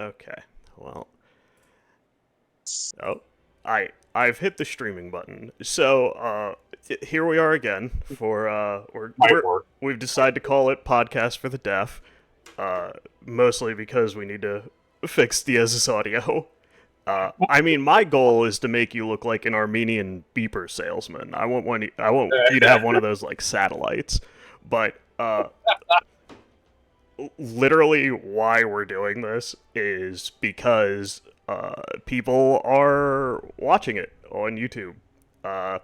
Okay. Well, oh, I've hit the streaming button. So, here we are again for Might work. we've decided to call it Podcast for the Deaf. Mostly because we need to fix Diaz's audio. I mean, my goal is to make you look like an Armenian beeper salesman. I want you to have one of those like satellites. But literally, why we're doing this is because people are watching it on YouTube. Uh,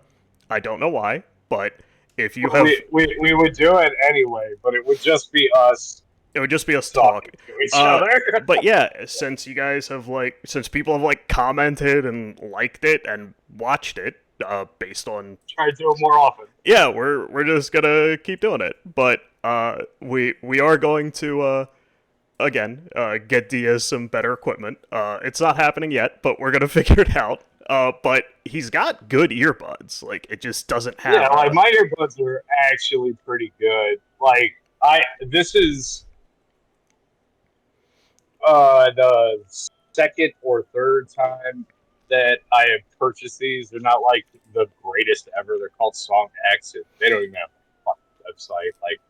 I don't know why, but if you Well, have, we would do it anyway, but it would just be us it would just be us talking talking. to each other. But yeah, since you guys have since people have commented and liked it and watched it, based on, Try to do it more often. yeah, we're just gonna keep doing it. But we are going to again get Diaz some better equipment. It's not happening yet, but we're gonna figure it out. But he's got good earbuds. Like it just doesn't have. Yeah, like my earbuds are actually pretty good. Like this is the second or third time that I have purchased these. They're not like the greatest ever. They're called Song X. And they don't even have a fucking website. Like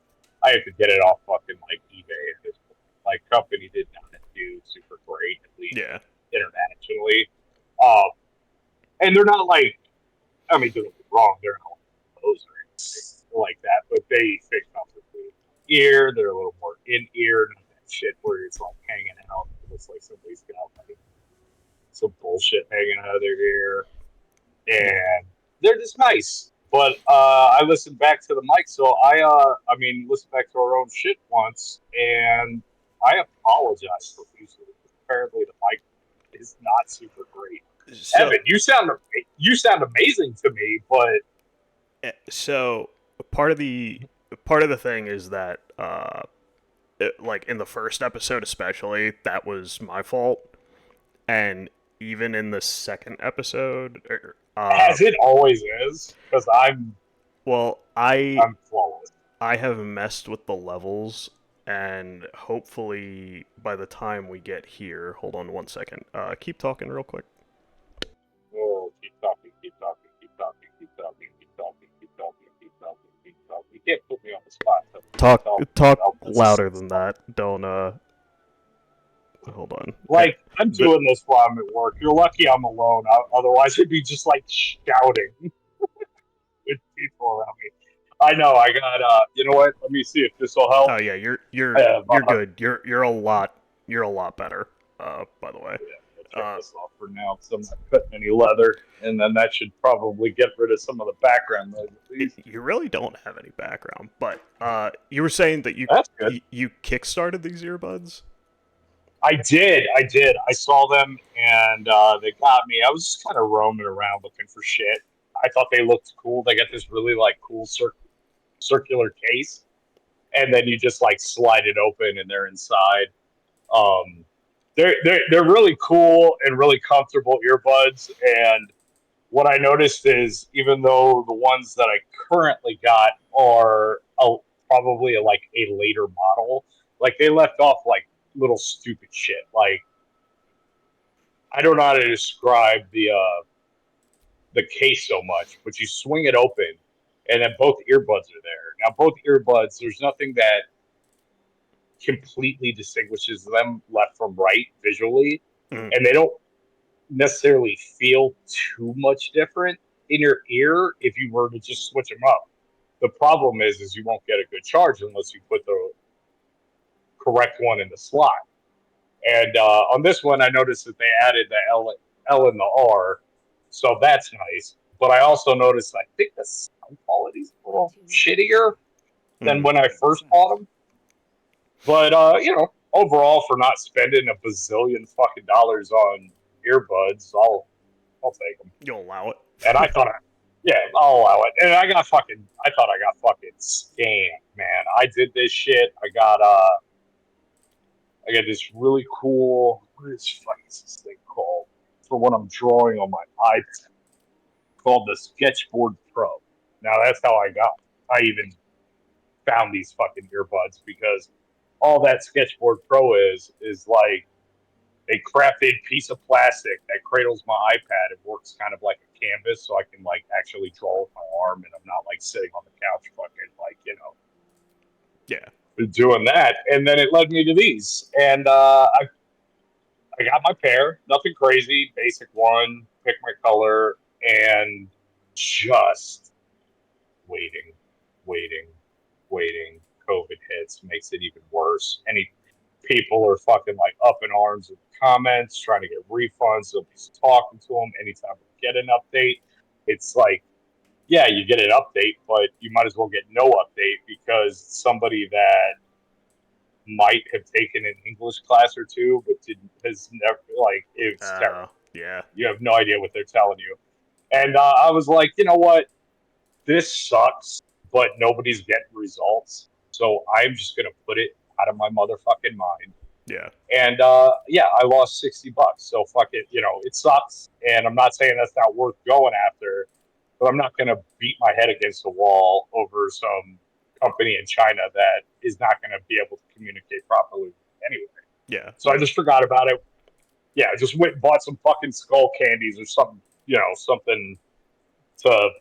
I have to get it off fucking like eBay at this point. Like company did not do super great, at least Yeah. internationally. Um, and they're not like, I mean, don't get me wrong, they're not clothes or anything like that, but they fit comfortably in ear. They're a little more in ear, not that shit where it's like hanging out. It looks like somebody's got like some bullshit hanging out of their ear, and they're just nice. But I listened back to the mic, so I mean, listened back to our own shit once, and I apologize profusely. Apparently, the mic is not super great. So Evan, you sound amazing to me, but so part of the thing is that like in the first episode especially, that was my fault, and even in the second episode, as it always is, because well, I'm flawless. I have messed with the levels, and hopefully by the time we get here, hold on one second. Keep talking real quick. Oh, keep talking, keep talking, keep talking, keep talking, keep talking, keep talking, keep talking, keep talking. You can't put me on the spot. Talk talk This is louder than that. Don't hold on. like I'm doing this while I'm at work. You're lucky I'm alone. Otherwise, I'd be just like shouting with people around me. I know. I got. You know what? Let me see if this will help. Oh yeah, I have, you're good. You're a lot better. By the way. I'll check this off for now because I'm not cutting any leather, and then that should probably get rid of some of the background noise. You really don't have any background, but you were saying that That's good. you kickstarted these earbuds. I did. I saw them, and they got me. I was just kind of roaming around looking for shit. I thought they looked cool. They got this really like cool circular case, and then you just like slide it open, and they're inside. Um, they're really cool and really comfortable earbuds. And what I noticed is, even though the ones that I currently got are probably like a later model, like they left off like little stupid shit. Like I don't know how to describe the case so much, but you swing it open, and then both earbuds are there. Now both earbuds, there's nothing that completely distinguishes them left from right visually, Mm. and they don't necessarily feel too much different in your ear if you were to just switch them up. The problem is you won't get a good charge unless you put the correct one in the slot. And on this one, I noticed that they added the L and the R, so that's nice. But I also noticed I think the sound quality's a little shittier than when I first bought them. But overall, for not spending a bazillion fucking dollars on earbuds, I'll take them. You'll allow it. And I thought, yeah, I'll allow it. And I thought I got fucking scammed, man. I did this shit. I got this really cool. What is this thing called? For when I'm drawing on my iPad, called the Sketchboard Pro. Now that's how I even found these fucking earbuds because all that Sketchboard Pro is like a crafted piece of plastic that cradles my iPad and works kind of like a canvas, so I can like actually draw with my arm, and I'm not like sitting on the couch, fucking like Yeah. doing that. And then it led me to these, and I got my pair, nothing crazy, basic one, pick my color, and just waiting, waiting, waiting. COVID hits, makes it even worse. Any people are fucking like up in arms in the comments, trying to get refunds. Nobody's talking to them. Anytime we get an update, it's like, yeah, you get an update, but you might as well get no update because somebody that might have taken an English class or two, but didn't has never like it's terrible. Yeah. You have no idea what they're telling you. And I was like, you know what? This sucks, but nobody's getting results. So I'm just gonna put it out of my motherfucking mind. Yeah. And yeah, I lost $60. So fuck it, it sucks. And I'm not saying that's not worth going after, but I'm not gonna beat my head against the wall over some company in China that is not gonna be able to communicate properly anyway. Yeah. So I just forgot about it. Yeah, I just went and bought some fucking skull candies or something, something to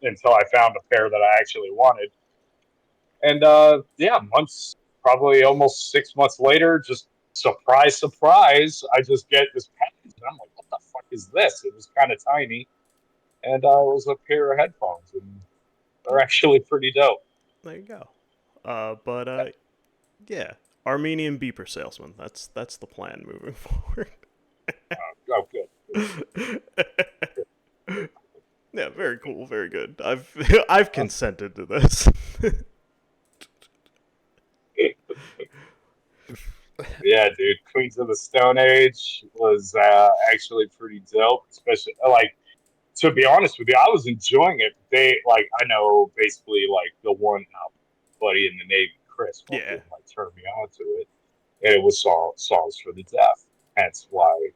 until I found a pair that I actually wanted. And yeah, months, probably almost 6 months later, just surprise, surprise, I just get this package, and I'm like, what the fuck is this? It was kind of tiny, and it was a pair of headphones, and they're actually pretty dope. There you go. But yeah, Armenian beeper salesman. That's the plan moving forward. Oh, good. Yeah, very cool, very good. I've consented to this. Yeah, dude, Queens of the Stone Age was actually pretty dope, especially like to be honest with you, I was enjoying it. I know basically like the one buddy in the Navy, Chris, Yeah. fucking like turned me on to it, and it was songs for the deaf. Hence why I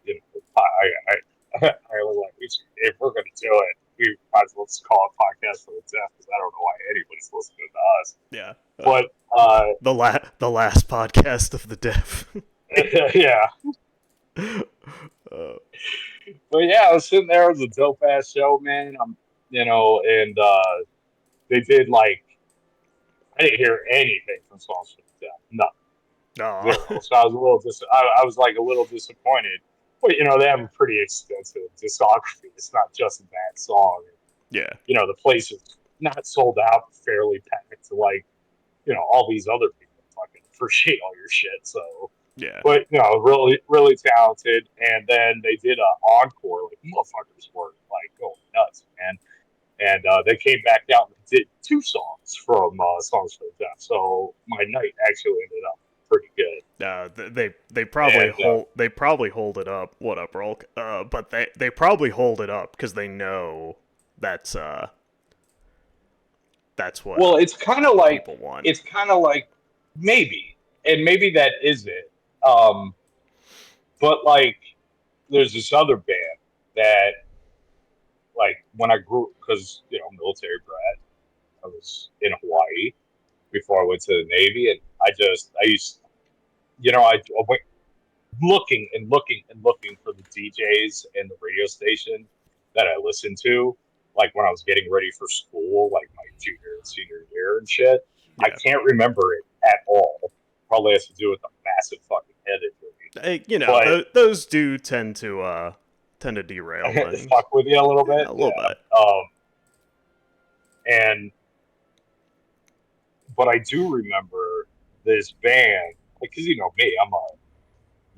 was like, if we're gonna do it, we might as well just call it podcast for the deaf because I don't know why anybody's listening to us. Yeah. But the last podcast of the deaf. yeah. But yeah, I was sitting there. It was a dope ass show, man. And they did like I didn't hear anything from Songs for the Deaf, no, zero. So I was a little I was like a little disappointed. But they have a pretty extensive discography. It's not just that song. Yeah. The place is not sold out, fairly packed. Like all these other people fucking appreciate all your shit. So. Yeah. But really, really talented. And then they did an encore. Like motherfuckers were like going nuts, man. And they came back out and did 2 songs from Songs for the Deaf. So my night actually ended up pretty good. They probably And, hold it up. What up, Rolk? But they probably hold it up because they know that's what well, it's kind of like people want. maybe, and maybe that is it. But like, there's this other band that, like, when I grew, because military brat, I was in Hawaii before I went to the Navy, and I used, I went looking and looking and looking for the DJs and the radio station that I listened to, like when I was getting ready for school, like my junior and senior year and shit. Yeah. I can't remember it at all. Probably has to do with the massive fucking head injury. Those do tend to derail things. Fuck with you a little bit. Yeah, a little bit. But I do remember this band, because me, I'm a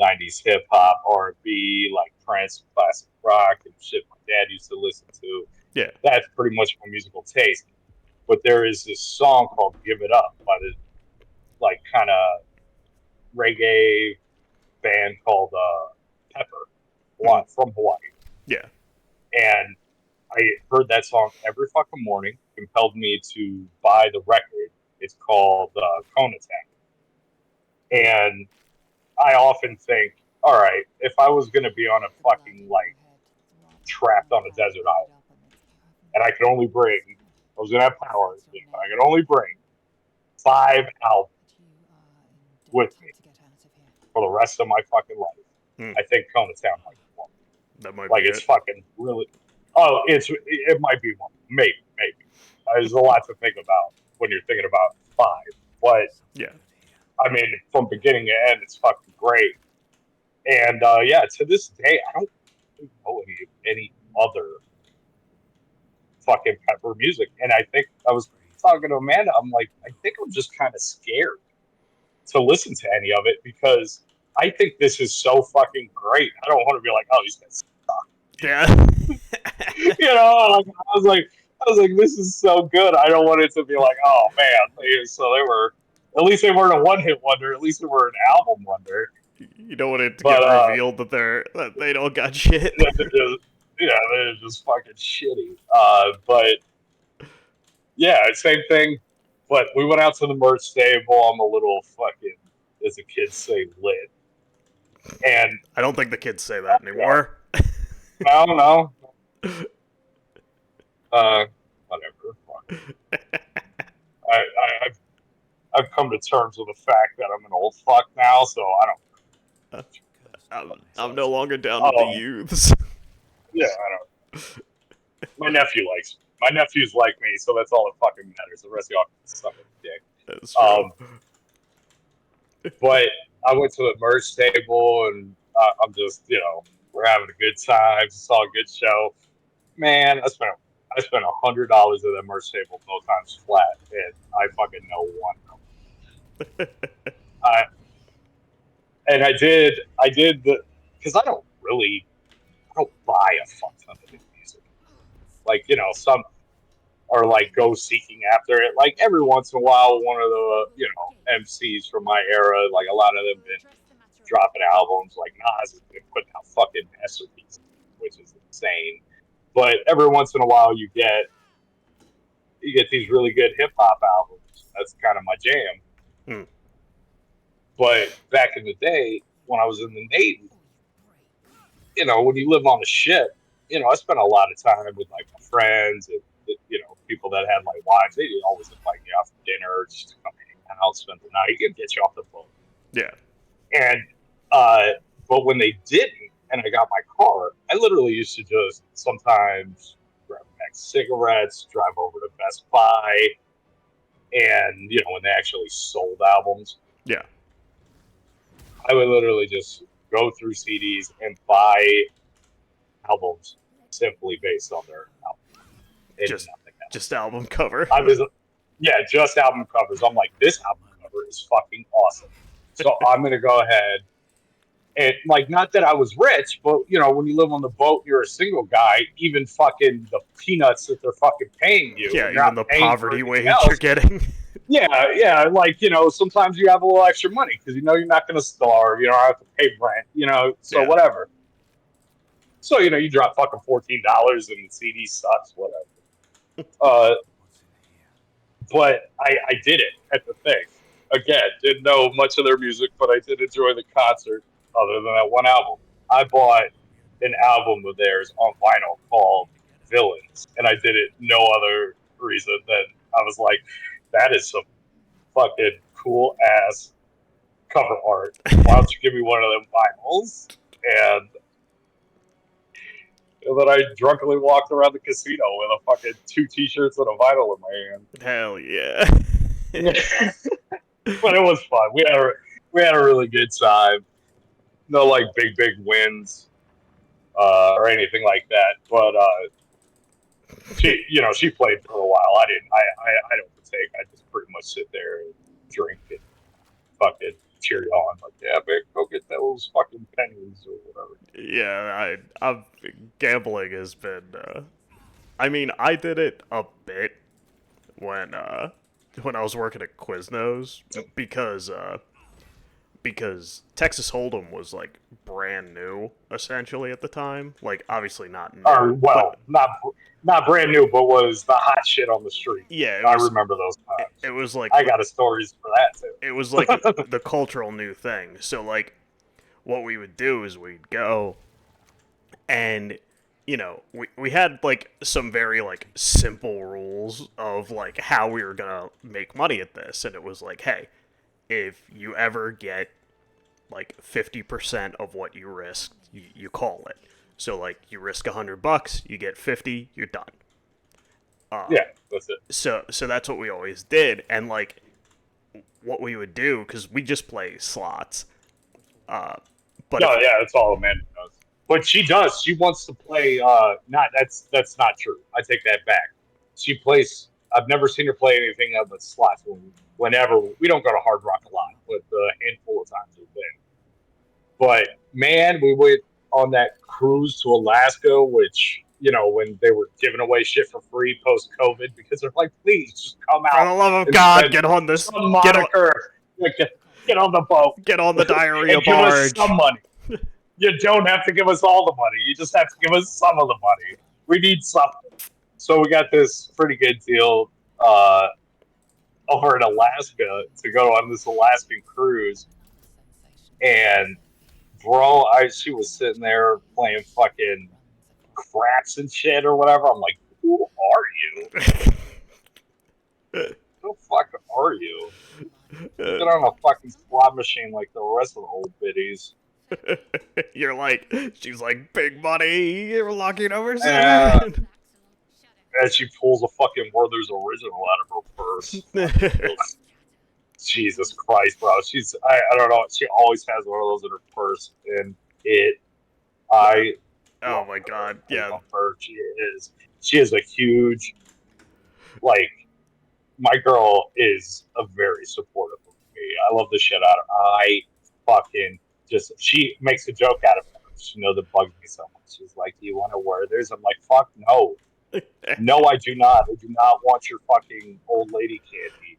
'90s hip hop, R&B, like Prince, classic rock, and shit my dad used to listen to. Yeah. That's pretty much my musical taste. But there is this song called "Give It Up" by this like kind of reggae band called Pepper, from Hawaii. Yeah. And I heard that song every fucking morning, compelled me to buy the record. It's called Cone Attack. And I often think, all right, if I was going to be on a fucking, like, trapped on a desert island, and I could only bring, I was going to have power, but I could only bring 5 albums with me for the rest of my fucking life. I think Kona Town might be one. That might Like be it's it. fucking really. Oh, it might be one. Maybe. There's a lot to think about when you're thinking about five. But Yeah. I mean, from beginning to end, it's fucking great. And yeah, to this day, I don't know any other fucking Pepper music. And I think I was talking to Amanda. I'm like, I think I'm just kind of scared to listen to any of it because I think this is so fucking great. I don't want to be like, oh, these guys. Yeah. You know, like, I was like, this is so good. I don't want it to be like, oh man. So they were, at least they weren't a one-hit wonder. At least they were an album wonder. You don't want it to But get revealed that they don't got shit. they're just, yeah, they're just fucking shitty. But yeah, same thing. But we went out to the merch table. I'm a little fucking, as the kids say, lit. And I don't think the kids say that anymore. I don't know. Whatever. Fuck. I've come to terms with the fact that I'm an old fuck now, so I don't. I'm no longer down with the youths. Yeah, I don't. My nephew likes me. My nephews like me, so that's all that fucking matters. The rest of y'all can suck a dick. That's true. But I went to the merch table, and I'm just, we're having a good time. Saw a good show. Man, I spent $100 at that merch table both times flat, and I fucking know one. I did the because I don't buy a fuck ton of new music. Like some are like go seeking after it. Like every once in a while, one of the MCs from my era, like a lot of them been dropping albums. Like Nas has been putting out fucking masterpieces, which is insane. But every once in a while, you get these really good hip hop albums. That's kind of my jam. But back in the day, when I was in the Navy, when you live on a ship, I spent a lot of time with like my friends and people that had like wives. They always invite me out for dinner, just to come hang out, spend the night, and get you off the boat. Yeah. And but when they didn't, and I got my car, I literally used to just sometimes grab back cigarettes, drive over to Best Buy, and when they actually sold albums, yeah, I would literally just go through CDs and buy albums simply based on their album. Just album cover. Just album covers. I'm like, this album cover is fucking awesome. So I'm gonna go ahead and like, not that I was rich, but when you live on the boat, you're a single guy. Even fucking the peanuts that they're fucking paying you. Yeah, even the poverty wage you're getting. Yeah, like sometimes you have a little extra money because you're not gonna starve. You don't have to pay rent. So whatever. So you drop fucking $14 and the CD sucks. Whatever. But I did it at the thing. Again, didn't know much of their music, but I did enjoy the concert. Other than that one album, I bought an album of theirs on vinyl called Villains, and I did it no other reason than I was like, that is some fucking cool ass cover art. Why don't you give me one of them vinyls? And then I drunkenly walked around the casino with a fucking 2 t-shirts and a vinyl in my hand. Hell yeah. But it was fun. We had a really good time. No like big wins or anything like that. But she played for a while. I didn't. I don't partake. I just pretty much sit there and drink and fucking cheer you on. Like, yeah, babe, go get those fucking pennies or whatever. Yeah, I've gambling has been. I mean, I did it a bit when I was working at Quiznos because Texas Hold'em was like brand new essentially at the time. Like obviously not new. Or well, not brand new, but was the hot shit on the street. Yeah, I remember those times. It was like I got stories for that too. It was like the cultural new thing. So like, what we would do is we'd go, and we had like some very like simple rules of like how we were gonna make money at this, and it was like, hey, if you ever get like 50% of what you risked, you call it. So like you risk $100, you get 50, you're done. Yeah, that's it. So that's what we always did, and like what we would do, because we just play slots. But No, yeah, that's all Amanda does. But she does. She wants to play. Not that's not true. I take that back. She plays. I've never seen her play anything other than slots. Whenever we don't go to Hard Rock a lot, but the handful of times we've been. But man, we went on that cruise to Alaska, which when they were giving away shit for free post COVID, because they're like, please just come for out the love of and God, spend get on this, some moniker. Get on the boat get on the diarrhea and give us barge. some money. You don't have to give us all the money. You just have to give us some of the money. We need something. So we got this pretty good deal over in Alaska to go on this Alaskan cruise. And bro, she was sitting there playing fucking craps and shit or whatever. I'm like, who are you? Who the fuck are you? Get on a fucking slot machine like the rest of the old biddies. You're like, she's like, big money, you're locking over seven. And she pulls a fucking Werther's original out of her purse. Jesus Christ, bro. I don't know. She always has one of those in her purse, and Oh my God, yeah. I love her. She is a huge, like, my girl is a very supportive of me. I love the shit out of her. She makes a joke out of it. She knows it bugs me so much. She's like, do you want to Werther's? I'm like, fuck no. No, I do not. I do not want your fucking old lady candy.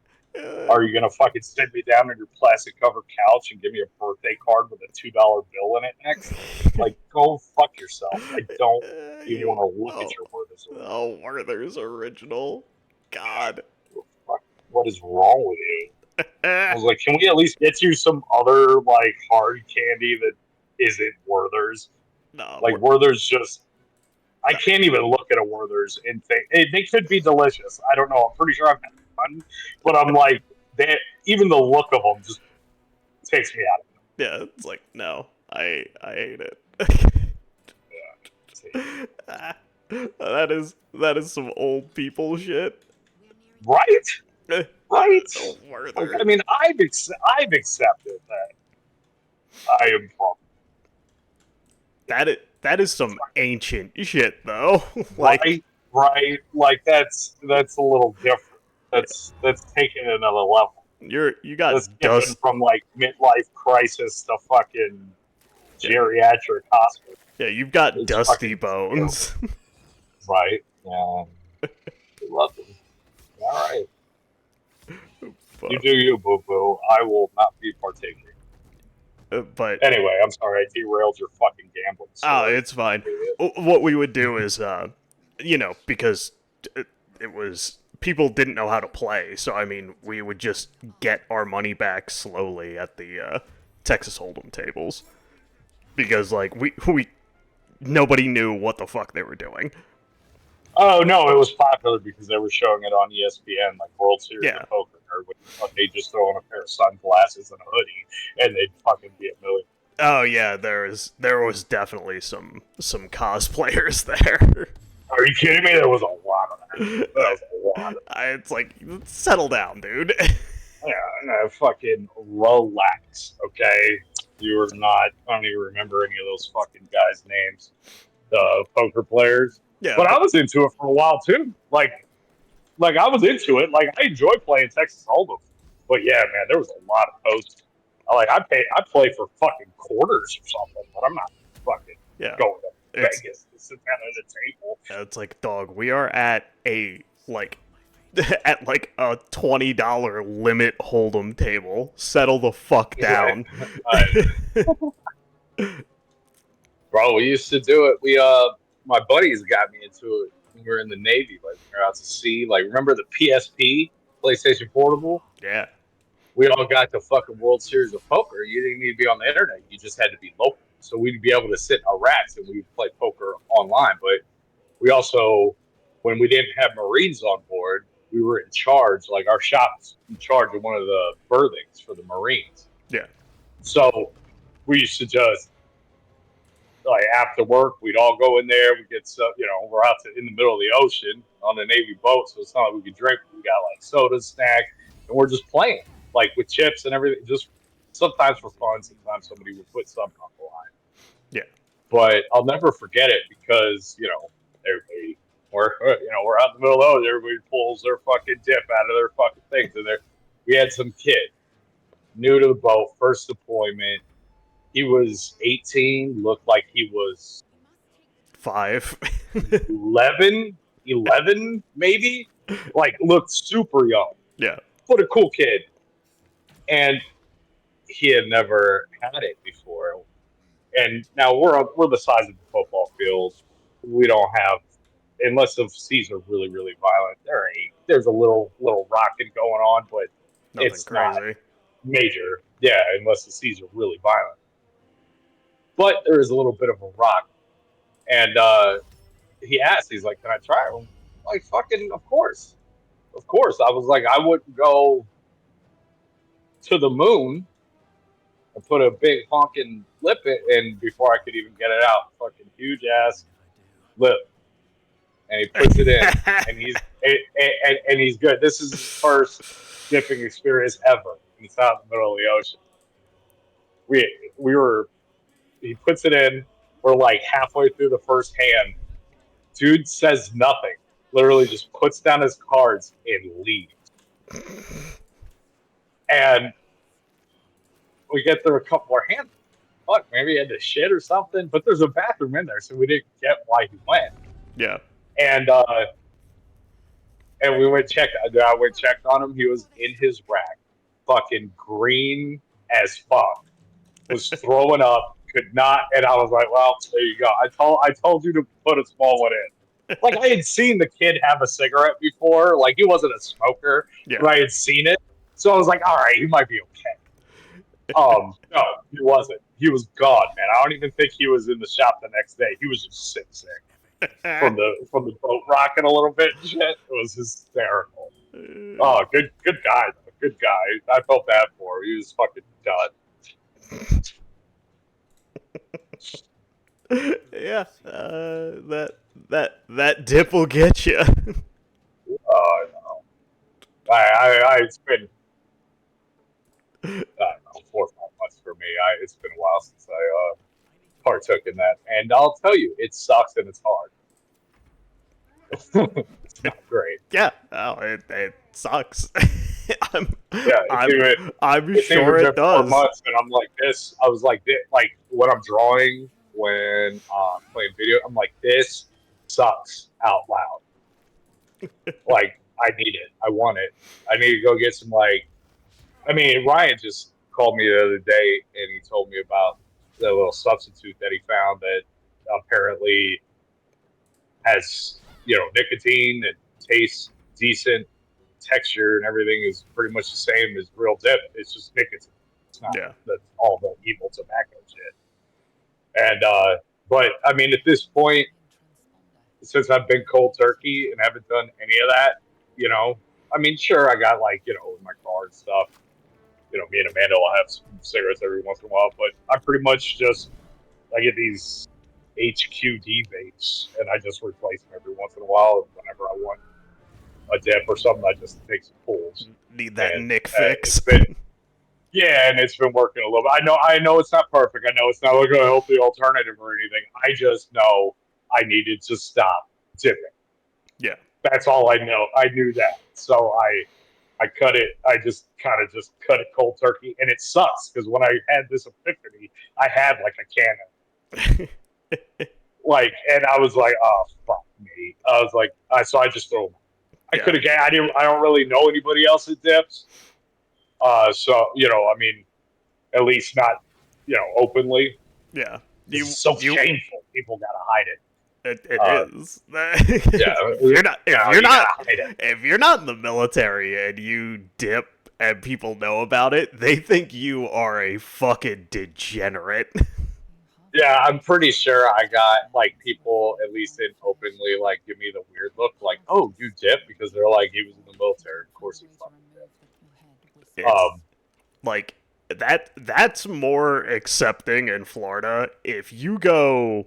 Are you gonna fucking sit me down on your plastic covered couch and give me a birthday card with a $2 bill in it next? Like, go fuck yourself. I don't even want to look at your Werther's original. Oh, Werther's original. God. What is wrong with you? I was like, can we at least get you some other like hard candy that isn't Werther's? No, like Werther's just. I can't even look at a Werther's and think they could be delicious. I don't know. I'm pretty sure I've had one, but I'm like, even the look of them just takes me out of it. Yeah, it's like no, I hate it. Yeah, that is some old people shit. Right. Right. Oh, like, I mean, I've accepted that I am wrong. That is some ancient shit though. Like, right. Like that's a little different. That's taking it another level. You got that's dust from like midlife crisis to fucking geriatric hospital. Yeah, you've got it's dusty bones. Right. Yeah. Love them. All right. You do you, boo boo. I will not be partaking. But anyway, I'm sorry I derailed your fucking gambling story. Oh, it's fine. What we would do is, because it was people didn't know how to play, so I mean, we would just get our money back slowly at the Texas Hold'em tables, because like we nobody knew what the fuck they were doing. Oh no, it was popular because they were showing it on ESPN, like World Series of Poker. They just throw on a pair of sunglasses and a hoodie, and they'd fucking be a million. Oh yeah, there was definitely some cosplayers there. Are you kidding me? There was a lot of that. It's like, settle down, dude. Yeah, no, fucking relax, okay? You're not. I don't even remember any of those fucking guys' names. The poker players. Yeah, but I was into it for a while too. Like I was into it. Like I enjoy playing Texas Hold'em. But yeah, man, there was a lot of posts. I play for fucking quarters or something, but I'm not fucking going to Vegas to sit down at a table. Yeah, it's like, dog, we are at a at like a $20 limit Hold'em table. Settle the fuck down. Bro, we used to do it. My buddies got me into it when we were in the Navy. Like we were out to sea. Like remember the PSP, PlayStation Portable? Yeah. We all got the fucking World Series of Poker. You didn't need to be on the internet. You just had to be local. So we'd be able to sit in our racks and we'd play poker online. But we also, when we didn't have Marines on board, we were in charge. Like our shop was in charge of one of the berthings for the Marines. Yeah. So we used to just like after work, we'd all go in there. We get so we're out in the middle of the ocean on a Navy boat, so it's not like we could drink. We got like sodas, snacks, and we're just playing like with chips and everything. Just sometimes for fun. Sometimes somebody would put something on the line. Yeah. But I'll never forget it because everybody we're out in the middle of the ocean. Everybody pulls their fucking dip out of their fucking things, and we had some kid new to the boat, first deployment. He was 18, looked like he was 5. 11 maybe, like looked super young. Yeah. What a cool kid. And he had never had it before. And now we're the size of the football field. We don't have, unless the seas are really, really violent, there's a little rocking going on, but Nothing it's crazy. not major. Yeah, unless the seas are really violent. But there is a little bit of a rock. And he asked, he's like, "Can I try it?" I'm like, fucking, of course. Of course. I was like, I wouldn't go to the moon and put a big honking lip in before I could even get it out. Fucking huge ass lip. And he puts it in, and he's good. This is his first dipping experience ever. And it's out in the middle of the ocean. He puts it in. We're like halfway through the first hand. Dude says nothing. Literally just puts down his cards and leaves. And we get through a couple more hands. Fuck, maybe he had to shit or something. But there's a bathroom in there, so we didn't get why he went. Yeah. And we went checked. I went checked on him. He was in his rack, fucking green as fuck. Was throwing up. Could not. And I was like, well, there you go. I told you to put a small one in. Like I had seen the kid have a cigarette before. Like he wasn't a smoker, but I had seen it. So I was like, all right, he might be okay. No, he wasn't. He was gone, man. I don't even think he was in the shop the next day. He was just sick from the boat rocking a little bit and shit. It was hysterical. Oh, good guy, though. Good guy. I felt bad for him. He was fucking done. Yeah, that dip will get you. Oh no, it's been I don't know 4 or 5 months for me. It's been a while since I partook in that, and I'll tell you, it sucks and it's hard. It's not great. Yeah, oh, it sucks. I'm it's sure it does. 4 months, and I'm like this. I was like this, like when I'm drawing, when playing video, I'm like this sucks out loud. Like I need it. I want it. I need to go get some Ryan just called me the other day and he told me about the little substitute that he found that apparently has nicotine and tastes decent, texture and everything is pretty much the same as real dip. It's just nicotine. It's not that's all the evil tobacco shit. And but I mean, at this point, since I've been cold turkey and haven't done any of that, I mean, sure, I got in my car and stuff. Me and Amanda will have some cigarettes every once in a while, but I pretty much I get these HQD vapes, and I just replace them every once in a while. Whenever I want a dip or something, I just take some pulls. Need that Nick fix. And it's been working a little bit. I know it's not perfect. I know it's not like a healthy alternative or anything. I just know I needed to stop dipping. Yeah. That's all I know. I knew that. So I cut it. I just kind of cut it cold turkey. And it sucks because when I had this epiphany, I had like a can of and I was like, oh, fuck me. I was like, so I just threw them. I could have, I don't really know anybody else that dips. So, I mean, at least not, openly. Yeah. It's so shameful. People got to hide it. It is. Yeah. If you're not in the military and you dip and people know about it, they think you are a fucking degenerate. Yeah, I'm pretty sure I got people at least in openly give me the weird look oh, you dip, because they're like he was in the military. Of course he fucking did. That's more accepting in Florida. If you go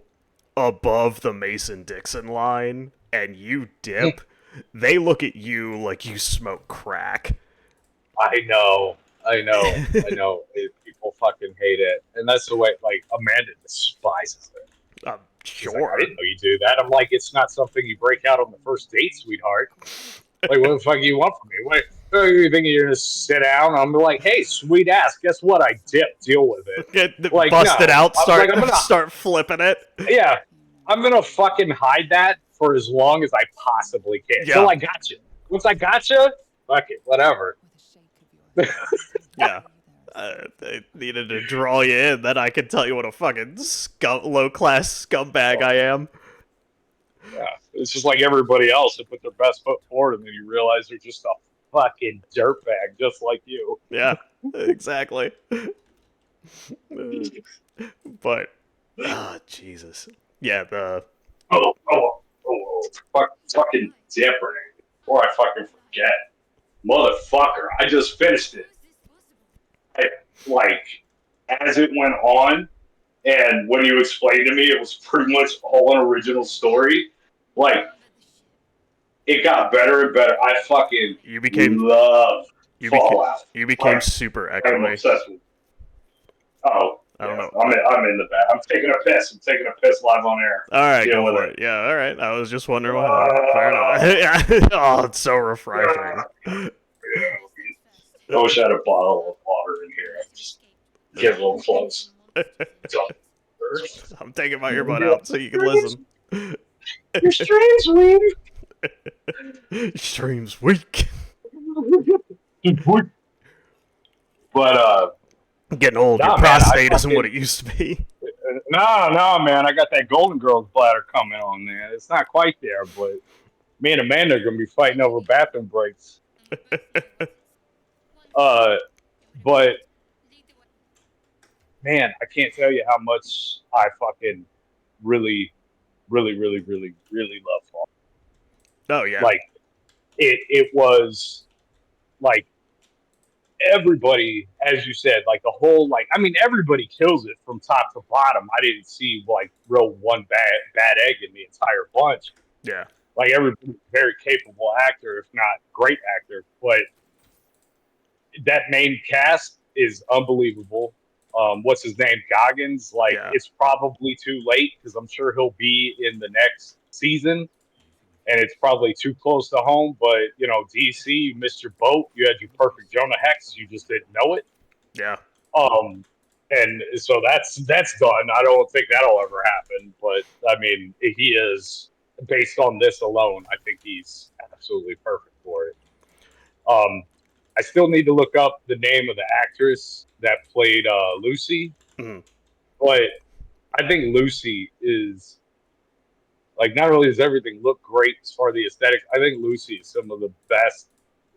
above the Mason-Dixon line and you dip, they look at you like you smoke crack. I know. People fucking hate it, and that's the way. Like Amanda despises it. She's like, I Sure. didn't know you do that. I'm like, it's not something you break out on the first date, sweetheart. Like, what the fuck do you want from me? What you think you're gonna sit down? I'm like, hey, sweet ass, guess what? I dip. Deal with it. Get Like, busted no. out, start I'm gonna, start flipping it. yeah, I'm gonna fucking hide that for as long as I possibly can. Yeah. Till I got you. Once I got you, fuck it, whatever. Yeah. They needed to draw you in, then I can tell you what a fucking low-class scumbag I am. Yeah, it's just like everybody else. They put their best foot forward, and then you realize they're just a fucking dirtbag, just like you. Yeah, exactly. But, Jesus. Yeah, Fucking different. Before I fucking forget, motherfucker, I just finished it. Like, as it went on, and when you explained to me, it was pretty much all an original story. Like, it got better and better. I fucking love Fallout. You became super I'm echoey. obsessed with. Oh, I don't know. I'm in the back. I'm taking a piss. I'm taking a piss live on air. All right, Deal go with for it. Yeah, all right. I was just wondering what happened. Fair enough. Yeah. Oh, it's so refreshing. I wish I had a bottle of water in here. Just get a little close. I'm taking my earbud out so you can listen. Your stream's weak. Stream's weak. But getting old. Your prostate isn't what it used to be. No, man. I got that Golden Girls bladder coming on, man. It's not quite there, but me and Amanda are gonna be fighting over bathroom breaks. But man, I can't tell you how much I fucking really love Fallout. Oh yeah. Like it was like everybody, as you said, like the whole, like, I mean, everybody kills it from top to bottom. I didn't see like real one bad egg in the entire bunch. Yeah. Like everybody's very capable actor, if not great actor, but that main cast is unbelievable. What's his name? Goggins. Like, it's probably too late because I'm sure he'll be in the next season. And it's probably too close to home, but, you know, DC, you missed your boat. You had your perfect Jonah Hex. You just didn't know it. Yeah. And so that's done. I don't think that'll ever happen. But, I mean, he is, based on this alone, I think he's absolutely perfect for it. I still need to look up the name of the actress that played Lucy. Mm-hmm. But I think Lucy is... Like, not only does everything look great as far as the aesthetics, I think Lucy is some of the best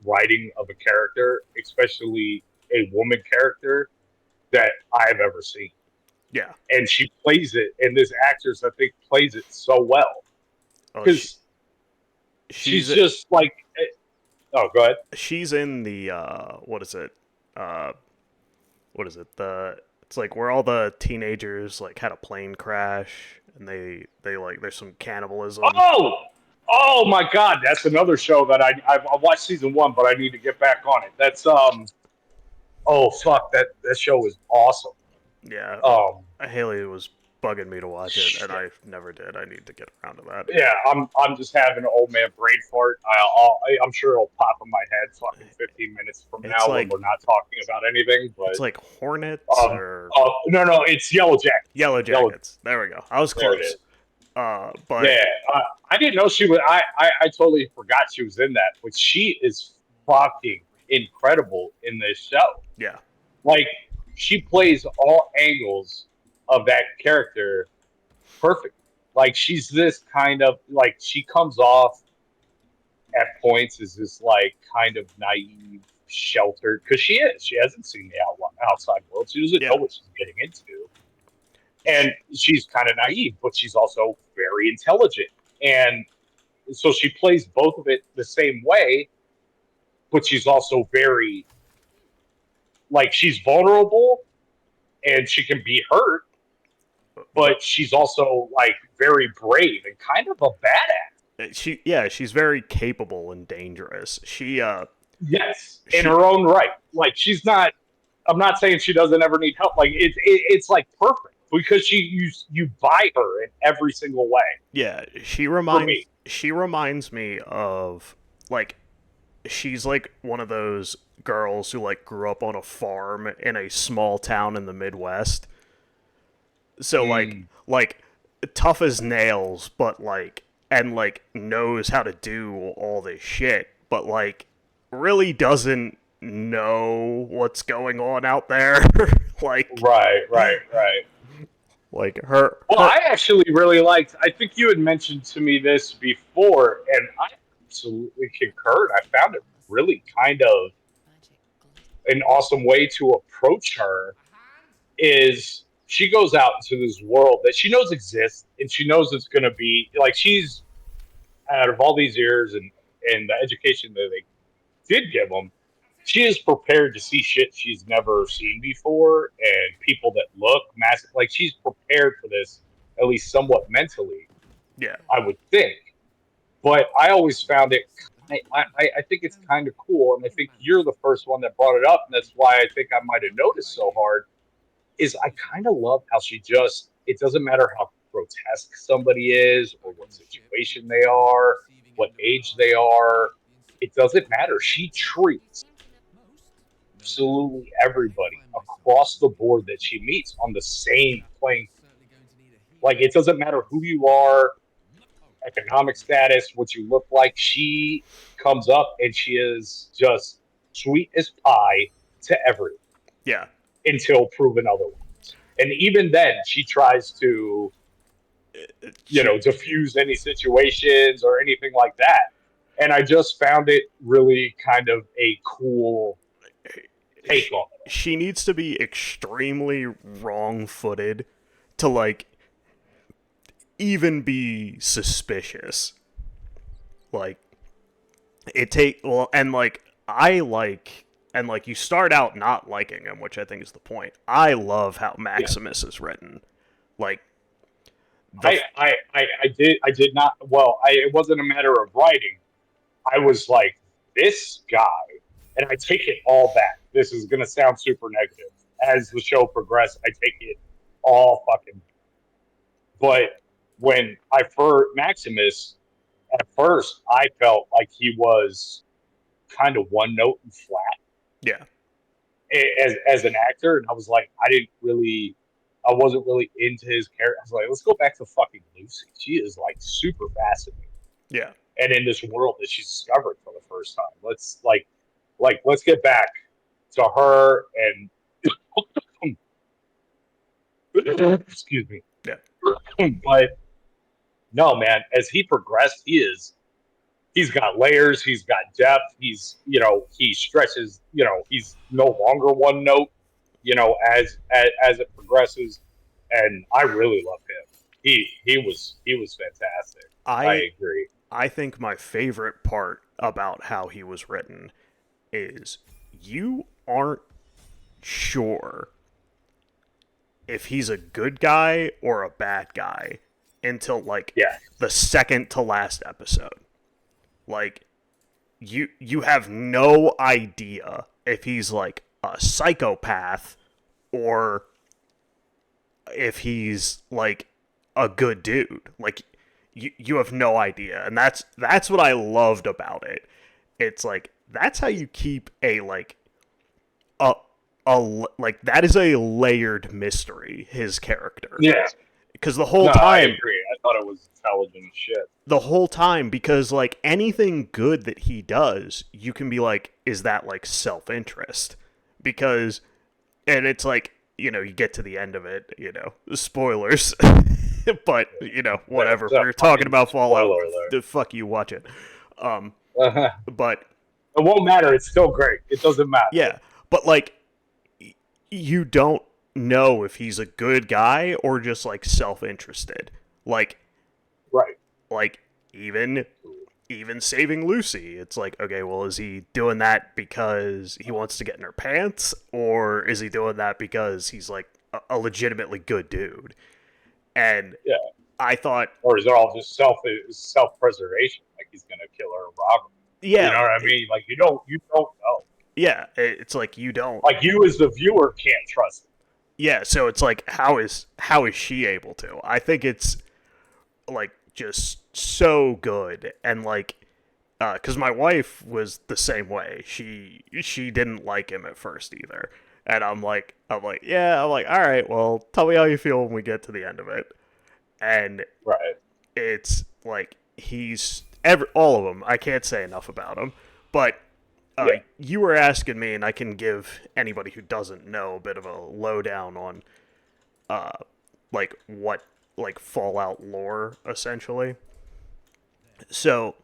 writing of a character, especially a woman character, that I've ever seen. Yeah. And she plays it, and this actress, I think, plays it so well. Because she's just like... Oh, go ahead. She's in the, what is it? It's like where all the teenagers, like, had a plane crash. And they like, there's some cannibalism. Oh my God, that's another show that I've watched season 1, but I need to get back on it. That's oh fuck, that show is awesome. Yeah. Haley was bugging me to watch it, and I never did. I need to get around to that. Yeah, I'm just having an old man brain fart. I'm sure it'll pop in my head fucking 15 minutes from now when we're not talking about anything. But it's like Hornets or no, it's Yellow Jackets. Yellow Jackets. There we go. I was close. But yeah, I didn't know she was. I totally forgot she was in that, but she is fucking incredible in this show. Yeah, like she plays all angles of that character perfect. Like, she's this kind of, like, she comes off at points as this, like, kind of naive, sheltered, because she is. She hasn't seen the outside world. She doesn't know what she's getting into. And she's kind of naive, but she's also very intelligent. And so she plays both of it the same way, but she's also very like she's vulnerable and she can be hurt, but she's also like very brave and kind of a badass. She's very capable and dangerous. Yes, in She her own right. Like she's not. I'm not saying she doesn't ever need help. Like it's like perfect because you buy her in every single way. yeah, For me, she reminds me of like she's like one of those girls who like grew up on a farm in a small town in the Midwest. So like tough as nails, but like and like knows how to do all this shit, but like really doesn't know what's going on out there. like right. like her Well, her I actually really liked. I think you had mentioned to me this before, and I absolutely concurred. I found it really kind of an awesome way to approach her. Is she goes out into this world that she knows exists, and she knows it's going to be like she's out of all these years and the education that they did give them, she is prepared to see shit she's never seen before and people that look massive. Like she's prepared for this, at least somewhat mentally, yeah. I would think. But I always found it. I think it's kind of cool, and I think you're the first one that brought it up, and that's why I think I might have noticed so hard. Is I kind of love how she just. It doesn't matter how grotesque somebody is, or what situation they are, what age they are. It doesn't matter. She treats absolutely everybody across the board that she meets on the same playing. Like it doesn't matter who you are, economic status, what you look like. She comes up and she is just sweet as pie to everyone Yeah. until proven otherwise. And even then, she tries to, diffuse any situations or anything like that. And I just found it really kind of a cool take on it. She needs to be extremely wrong-footed to like even be suspicious. Like and like I like and like you start out not liking him, which I think is the point. I love how Yeah. Maximus is written. Like I did not. Well, it wasn't a matter of writing. I was like, this guy, and I take it all back. This is going to sound super negative. As the show progressed, I take it all fucking. But when I first Maximus, at first I felt like he was kind of one note and flat yeah. as an actor, and I was like, I wasn't really into his character. I was like, let's go back to fucking Lucy. She is like super fascinating, Yeah. and in this world that she's discovered for the first time, let's get back to her and excuse me. Yeah. But no, man, as he progressed, he's got layers, he's got depth, he stretches, he's no longer one note, as it progresses, and I really love him. He was fantastic. I I agree. I think my favorite part about how he was written is you aren't sure if he's a good guy or a bad guy until like Yeah, the second to last episode. Like you have no idea if he's like a psychopath or if he's like a good dude. Like you have no idea. And that's what I loved about it. It's like that's how you keep a like that is a layered mystery, his character. yeah. Because the whole No, I time agree. I thought it was intelligent as shit. the whole time because like anything good that he does, you can be like, is that like self-interest? Because and it's like, you get to the end of it, spoilers. But, whatever. Yeah, We're talking about Fallout. spoiler alert. The fuck you watch it. It But won't matter. It's still great. It doesn't matter. yeah, but like you don't know if he's a good guy or just like self-interested. Like Right. like even even saving Lucy, it's like, okay, well, is he doing that because he wants to get in her pants, or is he doing that because he's like a legitimately good dude? And Yeah. I thought, Or is it all just self preservation? Like he's gonna kill her and rob her. You yeah, know what I mean? Like you don't know. yeah, it's like you don't, Like you as the viewer can't trust it. yeah. So it's like, how is she able to? I think it's like just so good, and like, because my wife was the same way. She didn't like him at first either, and yeah, I'm like, all right, well, tell me how you feel when we get to the end of it. And Right. it's like all of them. I can't say enough about them, but Yeah. you were asking me, and I can give anybody who doesn't know a bit of a lowdown on uh, like what like Fallout lore essentially. So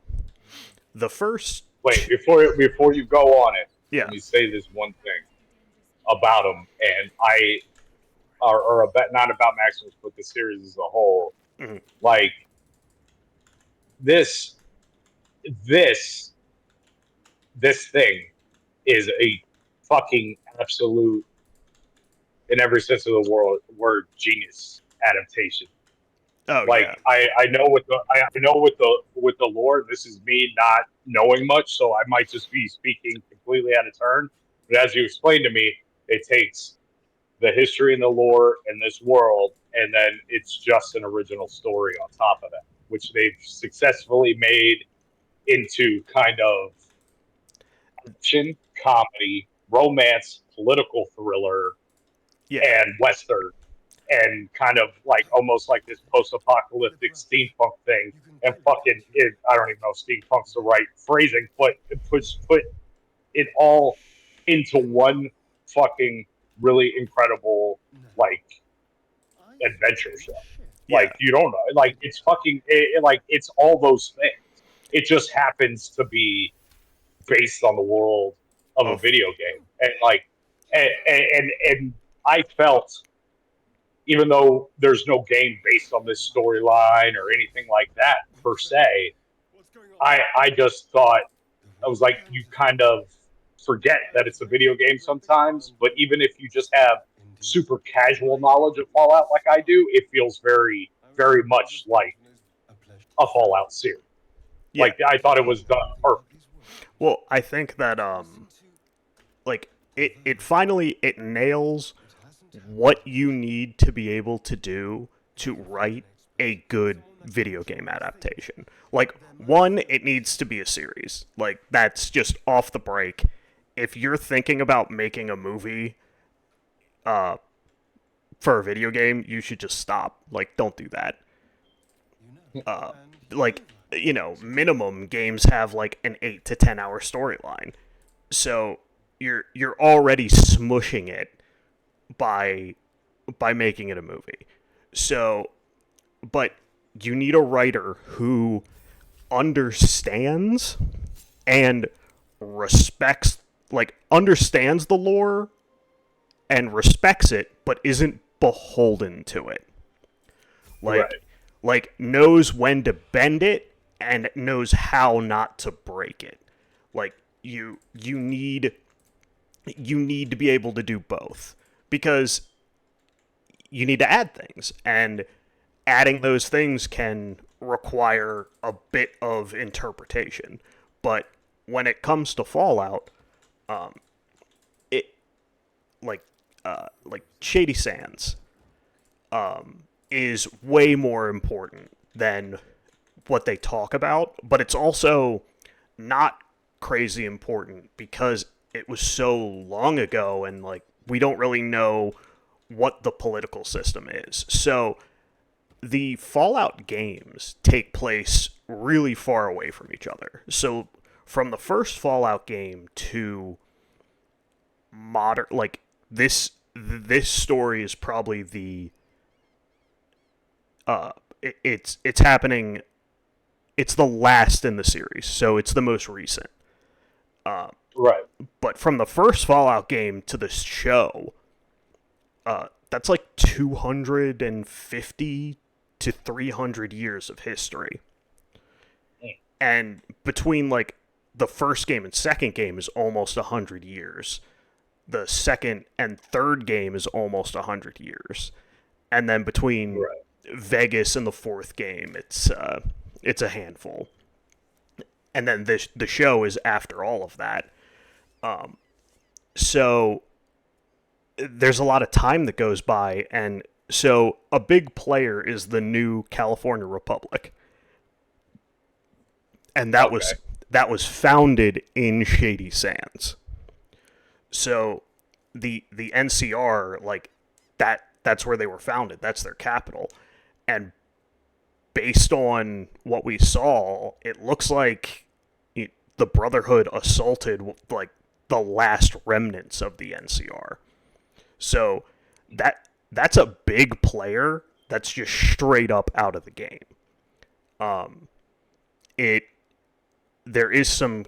the first, Wait, before you go on it, yeah, let me say this one thing about him, and or about not about Maximus, but the series as a whole. mhm, Like this, this, this thing is a fucking absolute, in every sense of the word, genius adaptation. oh yeah, Like I know with the lore, this is me not knowing much, so I might just be speaking completely out of turn. But as you explained to me, it takes the history and the lore in this world, and then it's just an original story on top of that, which they've successfully made into kind of action, comedy, romance, political thriller, yeah, and western, and kind of like almost like this post-apocalyptic steampunk thing. And fucking, I don't even know if steampunk's the right phrasing, but it put it all into one fucking really incredible like adventure show. yeah, Like you don't know, like it's fucking like it's all those things. It just happens to be based on the world of a of video game, and like and I felt, even though there's no game based on this storyline or anything like that per se, I just thought, I was like, you kind of forget that it's a video game sometimes, but even if you just have super casual knowledge of Fallout like I do, it feels very, very much like a Fallout series. yeah. Like I thought it was done perfect. Well, I think that like it finally it nails what you need to be able to do to write a good video game adaptation. Like, one, it needs to be a series. Like, that's just off the break. If you're thinking about making a movie uh, for a video game, you should just stop. Like, don't do that. Uh, like, minimum games have like an 8 to 10 hour storyline. So you're already smushing it by making it a movie. So, but you need a writer who understands and respects, like, understands the lore and respects it, but isn't beholden to it. Like, Right. knows when to bend it and knows how not to break it. Like, you need to be able to do both, because you need to add things, and adding those things can require a bit of interpretation. But when it comes to Fallout, it like Shady Sands is way more important than what they talk about, but it's also not crazy important because it was so long ago, and like we don't really know what the political system is. So the Fallout games take place really far away from each other. So from the first Fallout game to modern, like this story is probably the it's happening, it's the last in the series, so it's the most recent. Right. But from the first Fallout game to the show, that's like 250 to 300 years of history. and between like the first game and second game is almost 100 years. The second and third game is almost 100 years. And then between Vegas and the fourth game, it's a handful. And then the show is after all of that. So there's a lot of time that goes by, and so a big player is the new California Republic. And that was founded in Shady Sands. So the NCR, like that's where they were founded. That's their capital. And based on what we saw, it looks like the Brotherhood assaulted like the last remnants of the NCR. So that's a big player that's just straight up out of the game. There is some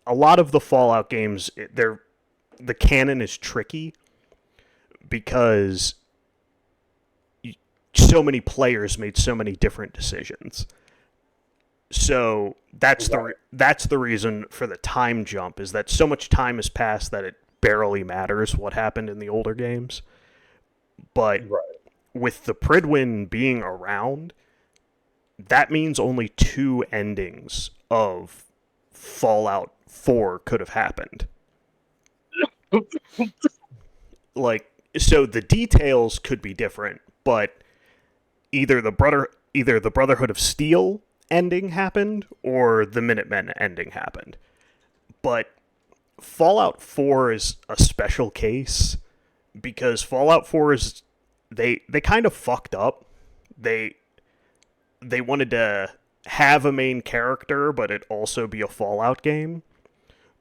a lot of the Fallout games, the canon is tricky because so many players made so many different decisions. So that's the reason for the time jump, is that so much time has passed that it barely matters what happened in the older games. But with the Prydwen being around, that means only 2 endings of Fallout 4 could have happened. Like, so the details could be different, but either the Brotherhood of Steel ending happened or the Minutemen ending happened. But Fallout 4 is a special case because Fallout 4 is they kind of fucked up. They wanted to have a main character, but it also be a Fallout game.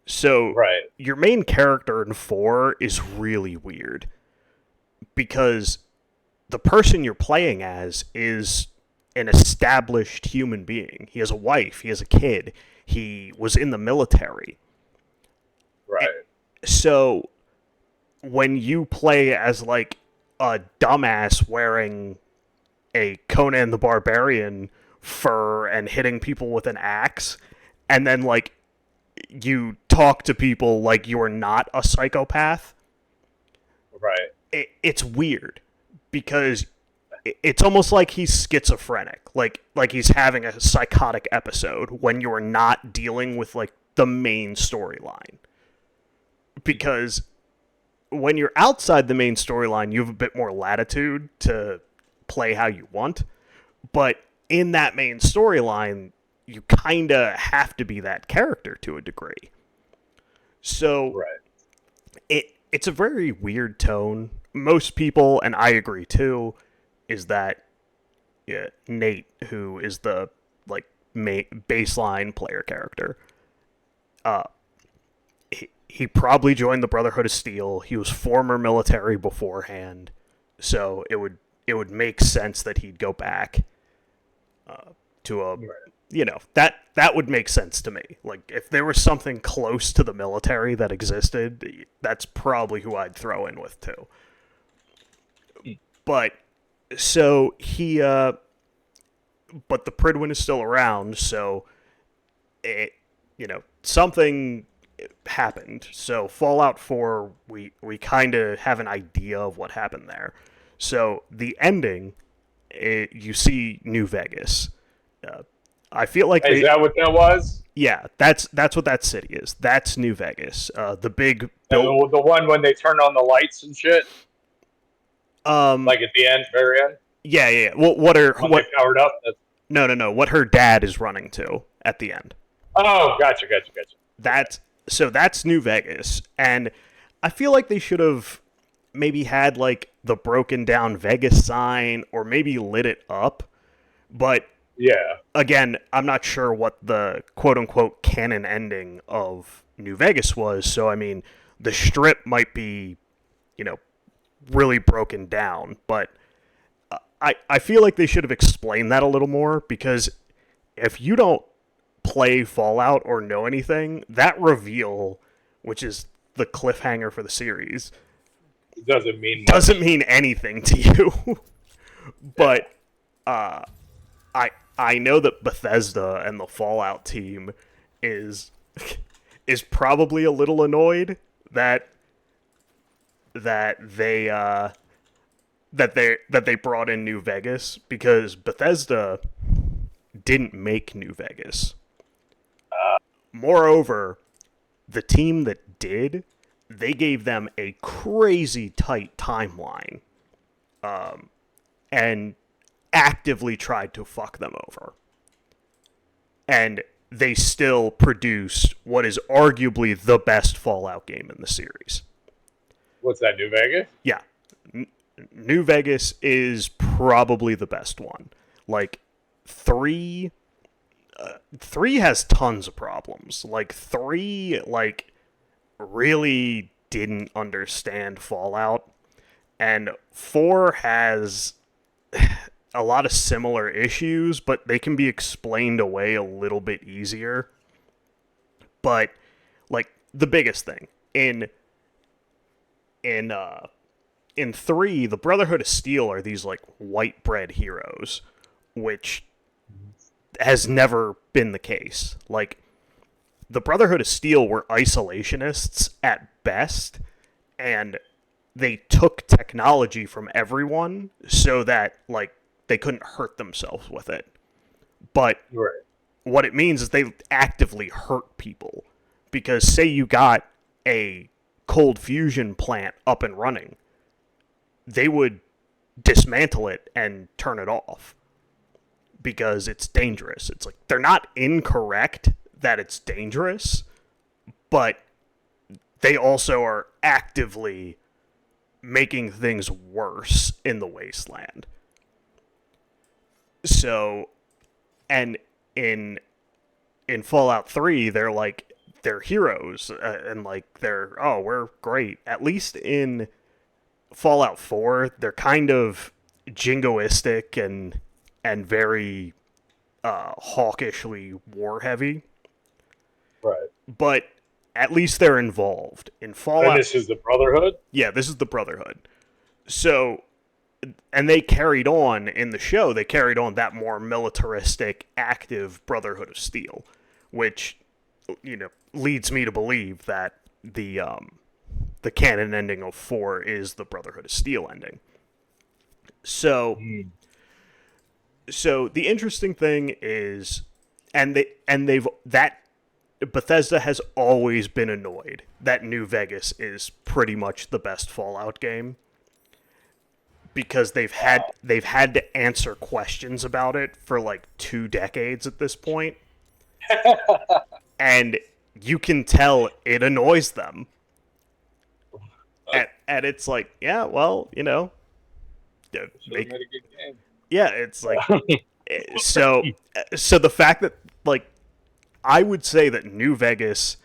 So your main character in 4 is really weird because the person you're playing as is an established human being. He has a wife. He has a kid. He was in the military. Right. So when you play as like a dumbass wearing a Conan the Barbarian fur and hitting people with an axe, and then like you talk to people like you're not a psychopath, it's weird because it's almost like he's schizophrenic, like he's having a psychotic episode when you're not dealing with like the main storyline. Because when you're outside the main storyline, you have a bit more latitude to play how you want. But in that main storyline, you kind of have to be that character to a degree. So it's a very weird tone. Most people, and I agree too, is that Nate, who is the like baseline player character, he probably joined the Brotherhood of Steel. He was former military beforehand, so it would make sense that he'd go back to a that would make sense to me. Like if there was something close to the military that existed, that's probably who I'd throw in with too. But so he but the Prydwen is still around, so it something happened. So Fallout 4, we kind of have an idea of what happened there. So the ending, you see New Vegas. I feel like is that what that was? Yeah, that's what that city is. That's New Vegas. The big the one when they turn on the lights and shit. Like at the end, very end. Yeah. Well, what they powered up? No. What her dad is running to at the end. Oh, gotcha. That's New Vegas, and I feel like they should have maybe had like the broken down Vegas sign, or maybe lit it up. But again, I'm not sure what the quote unquote canon ending of New Vegas was. So I mean, the strip might be, really broken down, but I feel like they should have explained that a little more, because if you don't play Fallout or know anything, that reveal, which is the cliffhanger for the series, doesn't mean anything to you. But I know that Bethesda and the Fallout team is is probably a little annoyed that they that they brought in New Vegas, because Bethesda didn't make New Vegas. Moreover, the team that did, they gave them a crazy tight timeline, and actively tried to fuck them over. And they still produced what is arguably the best Fallout game in the series. What's that, New Vegas? Yeah. New Vegas is probably the best one. Like, 3 has tons of problems. Like, 3, like, really didn't understand Fallout. And 4 has a lot of similar issues, but they can be explained away a little bit easier. But, like, the biggest thing, in 3, the Brotherhood of Steel are these, like, white bread heroes, which has never been the case. Like, the Brotherhood of Steel were isolationists at best, and they took technology from everyone so that, like, they couldn't hurt themselves with it. But Right. what it means is they actively hurt people. Because say you got a cold fusion plant up and running, they would dismantle it and turn it off because it's dangerous. It's like, they're not incorrect that it's dangerous, but they also are actively making things worse in the wasteland. So, and in Fallout 3, they're heroes, and like, we're great. At least in Fallout 4, they're kind of jingoistic and very hawkishly war heavy. Right. But at least they're involved in Fallout. And this is the Brotherhood? Yeah, this is the Brotherhood. So, and they carried on in the show, they carried on that more militaristic, active Brotherhood of Steel, which, leads me to believe that the canon ending of 4 is the Brotherhood of Steel ending. So, so the interesting thing is, Bethesda has always been annoyed that New Vegas is pretty much the best Fallout game, because they've had to answer questions about it for like 2 decades at this point. And you can tell it annoys them. And it's like, yeah, well, Made a good game. yeah, it's like, so the fact that, like, I would say that New Vegas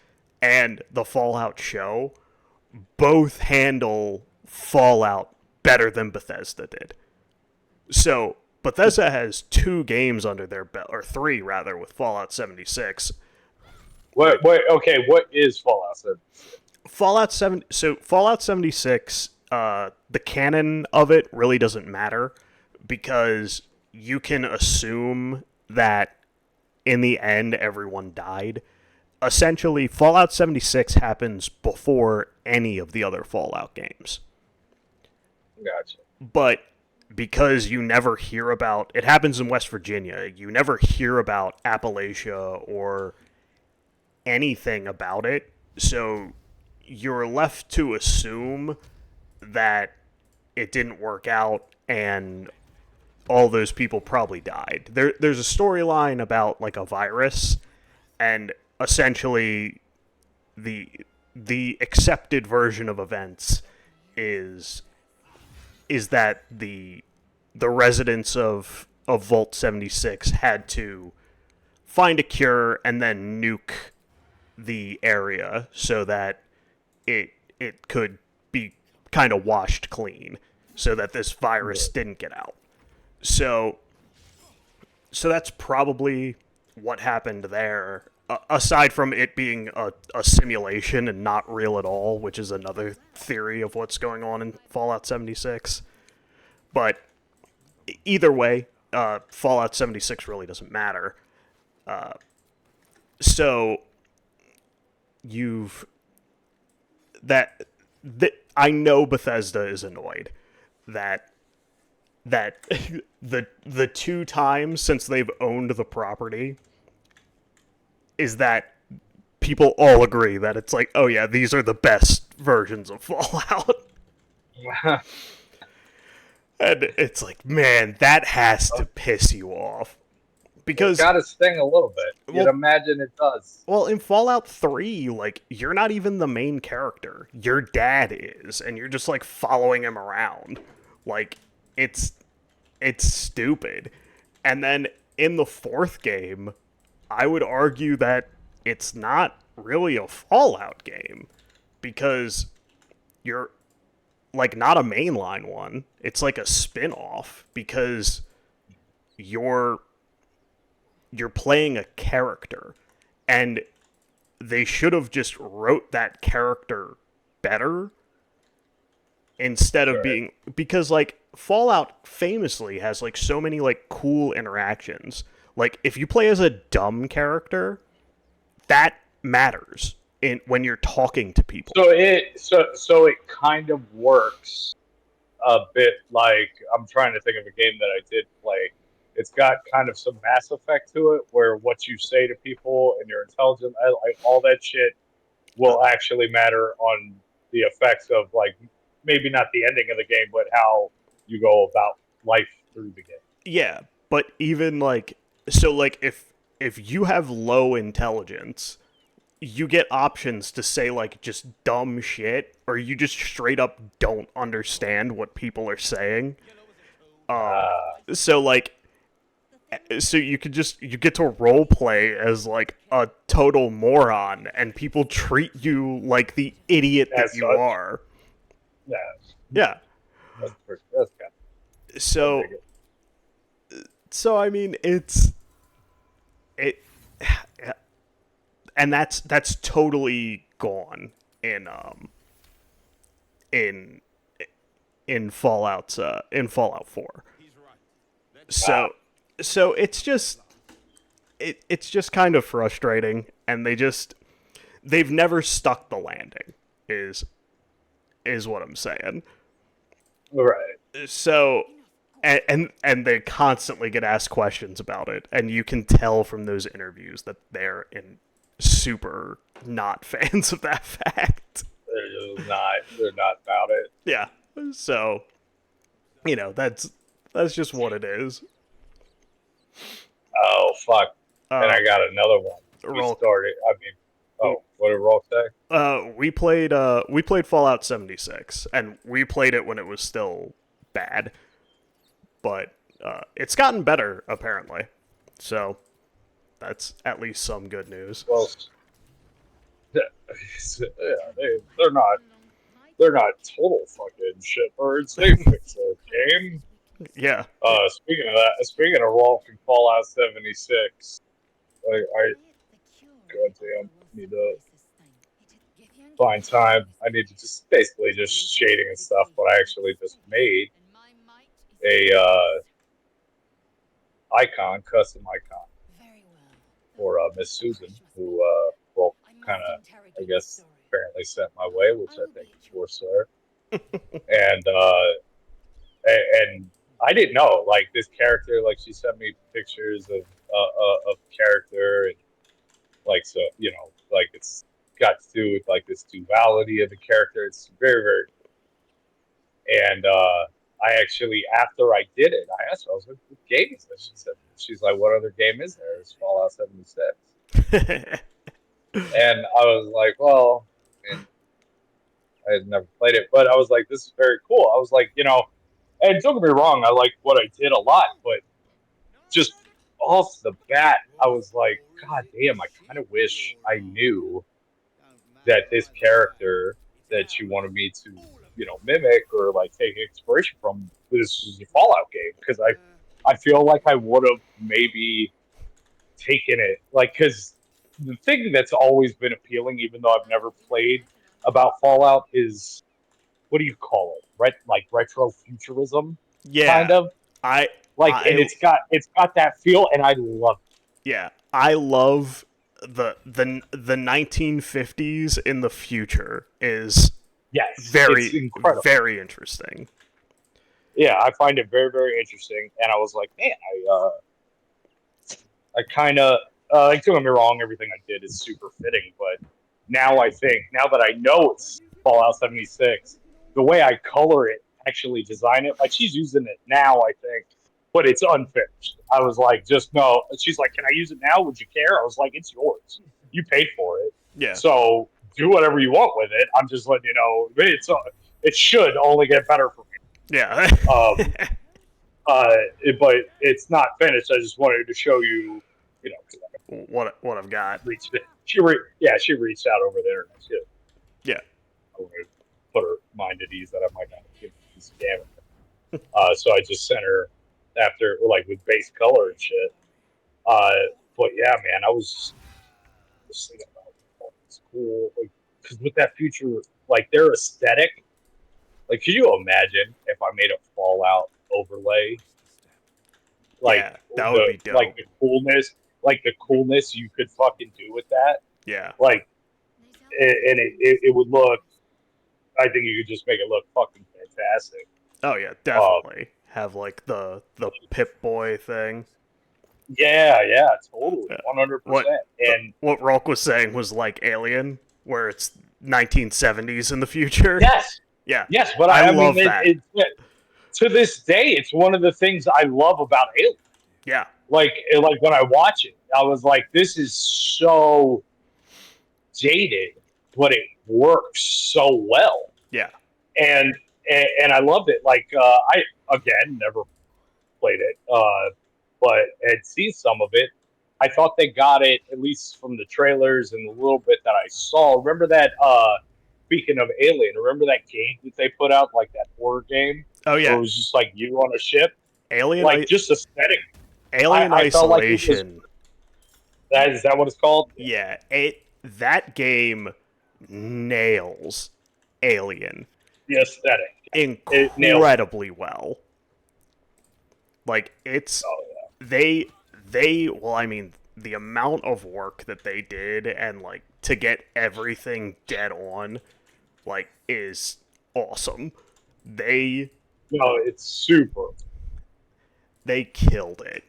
and the Fallout show both handle Fallout better than Bethesda did. So Bethesda has 2 games under their belt, or 3 rather, with Fallout 76. Wait, okay, what is Fallout 76? Fallout 76, the canon of it really doesn't matter, because you can assume that in the end everyone died. Essentially, Fallout 76 happens before any of the other Fallout games. Gotcha. But because you never hear about it, happens in West Virginia, you never hear about Appalachia or anything about it, so you're left to assume that it didn't work out and all those people probably died. There's a storyline about, like, a virus, and essentially the accepted version of events is that the residents of Vault 76 had to find a cure and then nuke the area so that it could be kind of washed clean, so that this virus didn't get out. So that's probably what happened there, aside from it being a simulation and not real at all, which is another theory of what's going on in Fallout 76. But either way, Fallout 76 really doesn't matter. So you've that I know Bethesda is annoyed that the 2 times since they've owned the property is that people all agree that it's like, oh yeah, these are the best versions of Fallout. And it's like, man, that has to piss you off. Because it's got to sting a little bit. You'd imagine it does. Well, in Fallout 3, like, you're not even the main character. Your dad is, and you're just, like, following him around. Like, it's stupid. And then in the 4th game, I would argue that it's not really a Fallout game. Because you're, like, not a mainline one. It's like a spin-off. Because you're playing a character, and they should have just wrote that character better instead of being, because like Fallout famously has like so many like cool interactions. Like if you play as a dumb character, that matters when you're talking to people. So it kind of works a bit like, I'm trying to think of a game that I did play. It's got kind of some Mass Effect to it, where what you say to people and your intelligence, all that shit, will actually matter on the effects of, like, maybe not the ending of the game, but how you go about life through the game. Yeah, but even like, so like if you have low intelligence, you get options to say like just dumb shit, or you just straight up don't understand what people are saying. So like. So you get to role play as like a total moron, and people treat you like the idiot that you are. Yeah. Yeah. That's kind So I mean, and that's totally gone in Fallout 4. So it's just kind of frustrating, and they've never stuck the landing is what I'm saying. Right. So and they constantly get asked questions about it, and you can tell from those interviews that they're super not fans of that fact. They're not about it. Yeah. So, that's just what it is. Oh fuck! And I got another one. Roll. Started. I mean, what did Roll say? We played Fallout 76, and we played it when it was still bad, but it's gotten better apparently. So that's at least some good news. Well, they're not total fucking shitbirds. They fix their game. Yeah. Speaking of that, speaking of Rolf and Fallout 76, I goddamn need to find time. I need to just basically just shading and stuff, but I actually just made a custom icon for Miss Susan, who Rolf kind of, I guess, apparently sent my way, which I think is worth her. And I didn't know, like, this character, like, she sent me pictures of character, and, like, so, like, it's got to do with, like, this duality of the character. It's very, very cool. And I actually, after I did it, I asked her, I was like, what game is this? She's like, what other game is there? It's Fallout 76. And I was like, well, I had never played it, but I was like, this is very cool. I was like, and don't get me wrong, I like what I did a lot, but just off the bat, I was like, God damn, I kind of wish I knew that this character that you wanted me to, mimic or like take inspiration from, this is a Fallout game, because I feel like I would have maybe taken it, like, because the thing that's always been appealing, even though I've never played about Fallout, is, what do you call it? Like retro futurism, yeah, kind of. Like, and it's got that feel, and I love it. Yeah, I love the 1950s in the future is Yes, it's very incredible. very interesting. Yeah, I find it very, very interesting, and I was like, man, I kind of like, don't get me wrong, everything I did is super fitting, but now that I know it's Fallout 76, the way I color it, actually design it, like she's using it now, I think, but it's unfinished. I was like, just no. She's like, can I use it now? Would you care? I was like, it's yours. You paid for it, Yeah. so do whatever you want with it. I'm just letting you know it should only get better for me. Yeah. But it's not finished. I just wanted to show you, what I've got. She reached out over there, and I should. Yeah. I wanted to put her mind at ease that I might not be scamming her. So I just sent her after, like, with base color and shit. But yeah, man, I was just thinking about it's cool, like, because with that future, like, their aesthetic. Like, could you imagine if I made a Fallout overlay? Like, yeah, that would be dope. like the coolness you could fucking do with that. Yeah. Like, and it would look. I think you could just make it look fucking fantastic. Oh yeah, definitely. Have like the Pip-Boy thing. Yeah, totally, 100%. And what Rolk was saying was like Alien, where it's 1970s in the future. Yes. Yeah. Yes, but I mean, love that. To this day, it's one of the things I love about Alien. Yeah. Like when I watch it, I was like, this is so dated, but it works so well. Yeah. And I loved it. Like, I, again, never played it, but had seen some of it. I thought they got it, at least from the trailers and the little bit that I saw. Remember that, speaking of Alien, remember that game that they put out, like that horror game? Oh, yeah. Where it was just like you on a ship? Alien, like, just aesthetic. Alien Isolation. Is that what it's called? Yeah, that game nails Alien. The aesthetic. Incredibly well. Like, it's... Oh, yeah. Well, I mean, the amount of work that they did and, like, to get everything dead on, like, is awesome. It's super. They killed it.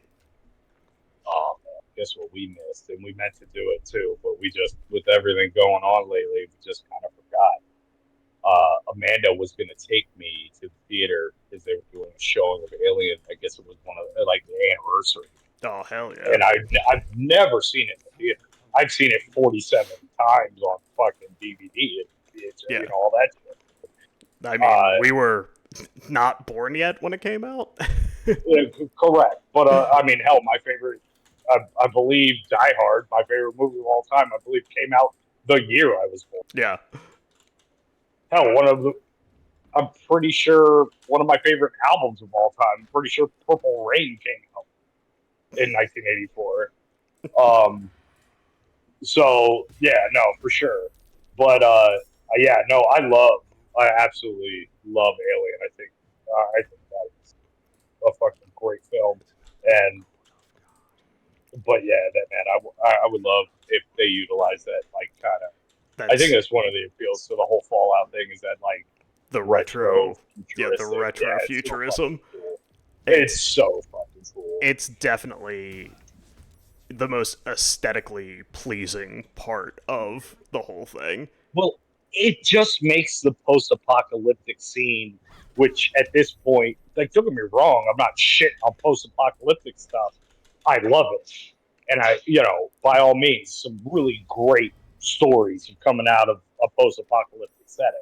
Oh, man. Guess what we missed? And we meant to do it, too, but we just, with everything going on lately, we just kind of forgot. Amanda was going to take me to the theater because they were doing a showing of Alien. I guess it was one of, like, the anniversary. Oh, hell yeah. And I've never seen it in the theater. I've seen it 47 times on fucking DVD and all that shit. I mean, we were not born yet when it came out. Correct. But, I mean, hell, my favorite, I believe Die Hard, my favorite movie of all time, I believe came out the year I was born. Yeah. Hell, I'm pretty sure one of my favorite albums of all time, I'm pretty sure Purple Rain came out in 1984. So, yeah, no, for sure. But, yeah, no, I absolutely love Alien. I think that is a fucking great film. But yeah, I would love if they utilize that, like, kind of. I think that's one of the appeals to the whole Fallout thing is that, like, the retro futurism. Cool. It's so fucking cool. It's definitely the most aesthetically pleasing part of the whole thing. Well, it just makes the post-apocalyptic scene, which at this point, like, don't get me wrong, I'm not shitting on post-apocalyptic stuff. I love it. And by all means, some really great stories are coming out of a post-apocalyptic setting.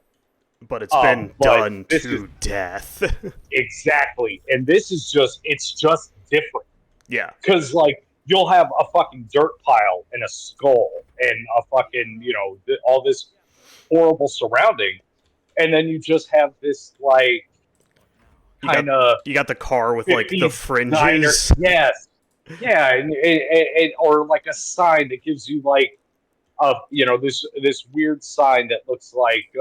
But it's been done to death. Exactly. And this is it's just different. Yeah. Because, like, you'll have a fucking dirt pile and a skull and a fucking, all this horrible surrounding. And then you just have this, like, kind of... You got the car with, like, the fringes. Diner. Yes. Yeah, and or, like, a sign that gives you, like, this weird sign that looks like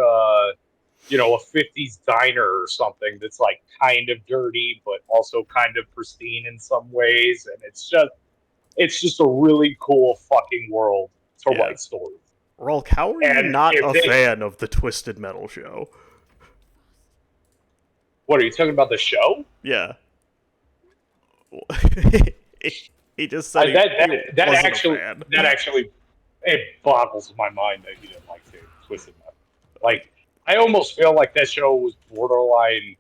a 50s diner or something that's like kind of dirty but also kind of pristine in some ways, and it's just a really cool fucking world to Yeah. write stories. Rolk, how are you And not if a they, fan of the Twisted Metal show? what are you talking about, the show? Yeah. He just said I, that he that wasn't actually a fan. that actually it boggles my mind that you didn't like Twisted Metal. Like, I almost feel like that show was borderline.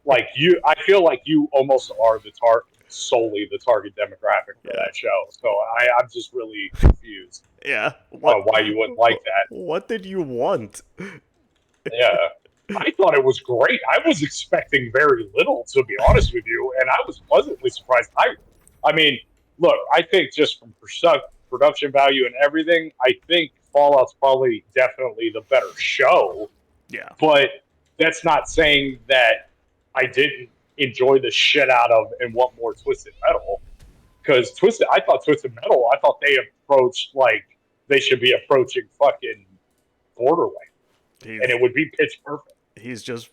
Like, I feel like you almost are solely the target demographic for Yeah. that show. So I'm just really confused Yeah. on why you wouldn't like that. What did you want? Yeah, I thought it was great. I was expecting very little, to be honest with you, and I was pleasantly surprised. I mean, look, I think just from production value and everything, I think Fallout's probably definitely the better show. Yeah. But that's not saying that I didn't enjoy the shit out of and want more Twisted Metal. Because I thought Twisted Metal, I thought they approached like they should be approaching fucking Borderlands, and it would be pitch perfect. He's just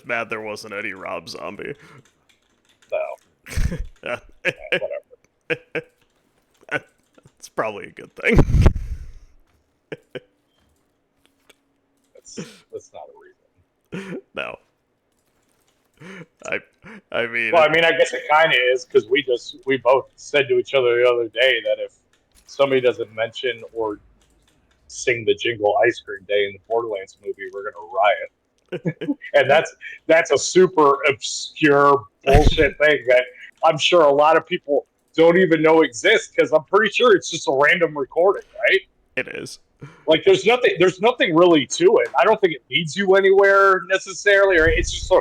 mad there wasn't any Rob Zombie. So, Yeah. whatever. That's probably a good thing. That's not a reason. No. I mean, Well, I mean, I guess it kind of is, because we both said to each other the other day that if somebody doesn't mention or sing the jingle "Ice Cream Day" in the Borderlands movie, we're gonna riot. And that's a super obscure bullshit thing that I'm sure a lot of people don't even know exists, because I'm pretty sure it's just a random recording, right? it is. Like, there's nothing really to it. I don't think it leads you anywhere necessarily, or it's just a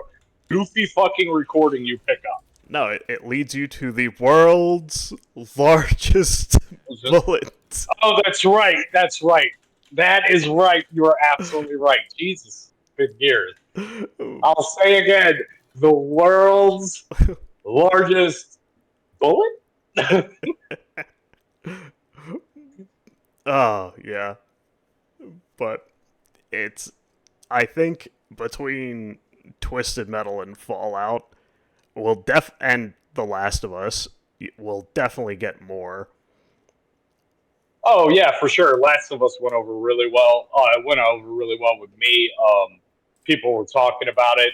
goofy fucking recording you pick up. No, it leads you to the world's largest bullet. Oh, that's right. That's right. That is right. You are absolutely right. Jesus, it's been years. I'll say again, the world's largest bullet? Oh, yeah. But I think between Twisted Metal and Fallout, and The Last of Us, we'll definitely get more. Oh, yeah, for sure. Last of Us went over really well. It went over really well with me. People were talking about it.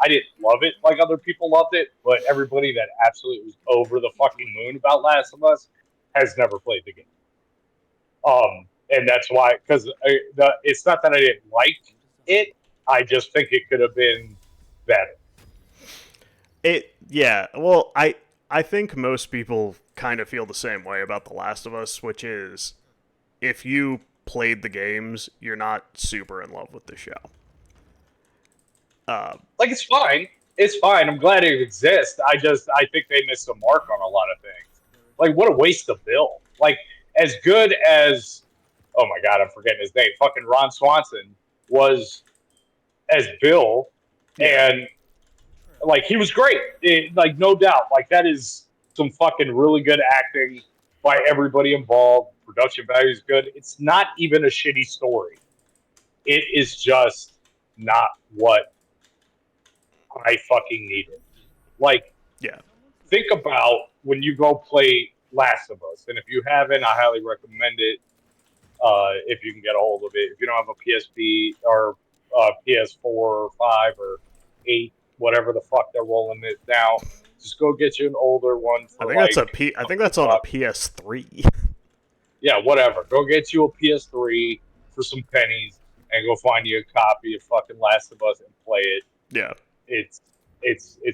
I didn't love it like other people loved it, but everybody that absolutely was over the fucking moon about Last of Us has never played the game. And that's why, because it's not that I didn't like it. I just think it could have been better. Well, I think most people kind of feel the same way about The Last of Us, which is if you played the games, you're not super in love with the show. Like, it's fine. It's fine. I'm glad it exists. I think they missed the mark on a lot of things. Like, what a waste of Bill. Like, as good as, oh my God, I'm forgetting his name. Fucking Ron Swanson was as Bill, and like, he was great. Like, no doubt. Like, that is some fucking really good acting by everybody involved. Production value is good. It's not even a shitty story. It is just not what I fucking needed. Like, think about when you go play Last of Us, and if you haven't, I highly recommend it. If you can get a hold of it. If you don't have a PSP or PS4 or 5 or 8, whatever the fuck they're rolling it now, just go get you an older one. I think that's on a PS3. Yeah, whatever. Go get you a PS3 for some pennies and go find you a copy of fucking Last of Us and play it. Yeah. It's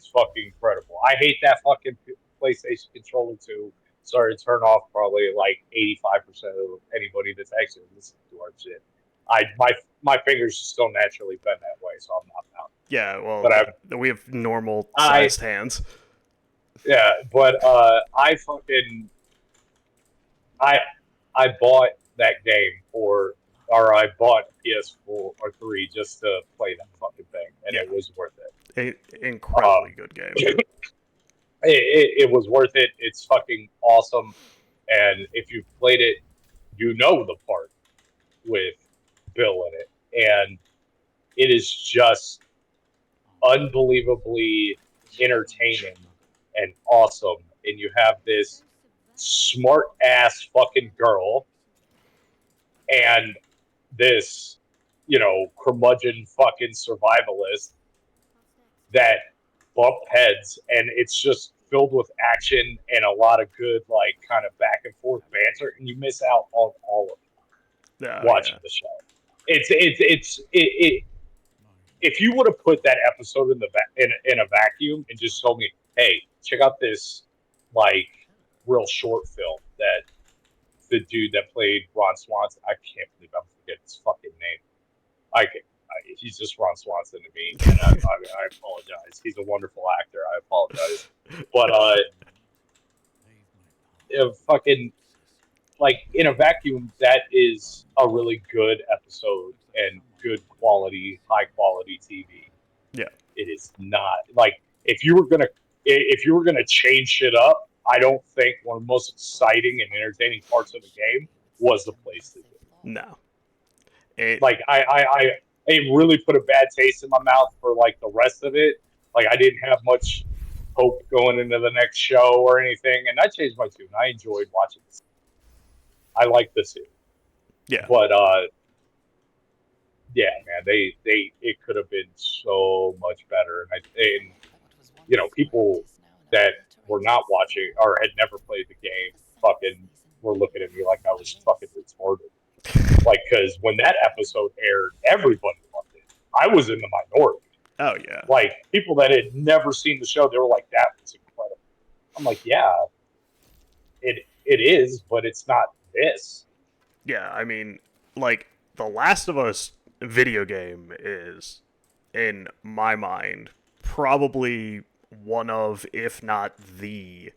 fucking incredible. I hate that fucking PlayStation controller too. Sorry to turn off probably like 85% of anybody that's actually listening to our shit. My fingers just don't naturally bend that way, so I'm not out. Yeah, well, we have normal sized hands. Yeah, but I bought that game or I bought PS4 or 3 just to play that fucking thing, and it was worth it. Incredibly good game. It was worth it. It's fucking awesome, and if you've played it, you know the part with Bill in it, and it is just unbelievably entertaining and awesome. And you have this smart ass fucking girl and this, curmudgeon fucking survivalist that bump heads, and it's just filled with action and a lot of good, like, kind of back and forth banter, and you miss out on all of watching the show. If you would have put that episode in a vacuum and just told me, hey, check out this, like, real short film that the dude that played Ron Swanson, I can't believe I'm forgetting his fucking name. He's just Ron Swanson to me, and I apologize. He's a wonderful actor. I apologize, but fucking, like, in a vacuum, that is a really good episode and good quality, high quality TV. Yeah, it is not like if you were gonna change shit up. I don't think one of the most exciting and entertaining parts of the game was the place to do it. No, it really put a bad taste in my mouth for, like, the rest of it. Like, I didn't have much hope going into the next show or anything, and I changed my tune. I enjoyed watching this. I like this series. Yeah, but yeah, man, it could have been so much better, and people that were not watching or had never played the game fucking were looking at me like I was fucking retarded. Like, because when that episode aired, everybody loved it. I was in the minority. Oh yeah. Like, people that had never seen the show, they were like, "That was incredible." I'm like, "Yeah, it is, but it's not this." Yeah, I mean, like, The Last of Us video game is, in my mind, probably one of, if not the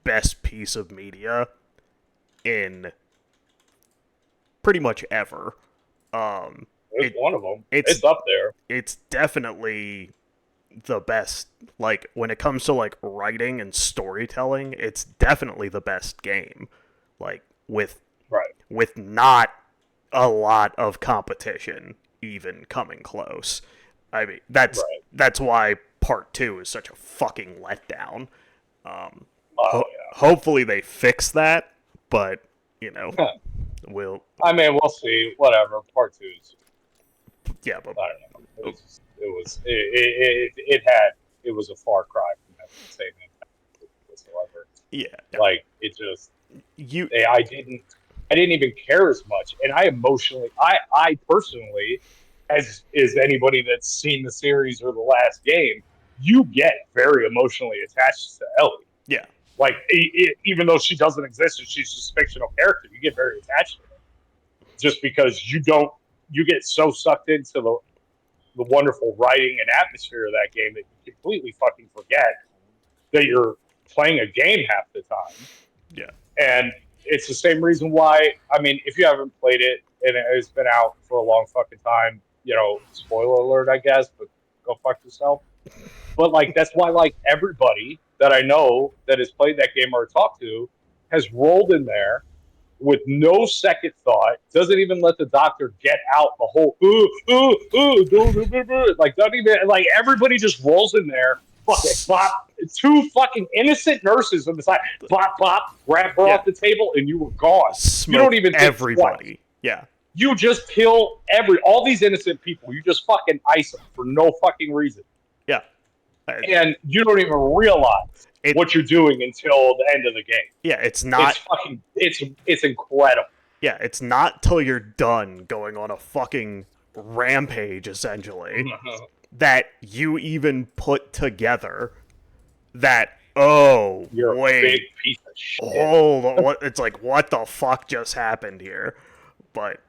best piece of media in pretty much ever. It's one of them. It's up there. It's definitely the best. Like, when it comes to, like, writing and storytelling, it's definitely the best game. Like, with not a lot of competition even coming close. I mean, that's why part 2 is such a fucking letdown. Hopefully they fix that, but we'll see. Whatever. Part 2's. Yeah, but I don't know. It was a far cry from that same impact whatsoever. Yeah. Like, it just I didn't even care as much, and I personally, as is anybody that's seen the series or the last game, you get very emotionally attached to Ellie. Yeah. Like, even though she doesn't exist and she's just a fictional character, you get very attached to her. Just because you get so sucked into the wonderful writing and atmosphere of that game that you completely fucking forget that you're playing a game half the time. Yeah. And it's the same reason why, I mean, if you haven't played it and it's been out for a long fucking time, spoiler alert, I guess, but go fuck yourself. But, like, that's why, like, everybody that I know that has played that game or talked to has rolled in there with no second thought, doesn't even let the doctor get out the whole like, doesn't even, like, everybody just rolls in there, fucking bop, 2 fucking innocent nurses on the side, bop, grab her off the table, and you were gone. Smoke you don't even think everybody. twice. Yeah. You just kill all these innocent people. You just fucking ice them for no fucking reason. Yeah. And you don't even realize what you're doing until the end of the game. Yeah, it's not... It's incredible. Yeah, it's not till you're done going on a fucking rampage, essentially, that you even put together that, you're wait, a big piece of shit. Hold on, it's like, what the fuck just happened here? But,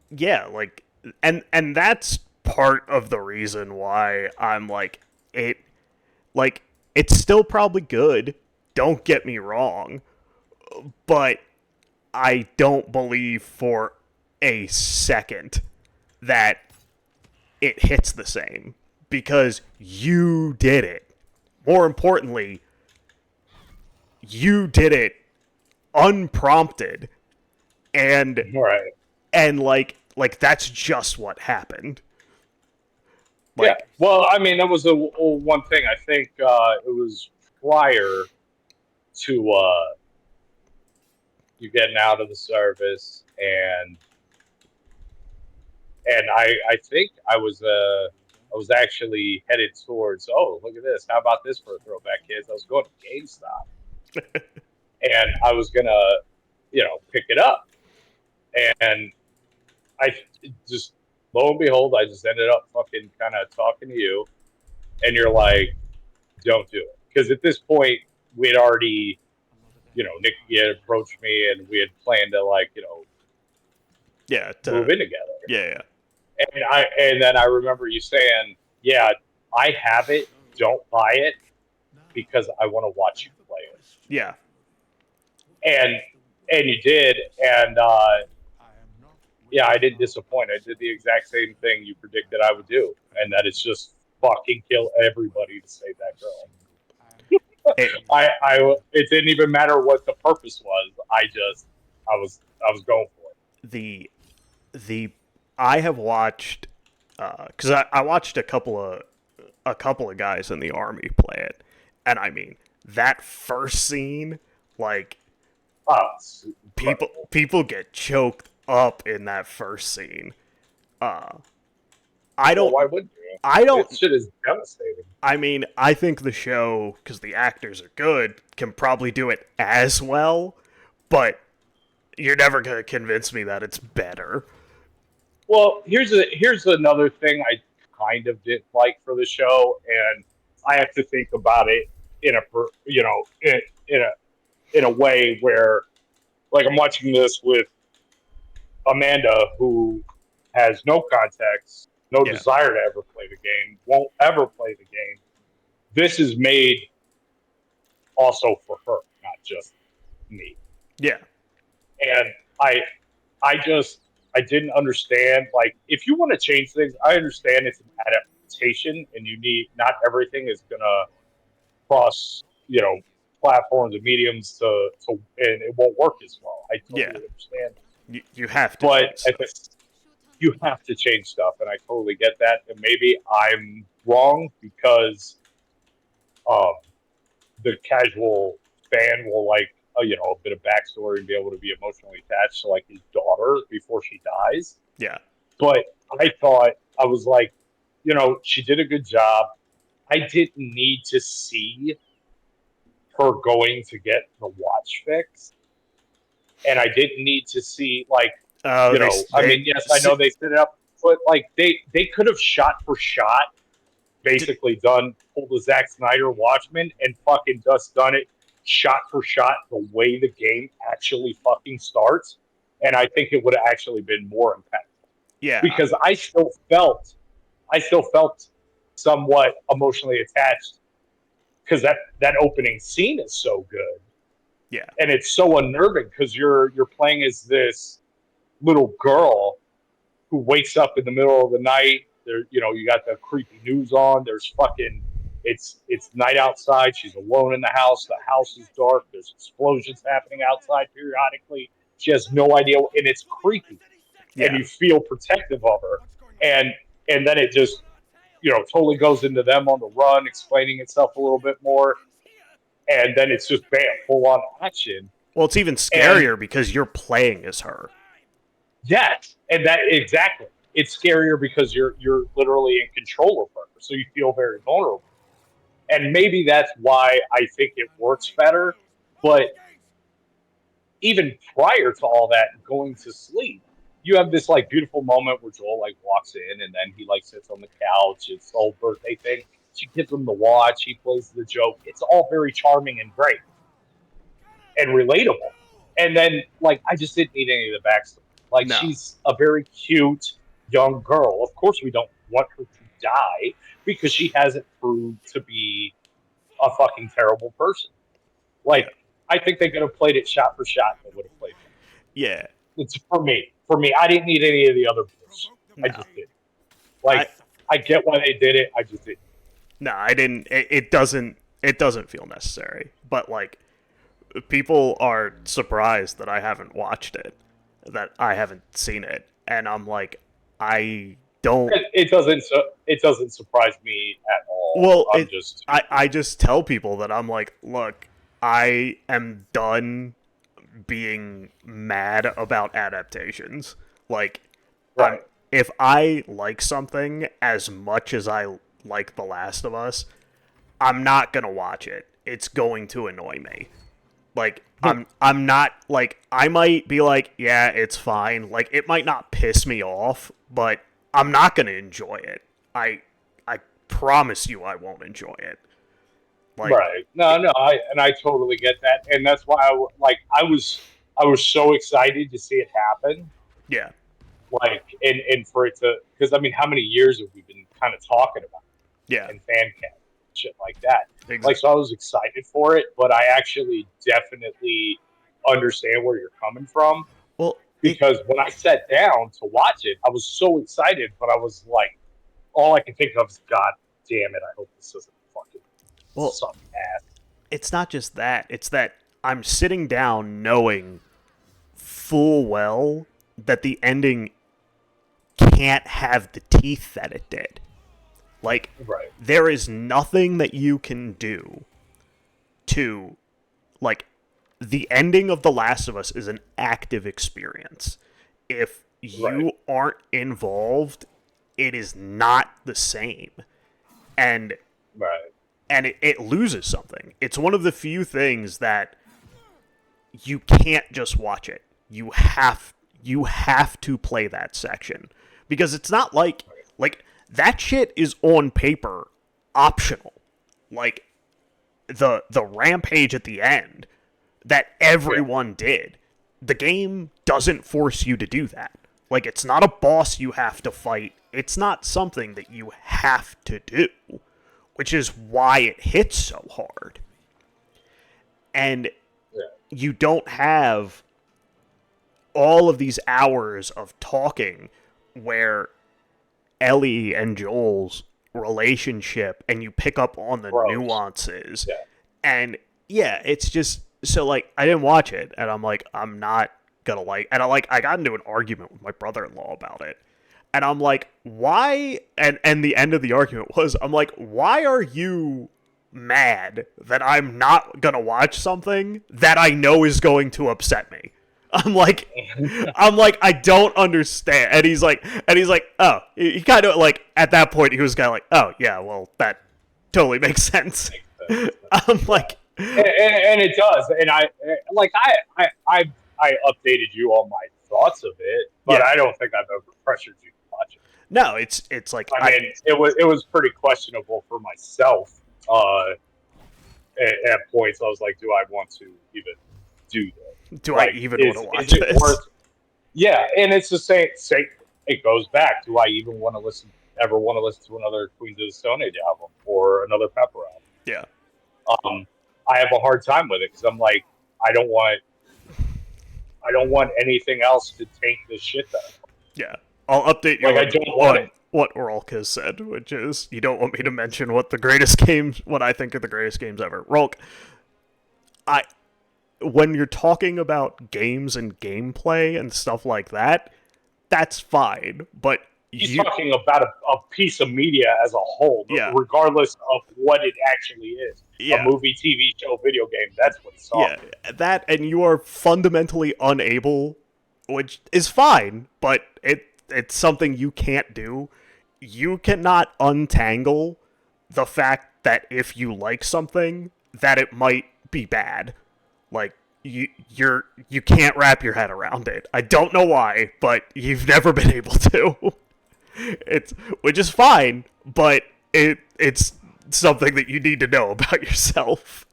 yeah, like, and that's part of the reason why I'm like, it's still probably good, don't get me wrong, but I don't believe for a second that it hits the same, because you did it. More importantly, you did it unprompted, and like that's just what happened. Yeah. Like, Well, I mean, that was the one thing. I think it was prior to you getting out of the service, and I think I was actually headed towards. Oh, look at this! How about this for a throwback, kids? I was going to GameStop, and I was gonna, pick it up, and I just lo and behold, I just ended up fucking kind of talking to you, and you're like, don't do it, because at this point we had already, Nick had approached me, and we had planned to like, yeah, move in together. yeah, And then I remember you saying, "Yeah, I have it. Don't buy it because I want to watch you play it." yeah, And you did, and yeah, I didn't disappoint. I did the exact same thing you predicted I would do, and that is just fucking kill everybody to save that girl. it, It didn't even matter what the purpose was. I was going for it. the I have watched because I watched a couple of guys in the army play it, and I mean that first scene, like Oh, it's incredible. people get choked up in that first scene. I don't Why wouldn't you? I don't This shit is devastating. I mean, I think the show, because the actors are good, can probably do it as well, but you're never going to convince me that it's better. Well, here's another thing I kind of didn't like for the show, and I have to think about it in a in a way where, like, I'm watching this with Amanda, who has no context, no Yeah. desire to ever play the game, won't ever play the game. This is made also for her, not just me. Yeah. And I didn't understand, like, if you want to change things, I understand it's an adaptation and you need, not everything is gonna cross, platforms and mediums and it won't work as well. I totally Yeah. understand. You have to. But you have to change stuff, and I totally get that. And maybe I'm wrong because um, the casual fan will like a bit of backstory and be able to be emotionally attached to like his daughter before she dies. Yeah. But I thought, I was like, she did a good job. I didn't need to see her going to get the watch fixed, and I didn't need to see like, I mean, yes, I know they set it up, but like they could have shot for shot, basically pulled the Zack Snyder Watchmen and fucking just done it shot for shot the way the game actually fucking starts, and I think it would have actually been more impactful. Yeah. Because I still felt somewhat emotionally attached because that opening scene is so good. Yeah. And it's so unnerving because you're playing as this little girl who wakes up in the middle of the night. There, you got the creepy news on. There's fucking, it's night outside. She's alone in the house. The house is dark. There's explosions happening outside periodically. She has no idea, and it's creepy. Yeah. And you feel protective of her. And then it just, totally goes into them on the run, explaining itself a little bit more. And then it's just bam, full on action. Well, it's even scarier because you're playing as her. Yes, and that exactly. It's scarier because you're literally in control of her, so you feel very vulnerable. And maybe that's why I think it works better. But even prior to all that, going to sleep, you have this like beautiful moment where Joel like walks in and then he like sits on the couch. It's the whole birthday thing. She gives him the watch. He plays the joke. It's all very charming and great and relatable. And then like I just didn't need any of the backstory. Like, No. she's a very cute young girl. Of course, we don't want her to die because she hasn't proved to be a fucking terrible person. Like, Yeah. I think they could have played it shot for shot. They would have played it. Yeah. It's for me. I didn't need any of the other bullshit. I No. just didn't. Like, I get why they did it. I just didn't. No, I didn't. It doesn't feel necessary. But like, people are surprised that I haven't watched it, that I haven't seen it, and I'm like, I don't. It doesn't surprise me at all. Well, I I just tell people that I'm like, look, I am done being mad about adaptations. Like, right. if I like something as much as I like The Last of Us, I'm not gonna watch it. It's going to annoy me. Like, I'm not like, I might be like, yeah, it's fine. Like, it might not piss me off, but I'm not gonna enjoy it. I promise you I won't enjoy it. Like, Right. No, I totally get that, and that's why I was so excited to see it happen. yeah, Like, and for it to, because I mean, how many years have we been kind of talking about yeah, it and fan cast, shit like that? exactly. Like, so I was excited for it, but I actually definitely understand where you're coming from, Well, because when I sat down to watch it, I was so excited, but I was like, all I can think of is, God damn it, I hope this doesn't fucking well, suck ass. it's not just that. It's that I'm sitting down knowing full well that the ending can't have the teeth that it did. Like, Right. there is nothing that you can do to, like, the ending of The Last of Us is an active experience. If you Right. aren't involved, it is not the same. And Right. it loses something. It's one of the few things that you can't just watch it. You have to play that section, because it's not like that shit is on paper optional. Like, the rampage at the end that everyone did. The game doesn't force you to do that. Like, it's not a boss you have to fight. It's not something that you have to do, which is why it hits so hard. And you don't have all of these hours of talking where Ellie and Joel's relationship, and you pick up on the Gross. nuances. Yeah. And yeah, it's just, so, like, I didn't watch it, and I'm like, I'm not gonna like, and I got into an argument with my brother-in-law about it. And I'm like, why? And the end of the argument was, I'm like, why are you mad that I'm not gonna watch something that I know is going to upset me? I'm like, I don't understand. And he's like, oh, he kind of, like, at that point, he was kind of like, oh yeah, well, that totally makes sense. I'm like, And it does, and I updated you on my thoughts of it, but Yeah. I don't think I've ever pressured you to watch it. no, it's like, I mean, it was pretty questionable for myself at points. I was like, do I want to even do this? do Like, I even want to watch is it this? Yeah, and it's the same. It goes back. Do I even ever want to listen to another Queens of the Stone Age album or another Pepper album? Yeah. I have a hard time with it because I'm like, I don't want anything else to taint this shit down. Yeah. I'll update you Like, I don't want it. what Rolk has said, which is, you don't want me to mention what I think are the greatest games ever. Rolk, when you're talking about games and gameplay and stuff like that, that's fine. But He's talking about a piece of media as a whole, Yeah. regardless of what it actually is. Yeah. A movie, TV show, video game, that's what he's talking about. that, and you are fundamentally unable, which is fine, but it's something you can't do. You cannot untangle the fact that if you like something, that it might be bad. Like, you can't wrap your head around it. I don't know why, but you've never been able to. Which is fine, but it's something that you need to know about yourself.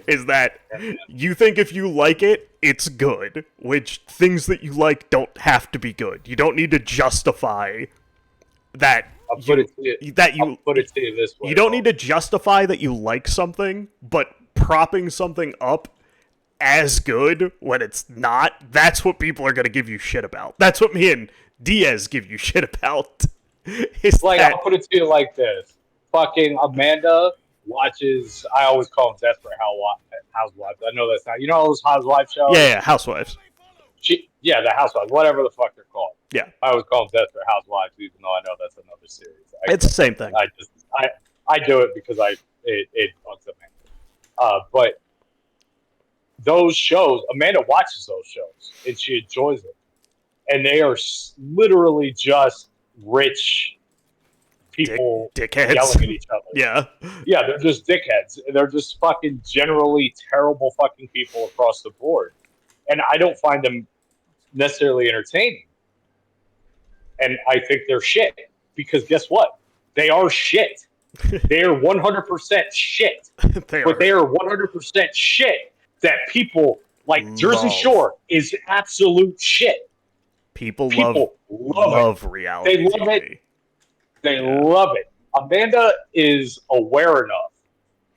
Is that you think if you like it, it's good, which things that you like don't have to be good. You don't need to justify that I'll put it to you this way. you don't need to justify that you like something, but propping something up as good when it's not, that's what people are going to give you shit about. That's what me and Diaz give you shit about. I'll put it to you like this. Fucking Amanda watches, I always call them Desperate Housewives. I know that's not, you know those Housewives shows? Yeah, Housewives. The Housewives, whatever the fuck they're called. Yeah. I always call them Desperate Housewives, even though I know that's another series. It's the same thing. I do it because it bugs Amanda. But those shows, Amanda watches those shows and she enjoys them, and they are literally just rich people Dickheads. yelling at each other. Yeah. Yeah, they're just dickheads. They're just fucking generally terrible fucking people across the board, and I don't find them necessarily entertaining. And I think they're shit because guess what? They are shit. They are 100% shit. But they are 100% shit that people like Jersey Shore is absolute shit. People love reality. They love TV. it. They love it. Amanda is aware enough.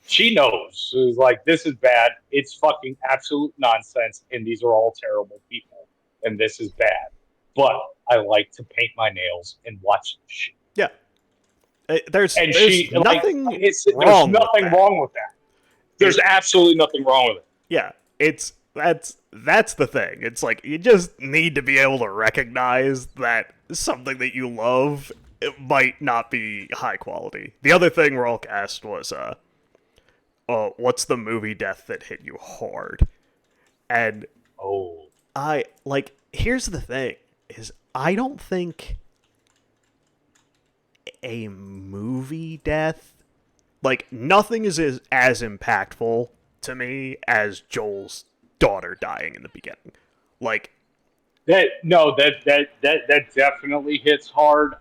She knows. She's like, this is bad. It's fucking absolute nonsense. And these are all terrible people. And this is bad. But I like to paint my nails and watch this shit. Yeah. There's nothing there's nothing wrong with that. There's absolutely nothing wrong with it. Yeah. That's the thing. It's like you just need to be able to recognize that something that you love it might not be high quality. The other thing Rolk asked was what's the movie death that hit you hard? And here's the thing is I don't think a movie death, like, nothing is as impactful to me as Joel's daughter dying in the beginning. Like that definitely hits hard.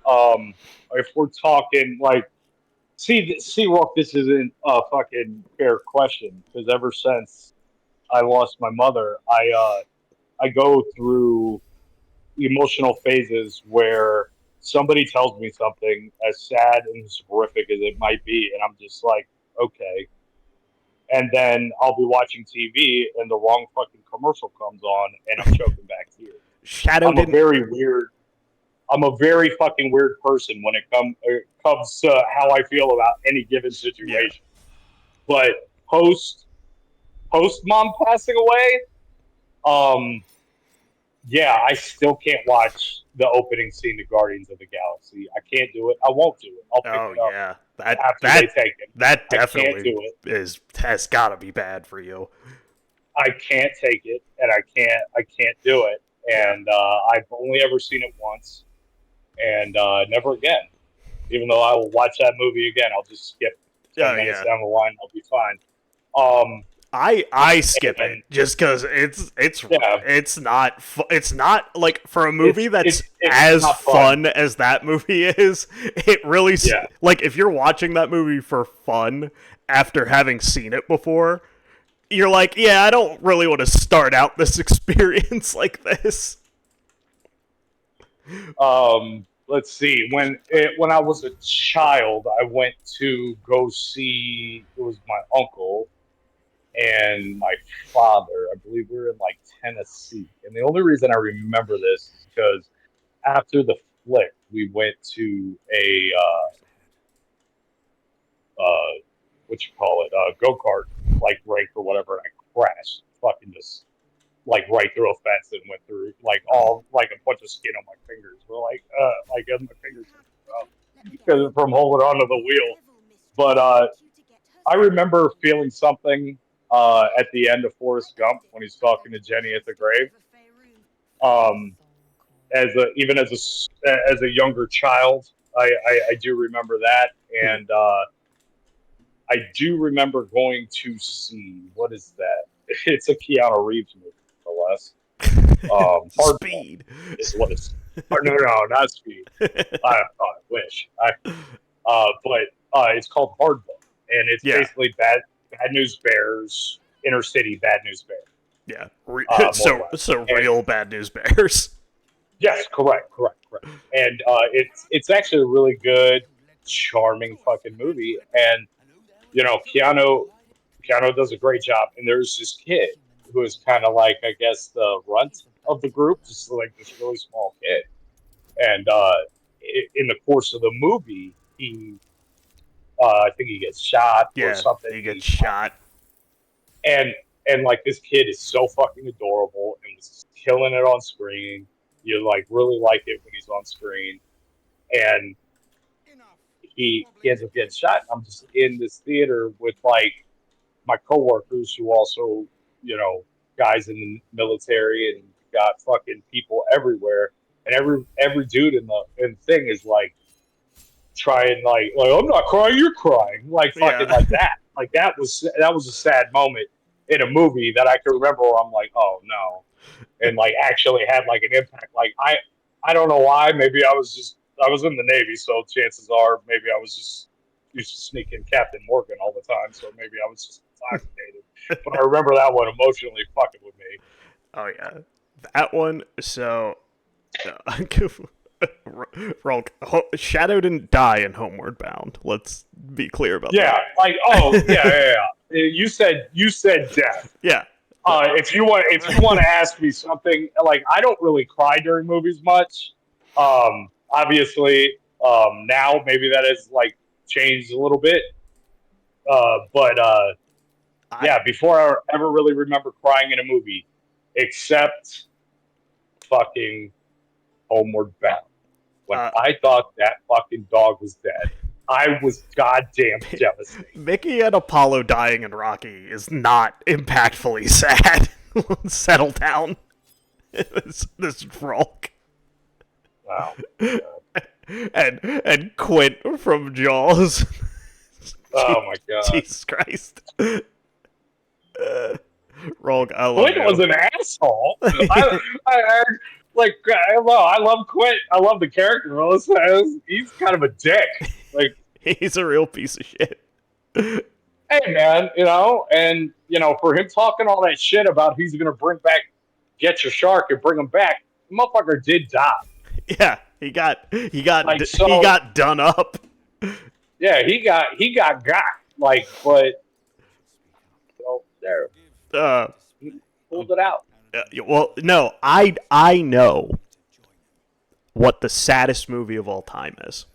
If we're talking like see Rock, this isn't a fucking fair question because ever since I lost my mother, I go through emotional phases where somebody tells me something as sad and as horrific as it might be, and I'm just like, okay. And then I'll be watching TV, and the wrong fucking commercial comes on, and I'm choking back tears. I'm a very fucking weird person when it comes to how I feel about any given situation. Yeah. But post mom passing away, yeah, I still can't watch the opening scene to Guardians of the Galaxy. I can't do it. I won't do it. I'll pick it up. Yeah. That definitely has got to be bad for you. I can't take it, and I can't do it. And I've only ever seen it once, and never again. Even though I will watch that movie again, I'll just skip 10 minutes down the line. I'll be fine. I skip it just because it's not like for a movie that's as fun as that movie is. It really like if you're watching that movie for fun after having seen it before, you're like, yeah, I don't really want to start out this experience like this. Let's see. When I was a child, I went to go see. It was my uncle and my father. I believe we were in like Tennessee. And the only reason I remember this is because after the flick, we went to a go-kart like rink or whatever, and I crashed. Fucking just like right through a fence and went through like all like a bunch of skin on my fingers. We're like my fingers because from holding onto the wheel. But I remember feeling something at the end of Forrest Gump when he's talking to Jenny at the grave. As a younger child, I do remember that, and I do remember going to see what is that? It's a Keanu Reeves movie, more or less. Speed is what it's. No, not Speed. I wish. But it's called Hard Book, and it's basically Bad News Bears, inner city Bad News Bears. Yeah. So real Bad News Bears. Yes, correct. And it's actually a really good, charming fucking movie, and you know, Keanu does a great job. And there's this kid who is kind of like, I guess, the runt of the group, just like this really small kid. And in the course of the movie, I think he gets shot or something. He gets shot. And like this kid is so fucking adorable and was killing it on screen. You like really like it when he's on screen, and he ends up getting shot. I'm just in this theater with like my coworkers who also, guys in the military, and got fucking people everywhere, and every dude in the thing is like trying like I'm not crying, you're crying, like fucking like that. Like that was a sad moment in a movie that I can remember where I'm like, oh no, and like actually had like an impact. Like I don't know why. Maybe I was in the Navy, so chances are maybe I was just used to sneak in Captain Morgan all the time, so maybe I was just intoxicated. But I remember that one emotionally fucking with me. Oh yeah, that one. So, Shadow didn't die in Homeward Bound. Let's be clear about that. Yeah, like yeah. You said death. Yeah. If you want to ask me something, like I don't really cry during movies much. Obviously, now maybe that has like changed a little bit. But before I ever really remember crying in a movie, except fucking Homeward Bound. When I thought that fucking dog was dead, I was goddamn devastated. Mickey and Apollo dying in Rocky is not impactfully sad. Settle down. This Rolk. Wow. And Quint from Jaws. Oh my god. Jesus Christ. Rolk, I love Quint was an asshole. I love Quint. I love the character. He's kind of a dick. Like he's a real piece of shit. Hey man, and for him talking all that shit about he's gonna bring back Get Your Shark and bring him back, the motherfucker did die. Yeah, he got done up. Yeah, he got like, but there, he pulled it out. Well, no, I know what the saddest movie of all time is.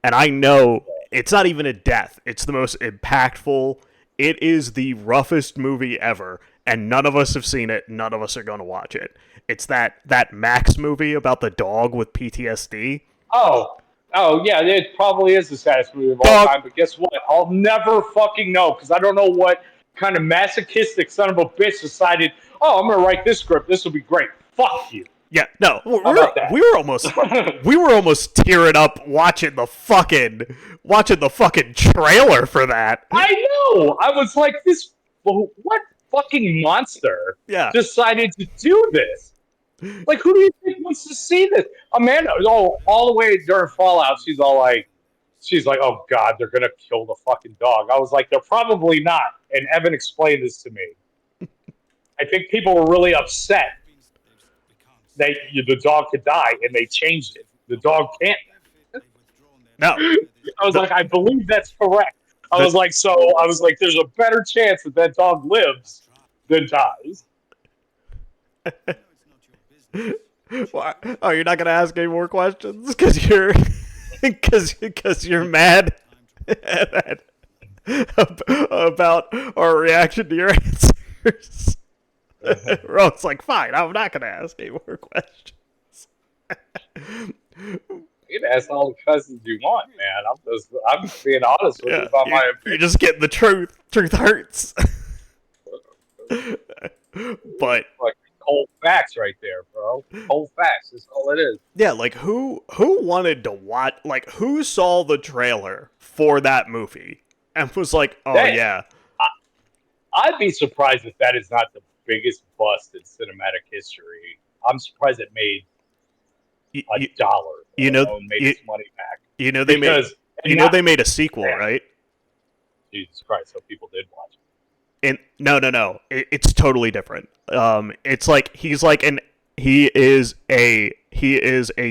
And I know it's not even a death. It's the most impactful. It is the roughest movie ever, and none of us have seen it. None of us are going to watch it. It's that Max movie about the dog with PTSD. Oh, yeah, it probably is the saddest movie of all time, but guess what? I'll never fucking know, because I don't know what kind of masochistic son of a bitch decided, I'm going to write this script. This will be great. Fuck you. Yeah, no, we were almost tearing up watching the fucking trailer for that. I know. I was like, what fucking monster decided to do this? Like, who do you think wants to see this? Amanda, all the way during Fallout, she's like, oh god, they're gonna kill the fucking dog. I was like, they're probably not. And Evan explained this to me. I think people were really upset that the dog could die, and they changed it. The dog can't. No. I was like, I believe that's correct. I was like, there's a better chance that dog lives than dies. Oh, you're not gonna ask any more questions because you're mad about our reaction to your answers. Ro's like, fine, I'm not gonna ask any more questions. You can ask all the questions you want, man. I'm just being honest with you about my opinion. You're just getting the truth. Truth hurts. But like cold facts right there, bro. Cold facts is all it is. Yeah, like who wanted to watch? Like who saw the trailer for that movie and was like, yeah. I'd be surprised if that is not the biggest bust in cinematic history. I'm surprised it made $1. Made its money back. They made a sequel, right? Jesus Christ! So people did watch it. And no, it's totally different. It's like he is a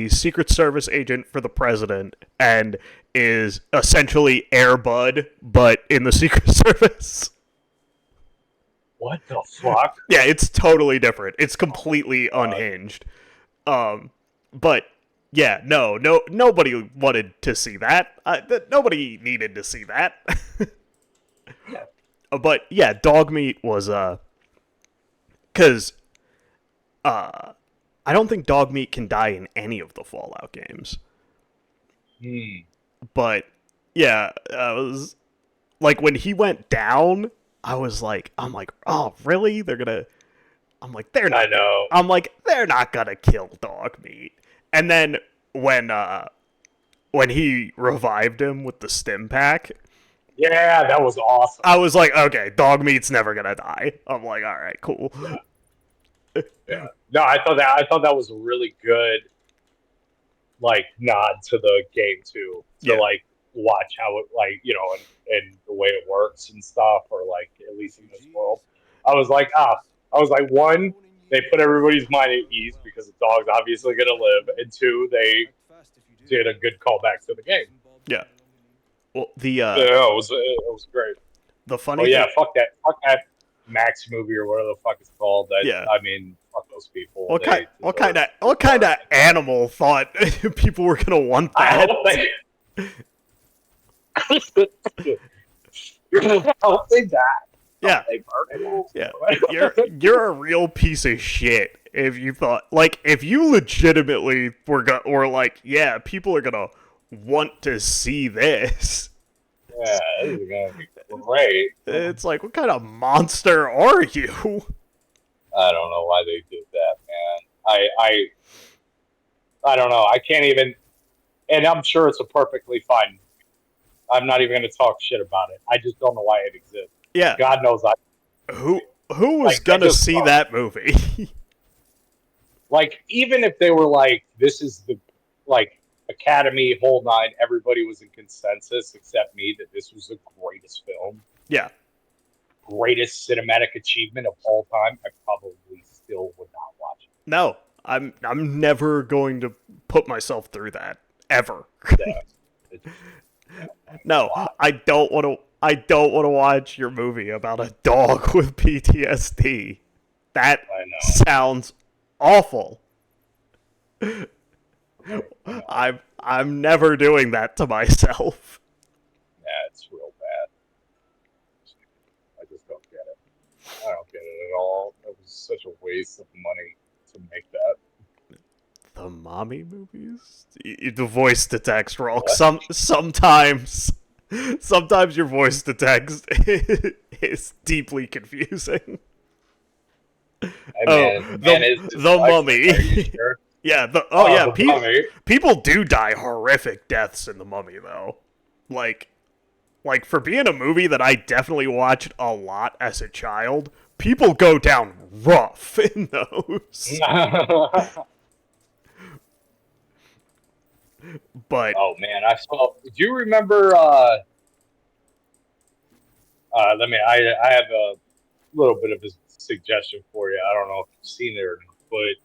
Secret Service agent for the president and is essentially Air Bud, but in the Secret Service. What the fuck? Yeah, it's totally different. It's completely unhinged. But yeah, nobody wanted to see that. Nobody needed to see that. Yeah. But yeah, Dog Meat was because I I don't think Dogmeat can die in any of the Fallout games. But yeah, I was like, when he went down, I'm like, oh really? I'm like, they're not. I know. I'm like, they're not gonna kill Dogmeat. And then when he revived him with the stim pack, Yeah, that was awesome. I was like, okay, Dogmeat's never gonna die. I'm like, all right, cool. Yeah. No, I thought that was a really good like nod to the game too. To like watch how it and the way it works and stuff, or like at least in this world. I was like, one, they put everybody's mind at ease because the dog's obviously gonna live, and two, they did a good callback to the game. Yeah. Well, it was great. The funny thing, fuck that Max movie or whatever the fuck it's called. I mean, fuck those people. What kind of animal thought people were gonna want that? I'll say that. Yeah. Yeah. You're a real piece of shit if you thought, like, if you legitimately were like, yeah, people are gonna want to see this. Yeah, this is gonna be great. It's like, what kind of monster are you? I don't know why they did that, man. I don't know. I can't even, and I'm sure it's a perfectly fine. I'm not even going to talk shit about it. I just don't know why it exists. Yeah. God knows Who was gonna see that movie? Like, even if they were like, this is the, like, Academy, whole nine, everybody was in consensus except me that this was the greatest film. Yeah. Greatest cinematic achievement of all time, I probably still would not watch it. No, I'm never going to put myself through that ever. No, I don't want to watch your movie about a dog with PTSD. That sounds awful. I'm never doing that to myself. Yeah, it's real bad. I just don't get it. I don't get it at all. It was such a waste of money to make that. The mommy movies? The voice to text, Rolk. Sometimes your voice to text is deeply confusing. The Mummy. Sure? Yeah. People do die horrific deaths in the Mummy, though. Like for being a movie that I definitely watched a lot as a child, people go down rough in those. But oh man, I saw. Do you remember? I have a little bit of a suggestion for you. I don't know if you've seen it or not, but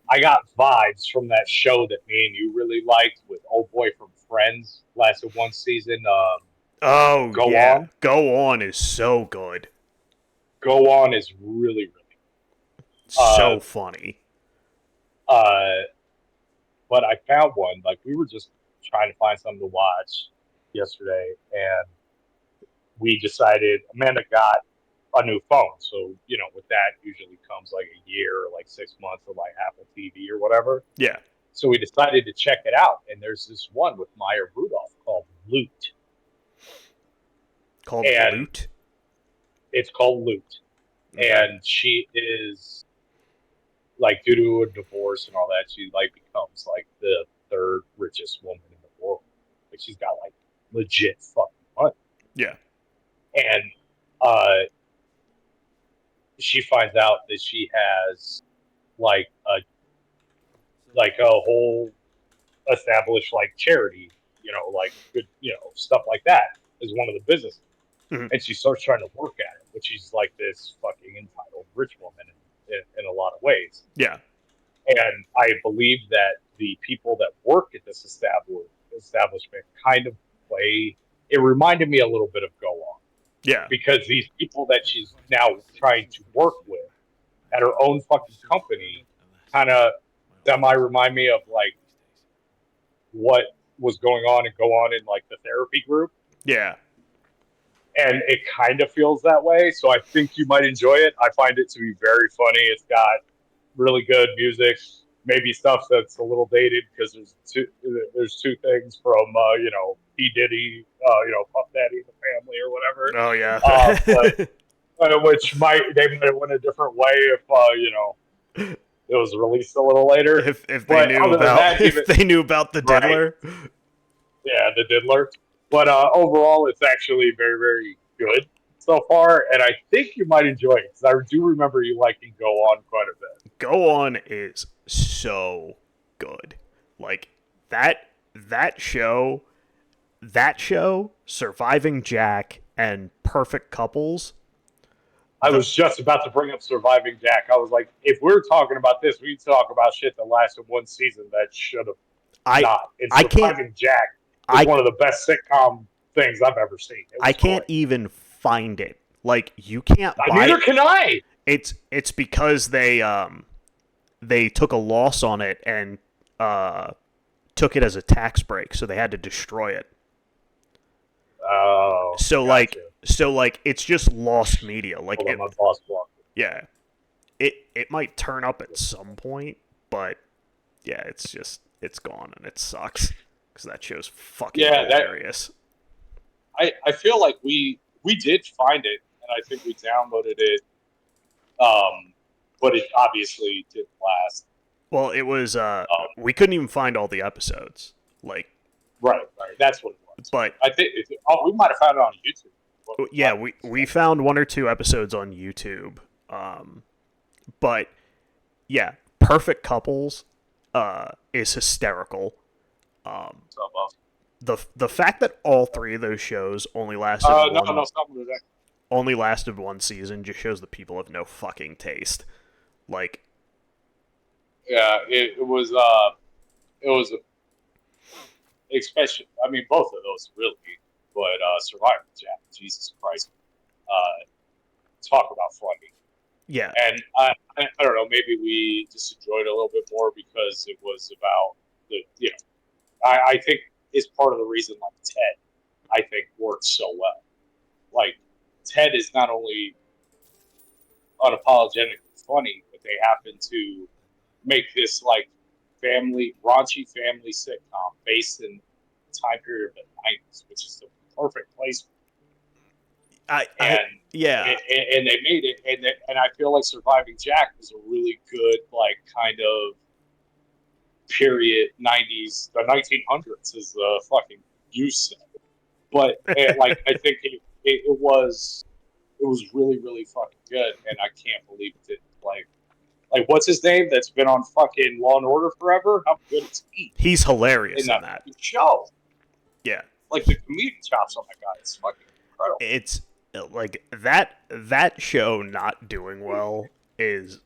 I got vibes from that show that me and you really liked with old boy from Friends. Lasted one season. Go On. Go On is so good. Go On is really, really so funny. But I found one. Like, we were just trying to find something to watch yesterday, and we decided Amanda got a new phone. So, with that usually comes like a year or like 6 months of like Apple TV or whatever. Yeah. So we decided to check it out, and there's this one with Maya Rudolph called Loot. Loot? It's called Loot. Okay. And she is, like, due to a divorce and all that, she like becomes like the third richest woman in the world. Like, she's got like legit fucking money. Yeah. And she finds out that she has like a whole established like charity, like good, stuff like that is one of the businesses. Mm-hmm. And she starts trying to work at it, but she's like this fucking entitled rich woman in a lot of ways. Yeah. And I believe that the people that work at this establishment kind of play. It reminded me a little bit of Go On. Yeah. Because these people that she's now trying to work with at her own fucking company kind of remind me of like what was going on and Go On in like the therapy group. Yeah. And it kind of feels that way. So I think you might enjoy it. I find it to be very funny. It's got really good music. maybe stuff that's a little dated because there's two things from P Diddy, Puff Daddy and the Family or whatever. Oh yeah. But which they might have went a different way if it was released a little later. if they knew about they knew about the diddler. Yeah, the diddler. But overall, it's actually very, very good so far, and I think you might enjoy it because I do remember you liking Go On quite a bit. Go On is so good. Like that show, Surviving Jack and Perfect Couples. I was just about to bring up Surviving Jack. I was like, if we're talking about this, we talk about shit that lasted one season that should have not. And Surviving Jack is one of the best sitcom things I've ever seen. I can't even find it. Like, you can't buy neither can I. It's because they took a loss on it and took it as a tax break, so they had to destroy it. Oh. So it's just lost media. Like yeah. It might turn up at some point, but yeah, it's gone and it sucks because that show's fucking hilarious. I feel like we did find it, and I think we downloaded it. But it obviously didn't last. Well, it was we couldn't even find all the episodes. Like right, that's what it was. But I think we might have found it on YouTube. Yeah, we found 1 or 2 episodes on YouTube. But yeah, Perfect Couples is hysterical. The fact that all 3 of those shows only lasted only lasted 1 season just shows that people have no fucking taste. Like, yeah, it was especially. I mean, both of those really, but Survivor Jack, Jesus Christ, talk about funny. Yeah, and I don't know, maybe we just enjoyed it a little bit more because it was about I think is part of the reason like Ted, I think, works so well. Like, Ted is not only unapologetically funny, but they happen to make this like raunchy family sitcom based in the time period of the 90s, which is the perfect place. And they made it, and I feel like Surviving Jack was a really good like kind of period 90s, the 1900s is the fucking use set. But like I think it was really, really fucking good, and I can't believe it didn't like what's his name that's been on fucking Law and Order forever? How good is he? He's hilarious in that show. Yeah, like the comedian chops on that guy is fucking incredible. It's like that show not doing well is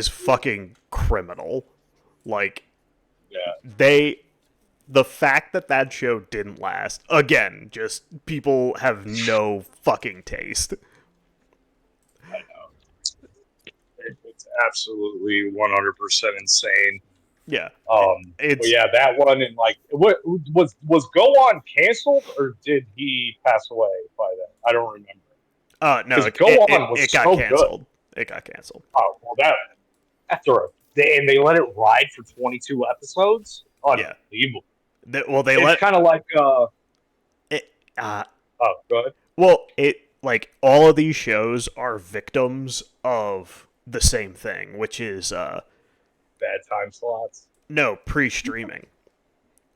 fucking criminal. Like, yeah, the fact that show didn't last, again, just people have no fucking taste. I know. It's absolutely 100% insane. Yeah. That one, and like, what was Go On canceled, or did he pass away by then? I don't remember. No, Go On was it got so canceled. Good. It got canceled. Oh well, they let it ride for 22 episodes. Unbelievable. It's kind of like go ahead. Well, like all of these shows are victims of the same thing, which is bad time slots. No, pre-streaming.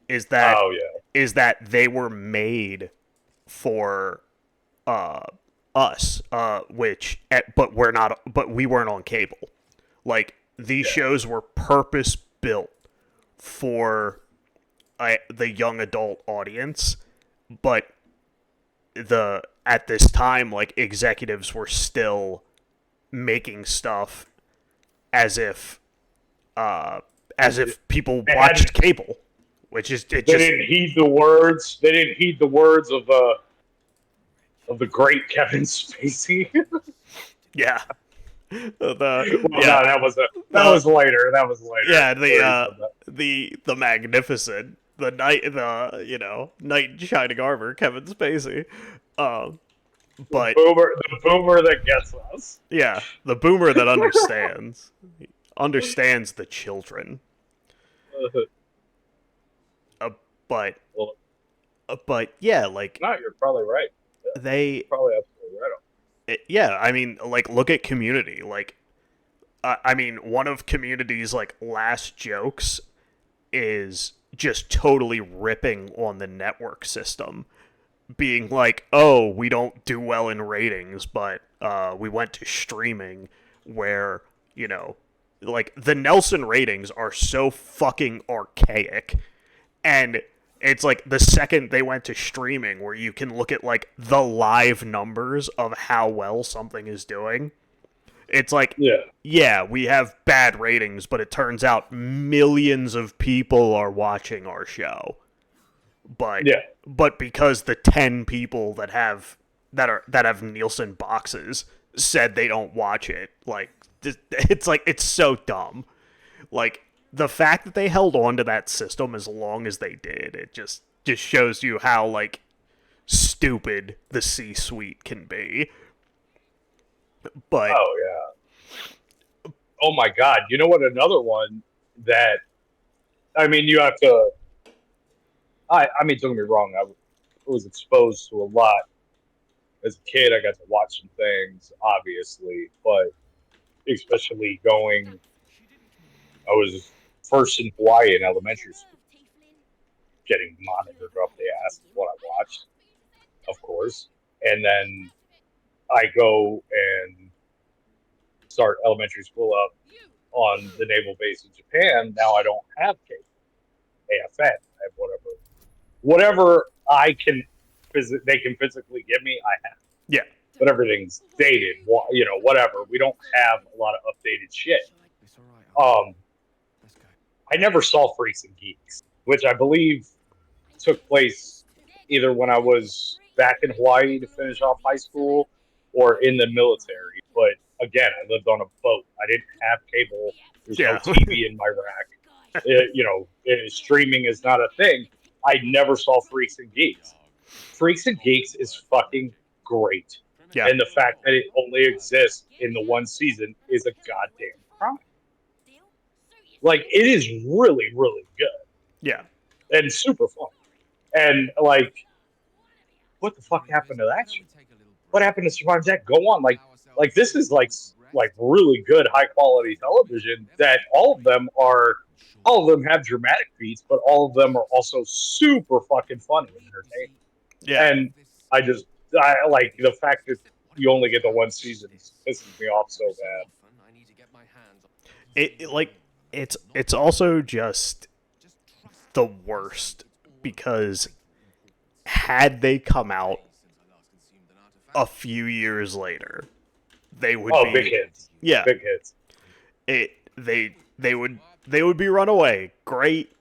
Is that they were made for us, but we weren't on cable. Like, these shows were purpose built for the young adult audience, but at this time, like, executives were still making stuff as if people watched cable, which is they didn't heed the words. They didn't heed the words of the great Kevin Spacey. Yeah. That was later. That was later. Yeah, the magnificent, the knight in shining armor, Kevin Spacey. But the boomer that gets us. Yeah, the boomer that understands the children. But Well, but yeah, like no, you're probably right. they Probably absolutely right. yeah, I mean, like look at Community. Like I mean, one of Community's like last jokes is just totally ripping on the network system, being like, "Oh, we don't do well in ratings, but we went to streaming where, you know, like the Nelson ratings are so fucking archaic." And it's like the second they went to streaming where you can look at like the live numbers of how well something is doing. It's like, Yeah. yeah, we have bad ratings, but it turns out millions of people are watching our show. But Yeah. but because the 10 people that have Nielsen boxes said they don't watch it, like it's so dumb. Like the fact that they held on to that system as long as they did, it just shows you how like stupid the C-suite can be. But Oh yeah. Oh my God. You know what? Another one that I mean, you have to. I mean, don't get me wrong. I was exposed to a lot as a kid. I got to watch some things, obviously, but especially going. I was first in Hawaii in elementary school, getting monitored up the ass is what I watched, of course, and then I go and start elementary school up on the naval base in Japan. Now I don't have cable, AFN. I have whatever I can, they can physically give me. I have, yeah, but everything's dated. You know, whatever. We don't have a lot of updated shit. I never saw Freaks and Geeks, which I believe took place either when I was back in Hawaii to finish off high school or in the military. But again, I lived on a boat. I didn't have cable. There's yeah. no TV in my rack. Streaming is not a thing. I never saw Freaks and Geeks. Freaks and Geeks is fucking great. Yeah. And the fact that it only exists in the one season is a goddamn crime. Like, it is really, really good. Yeah. And super fun. And, like, what the fuck happened to that shit? What happened to Survivor Jack? Go on. Like this is like really good, high quality television that all of them have dramatic beats, but all of them are also super fucking funny and entertaining. Yeah. And I like the fact that you only get the one season pisses me off so bad. It's also just the worst because had they come out a few years later, they would be big hits. Yeah, Big hits. They would be runaway. Great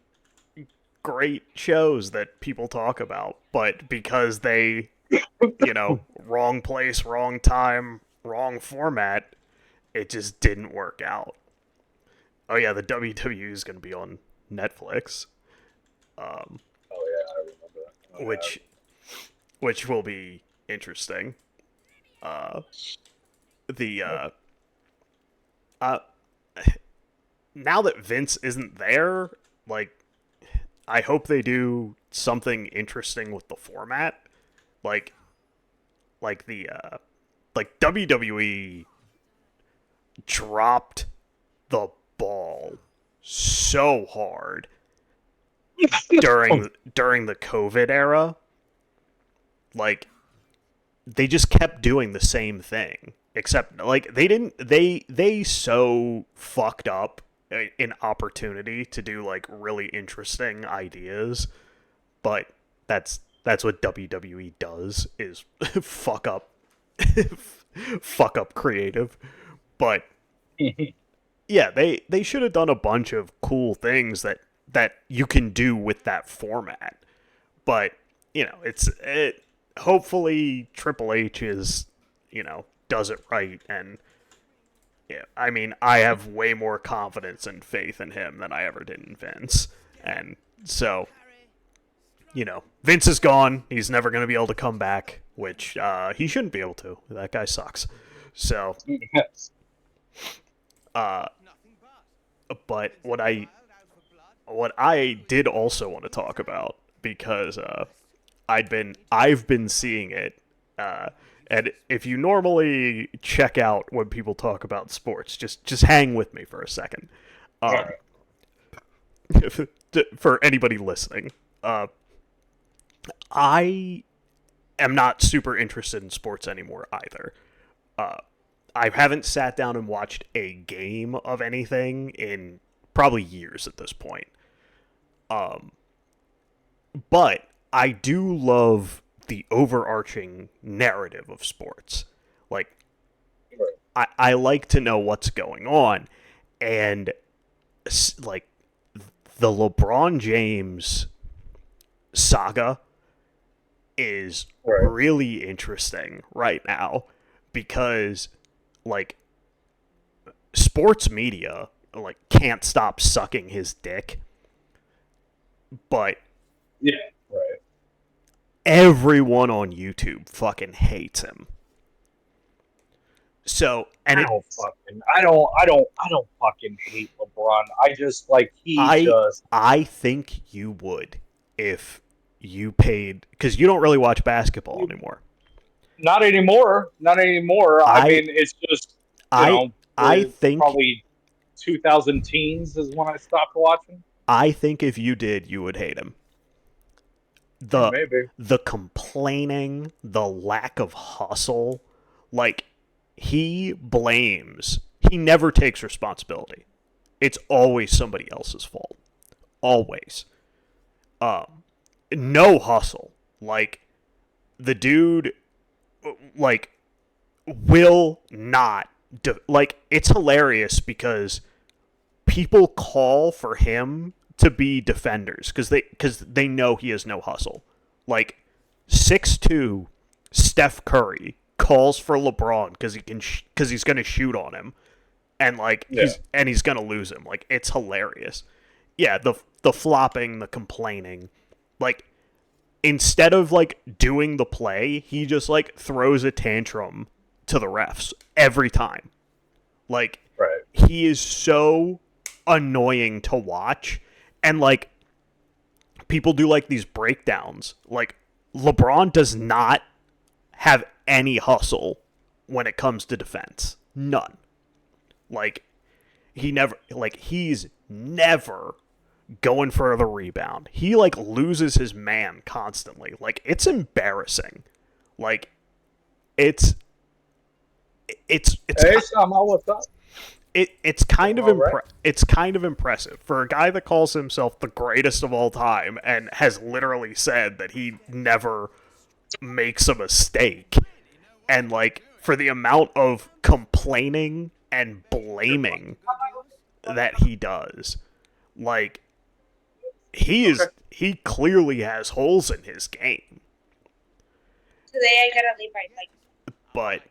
shows that people talk about, but because they, wrong place, wrong time, wrong format, it just didn't work out. Oh yeah, the WWE is going to be on Netflix. Oh yeah, I remember that. Which will be interesting. Now that Vince isn't there, like, I hope they do something interesting with the format. Like WWE dropped the ball so hard during the COVID era. Like, they just kept doing the same thing, except like they so fucked up an opportunity to do like really interesting ideas, but that's what WWE does, is fuck up creative. But yeah, they should have done a bunch of cool things that you can do with that format. But hopefully Triple H is, does it right. And yeah, I mean, I have way more confidence and faith in him than I ever did in Vince. And so, Vince is gone. He's never going to be able to come back, which he shouldn't be able to. That guy sucks. So, but what I what I did also want to talk about, because I've been seeing it, and if you normally check out when people talk about sports, just hang with me for a second. Um, for anybody listening, I am not super interested in sports anymore either. Uh, I haven't sat down and watched a game of anything in probably years at this point. Um, but I do love the overarching narrative of sports. Like, I like to know what's going on, and like the LeBron James saga is Right. really interesting right now because like sports media like can't stop sucking his dick, but Yeah. Right. everyone on YouTube fucking hates him. So, and I don't fucking hate LeBron. I just like I think you would if you paid, because you don't really watch basketball anymore. not anymore. Not anymore. I mean, it's just I think probably 2000 teens is when I stopped watching. I think if you did, you would hate him. Maybe. The complaining, the lack of hustle, like he never takes responsibility. It's always somebody else's fault. Always. No hustle. Like the dude like will not like it's hilarious because people call for him to be defenders because they know he has no hustle. Like 6'2" Steph Curry calls for LeBron because he's gonna shoot on him, and like he's gonna lose him. Like it's hilarious. Yeah, the flopping, the complaining, like instead of like doing the play, he just like throws a tantrum to the refs every time. Like he is so annoying to watch, and like people do like these breakdowns. Like LeBron does not have any hustle when it comes to defense. None. Like he's never going for the rebound. He like loses his man constantly. Like it's embarrassing. Like it's Hey, Sam, what's up? It's kind of right. it's kind of impressive for a guy that calls himself the greatest of all time and has literally said that he never makes a mistake, and like for the amount of complaining and blaming that he does. Like he clearly has holes in his game. Today I gotta leave by like. But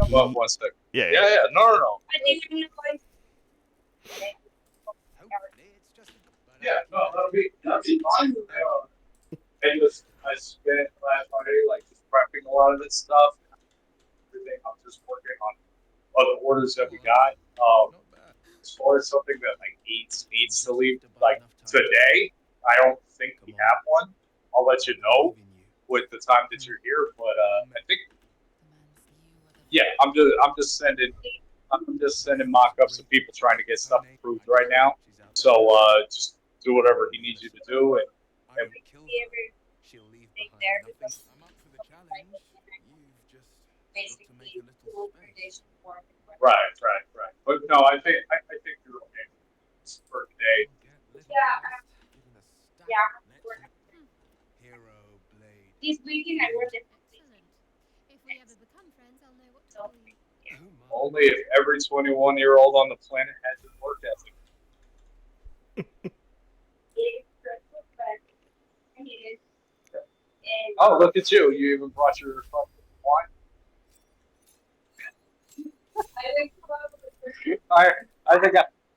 Well, 1 second. yeah. No. I think I'm gonna go. Yeah, no, that'll be fine. I spent last Friday like just prepping a lot of this stuff. Everything. I'm just working on other orders that we got. As far as something that like needs to leave like today, I don't think we have one. I'll let you know with the time that you're here. But I think, yeah, I'm just sending mock-ups of people trying to get stuff approved right now. So just do whatever he needs you to do, and basically right. But no, I think you're okay for today. Yeah. This weekend I worked at If we ever become friends, I'll know what to call you. Only if every 21-year-old on the planet has his work ethic. Oh, look at you! You even brought your wine.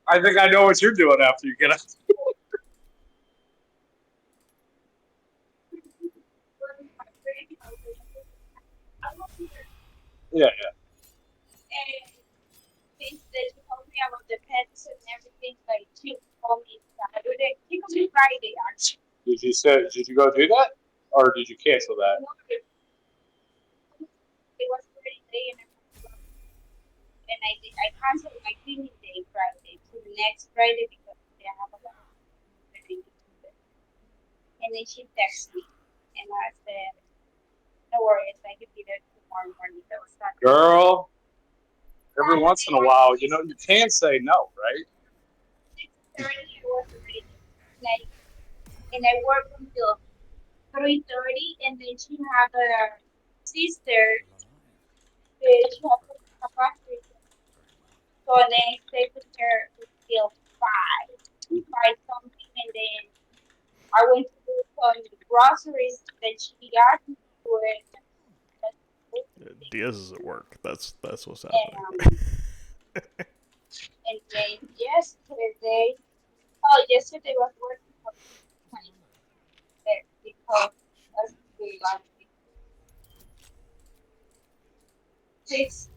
I think I know what you're doing after you get out. Yeah. And since they told me about the pets and everything, like she told me that Every Friday, actually. Did you go do that, or did you cancel that? It was Friday day, and I canceled my cleaning day Friday to the next Friday because they have a lot of things to do. And then she texted me, and I said, "No worries, I can be there tomorrow morning." That was Saturday. Girl, every once in a while, you know, you can say no, right? 6:30 I was already, and I worked until 3:30, and then she had a sister. She had a factory, so then I stayed with her until 5 something, and then I went to do some groceries that she asked me to do it. Diaz is at work. That's what's And, happening. and then yesterday was working for 20 because that's the last six.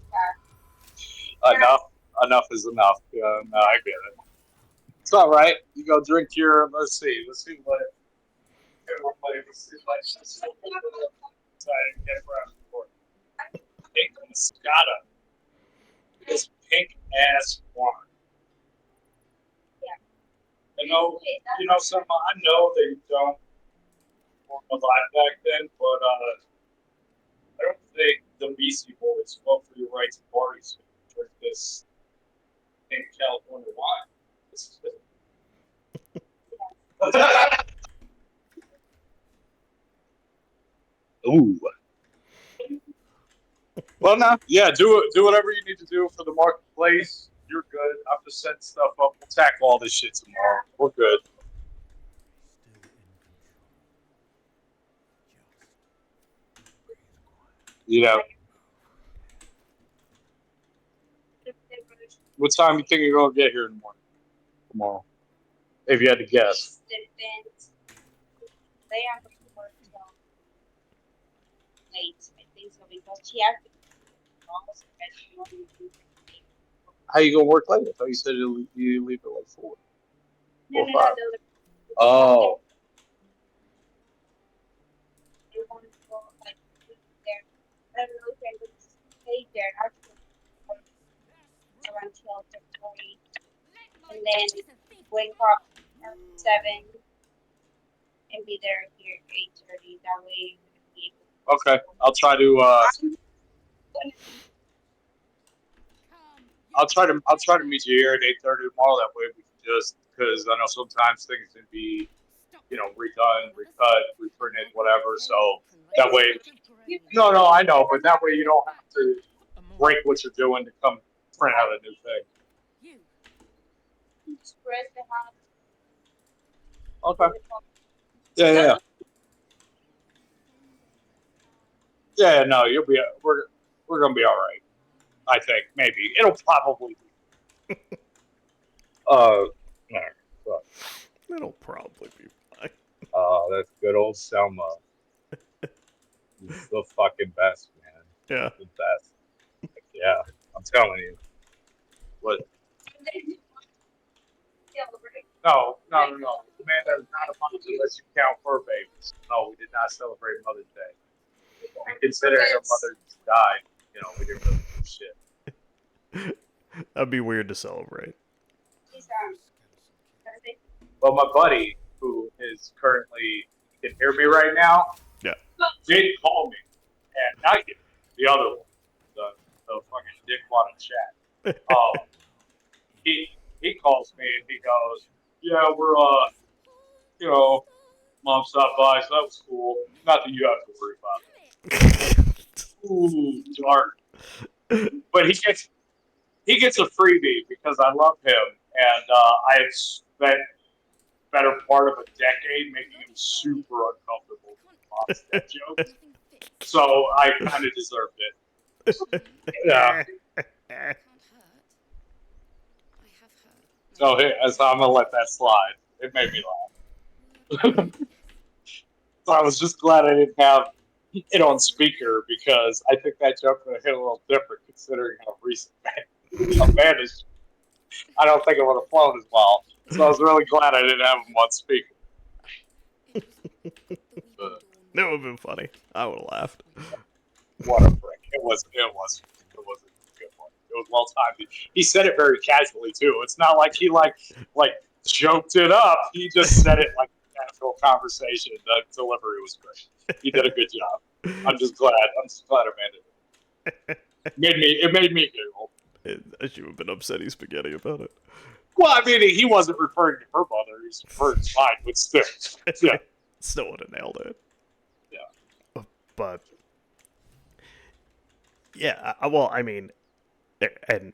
Enough is enough. Yeah, no, I get it. It's all right. You go drink your. Let's see what. Let's see what. Sorry, I didn't get around before. Pink Moscato. This pink ass wine. Yeah. You know something. I know they don't want a lot back then, but I don't think the Beastie Boys fought for your right to party, so you drink this pink California wine. This is it. Ooh. Well, now, yeah, do whatever you need to do for the marketplace. You're good. I'm just setting stuff up. We'll tackle all this shit tomorrow. We're good. You know, what time you think you're gonna get here in the morning? Tomorrow, if you had to guess. Depends. They are going to work till late, I think so, because she has to almost How you gonna work late? I thought you said you leave at like 4. No, 5. no. Oh. They want to go like there. I don't know if they're going to stay there actually around 12 to 40, and then wake up at 7 and be there here at 8:30. That way, be able Okay, I'll try to. I'll try to meet you here at 8:30 tomorrow. That way we can just, because I know sometimes things can be, you know, redone, recut, reprinted, whatever. So that way, no, I know, but that way you don't have to break what you're doing to come print out a new thing. express the house. Okay. Yeah. Yeah, no, you'll be. We're gonna be all right. I think maybe it'll probably be. It'll probably be fine. That's good old Selma. It's the fucking best, man. Yeah. The best. Yeah, I'm telling you. What? No. The man that is not a mother unless you count fur babies. No, we did not celebrate Mother's Day. And considering her mother just died, you know, we didn't really do shit. That'd be weird to celebrate. Well, my buddy, who is currently, can hear me right now, Yeah, did call me, and not you, the other one, the fucking dickwad in chat. He calls me and he goes, "Yeah, we're you know, Mom stopped by, so that was cool. Not that you have to worry about it." Ooh, dark. But he gets a freebie because I love him, and I had spent better part of a decade making him super uncomfortable with Mom's dead jokes. So I kind of deserved it. Yeah. So I'm gonna let that slide. It made me laugh. So I was just glad I didn't have it on speaker because I think that joke would have hit a little different considering how recent I'm managed. I don't think it would have flown as well. So I was really glad I didn't have him on speaker. That would have been funny. I would have laughed. What a prick! It was a good one. It was well timed. He said it very casually too. It's not like he like joked it up. He just said it like a casual conversation. The delivery was great. He did a good job. I'm just glad. Amanda did it. It made me giggle. I should have been upsetty spaghetti about it. Well, I mean, he wasn't referring to her mother. He was referring to mine, but still. Yeah. Still would have nailed it. Yeah. But yeah, well, I mean, and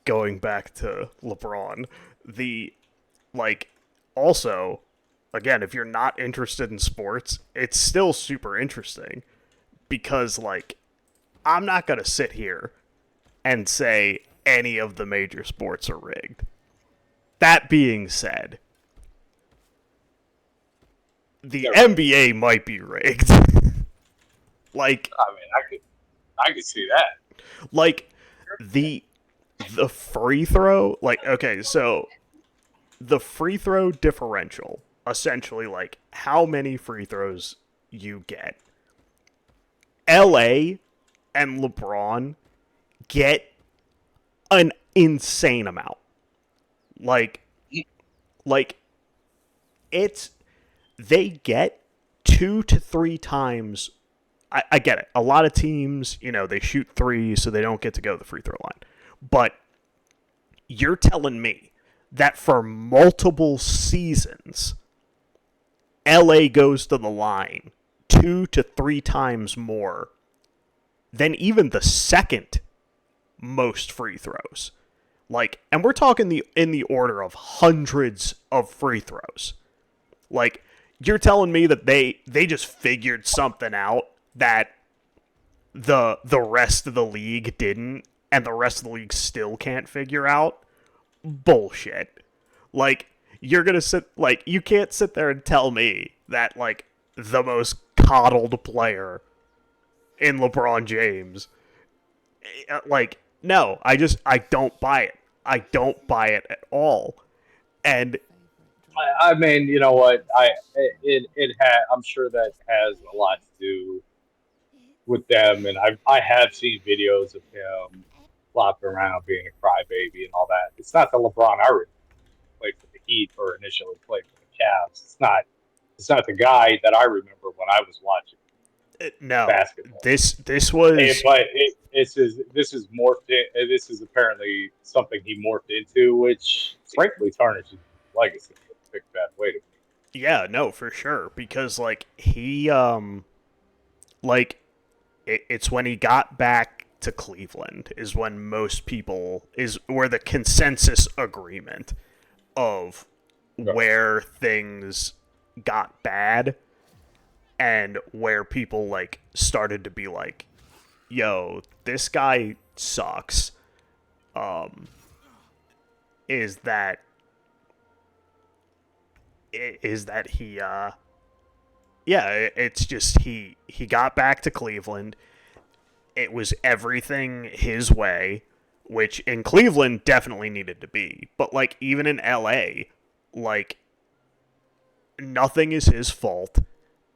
going back to LeBron, also, again, if you're not interested in sports, it's still super interesting because, like, I'm not going to sit here and say any of the major sports are rigged. That being said, the NBA might be rigged. Like, I mean, I could see that. like the free throw, like, okay, so the free throw differential, essentially, like, how many free throws you get. LA and LeBron get an insane amount. Like they get 2 to 3 times. I get it. A lot of teams, they shoot threes, so they don't get to go to the free throw line. But you're telling me that for multiple seasons, LA goes to the line 2 to 3 times more than even the second most free throws. Like, and we're talking in the order of hundreds of free throws. Like, you're telling me that they just figured something out that the rest of the league didn't, and the rest of the league still can't figure out? Bullshit. Like, you can't sit there and tell me that, like, the most coddled player in LeBron James, like, no, I don't buy it. I don't buy it at all. And I mean, you know what? I'm sure that has a lot to do with them, and I have seen videos of him flopping around being a crybaby and all that. It's not the LeBron I remember played for the Heat or initially played for the Cavs. It's not the guy that I remember when I was watching. No, basketball. This was. This is morphed. This is apparently something he morphed into, which frankly tarnishes his legacy in a big bad way to me. Yeah, no, for sure, because like he it's when he got back to Cleveland is when is where the consensus agreement of where things got bad. And where people, like, started to be like, yo, this guy sucks, is that he, it's just he got back to Cleveland. It was everything his way, which in Cleveland definitely needed to be. But, like, even in LA, like, nothing is his fault.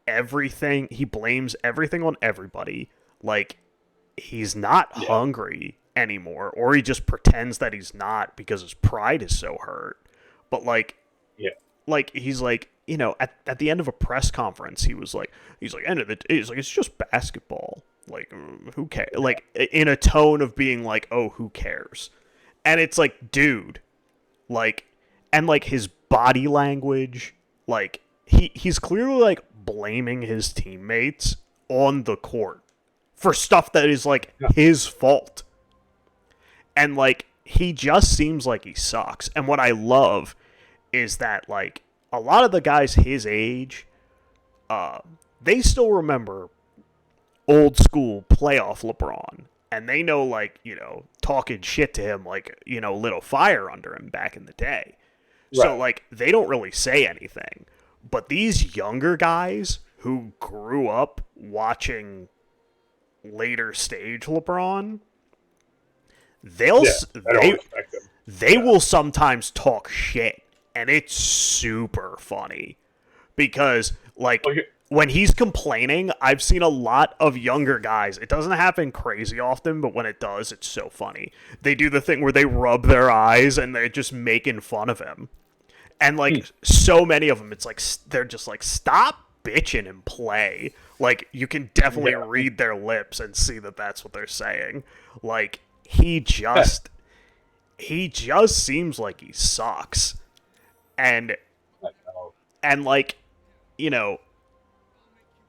He blames everything on everybody. Like, he's not hungry anymore, or he just pretends that he's not because his pride is so hurt. But he's like, at the end of a press conference, he's like, it's just basketball. Like, who cares? Like, in a tone of being like, oh, who cares? And it's like, dude, like, and like his body language, like, he's clearly like blaming his teammates on the court for stuff that is like his fault. And like he just seems like he sucks. And what I love is that like a lot of the guys his age, they still remember old school playoff LeBron. And they know, like, talking shit to him, like, lit a fire under him back in the day. Right. So like they don't really say anything. But these younger guys who grew up watching later stage LeBron, they will sometimes talk shit, and it's super funny because like Okay. when he's complaining, I've seen a lot of younger guys. It doesn't happen crazy often, but when it does, it's so funny. They do the thing where they rub their eyes and they're just making fun of him. And like so many of them, it's like they're just like, stop bitching and play. Like you can definitely read their lips and see that that's what they're saying. Like he just seems like he sucks. And like, you know,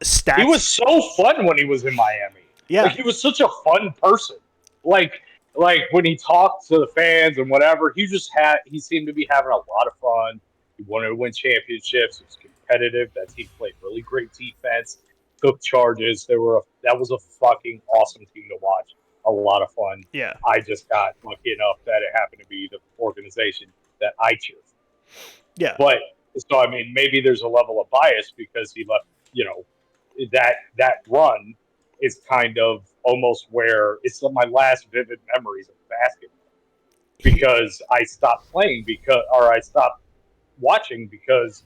stats. He was so fun when he was in Miami. Yeah. Like, he was such a fun person. Like when he talked to the fans and whatever, he seemed to be having a lot of fun. He wanted to win championships. He was competitive. That team played really great defense. Took charges. That was a fucking awesome team to watch. A lot of fun. Yeah. I just got lucky enough that it happened to be the organization that I cheer for. Yeah. But so I mean, maybe there's a level of bias because he left. You know, that run is kind of almost where it's my last vivid memories of basketball, because I stopped playing I stopped watching because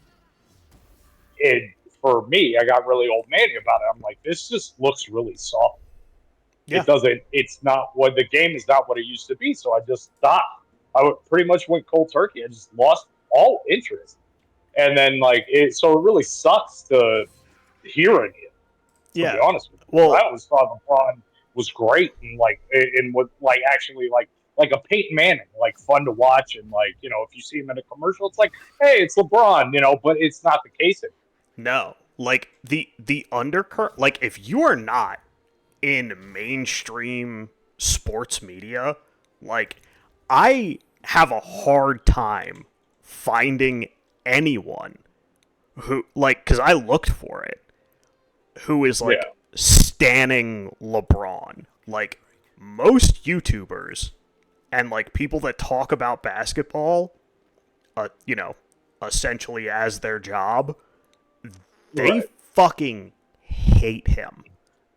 for me, I got really old manny about it. I'm like, this just looks really soft. Yeah. It's not what the game is not what it used to be. So I just stopped. Pretty much went cold turkey. I just lost all interest. And then so it really sucks to hearing it. To be honest with you. Well, I always thought LeBron was great and actually like a Peyton Manning, like fun to watch, and if you see him in a commercial, it's like, hey, it's LeBron, but it's not the case anymore. No, like the undercurrent, like if you are not in mainstream sports media, like I have a hard time finding anyone who because I looked for it, who is standing LeBron. Like most YouTubers and people that talk about basketball, essentially as their job, they fucking hate him.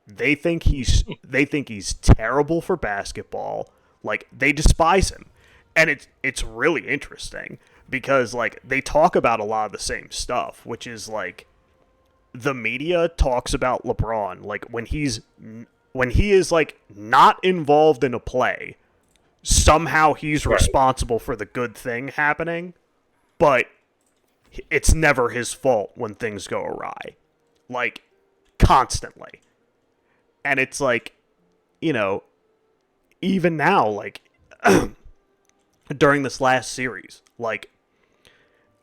They think he's terrible for basketball. Like they despise him. And it's really interesting because they talk about a lot of the same stuff, which is the media talks about LeBron when he is not involved in a play, somehow he's responsible for the good thing happening, but it's never his fault when things go awry. Constantly. And it's even now, during this last series,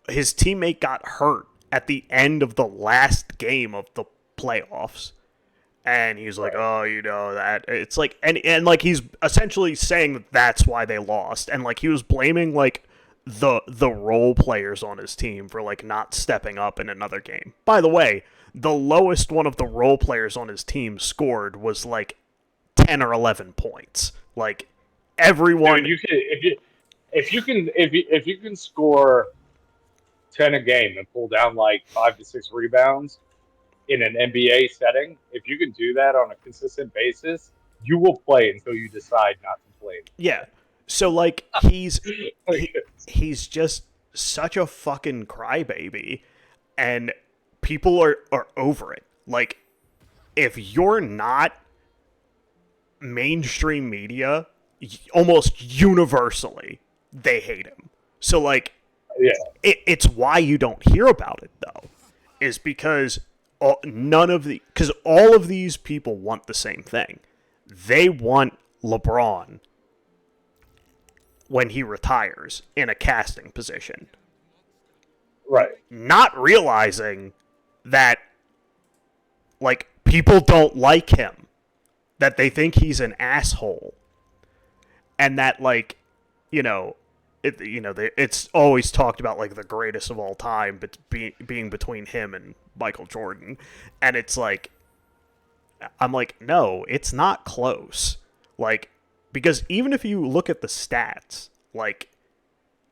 his teammate got hurt at the end of the last game of the playoffs. And he's like, oh, that. It's and he's essentially saying that that's why they lost. And he was blaming the role players on his team for not stepping up in another game. By the way, the lowest one of the role players on his team scored was 10 or 11 points. Everyone. Dude, if you can score 10 a game and pull down 5 to 6 rebounds in an NBA setting, if you can do that on a consistent basis, you will play until you decide not to play. Yeah. So he's just such a fucking crybaby, and people are over it. If you're not mainstream media, almost universally they hate him. So it's why you don't hear about it though, is because all of these people want the same thing. They want LeBron when he retires in a casting position. Right. Not realizing that people don't like him, that they think he's an asshole, and that it's always talked about the greatest of all time, but being between him and Michael Jordan, and it's I'm no, it's not close. Because even if you look at the stats,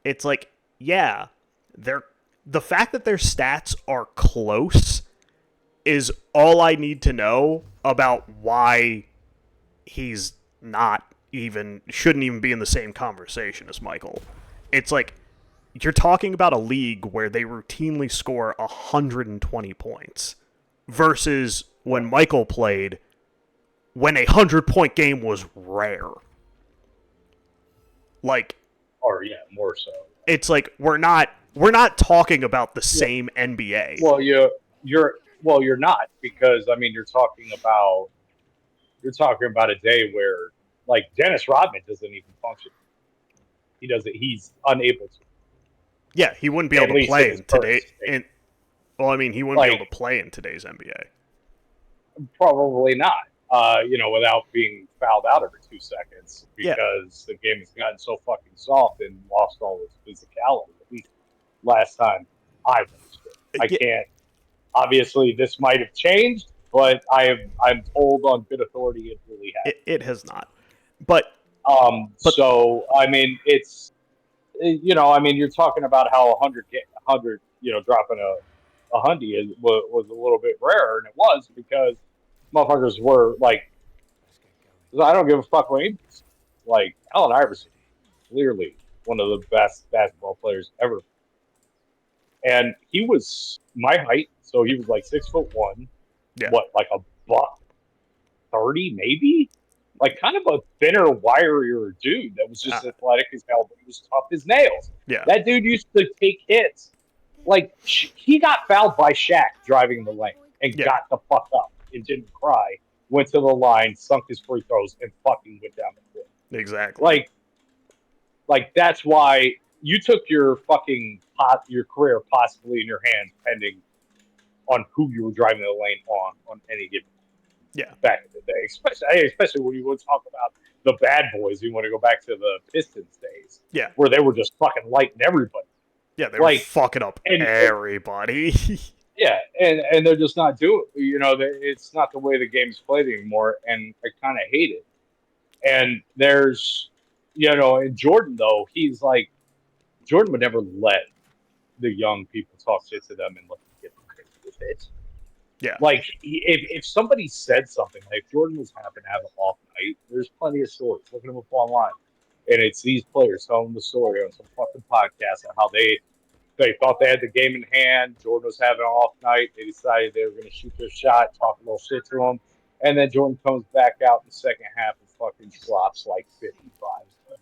it's yeah, the fact that their stats are close is all I need to know about why he's shouldn't even be in the same conversation as Michael. It's you're talking about a league where they routinely score 120 points versus when Michael played, when a 100-point game was rare. Like, Or yeah, more so. it's like we're not talking about the same NBA. Well, you're not, because I mean you're talking about a day where like Dennis Rodman doesn't even function. He's unable to. Yeah, he wouldn't be At able to least play in his in today. first state. He wouldn't be able to play in today's NBA. Probably not. Without being fouled out every 2 seconds, because the game has gotten so fucking soft and lost all its physicality. At least last time I watched it. I can't. Obviously, this might have changed, but I'm told on good authority it really has. It has not. But so I mean, it's you're talking about how 100 dropping a hundy was a little bit rarer, and it was because motherfuckers were like, I don't give a fuck what anybody says. Like Allen Iverson, clearly one of the best basketball players ever, and he was my height, so he was like 6'1". Yeah. What, like a $130 maybe? Like kind of a thinner, wirier dude that was just athletic as hell, but he was tough as nails. Yeah. That dude used to take hits. Like, he got fouled by Shaq driving the lane and got the fuck up and didn't cry. Went to the line, sunk his free throws, and fucking went down the court. Exactly. Like that's why you took your fucking your career possibly in your hands, pending on who you were driving the lane on any given. Yeah. Back in the day, especially when you want to talk about the bad boys, you want to go back to the Pistons days, where they were just fucking lighting everybody. Yeah, they were fucking up everybody. Yeah, and they're just not doing. It's not the way the game's played anymore, and I kind of hate it. And there's, and Jordan though, he's like, Jordan would never let the young people talk shit to them and let them get crazy with it. Yeah. Like, if somebody said something, like if Jordan was happen to have an off night, there's plenty of stories. Look at them up online. And it's these players telling the story on some fucking podcast on how they thought they had the game in hand. Jordan was having an off night. They decided they were going to shoot their shot, talk a little shit to him. And then Jordan comes back out in the second half and fucking drops like 55.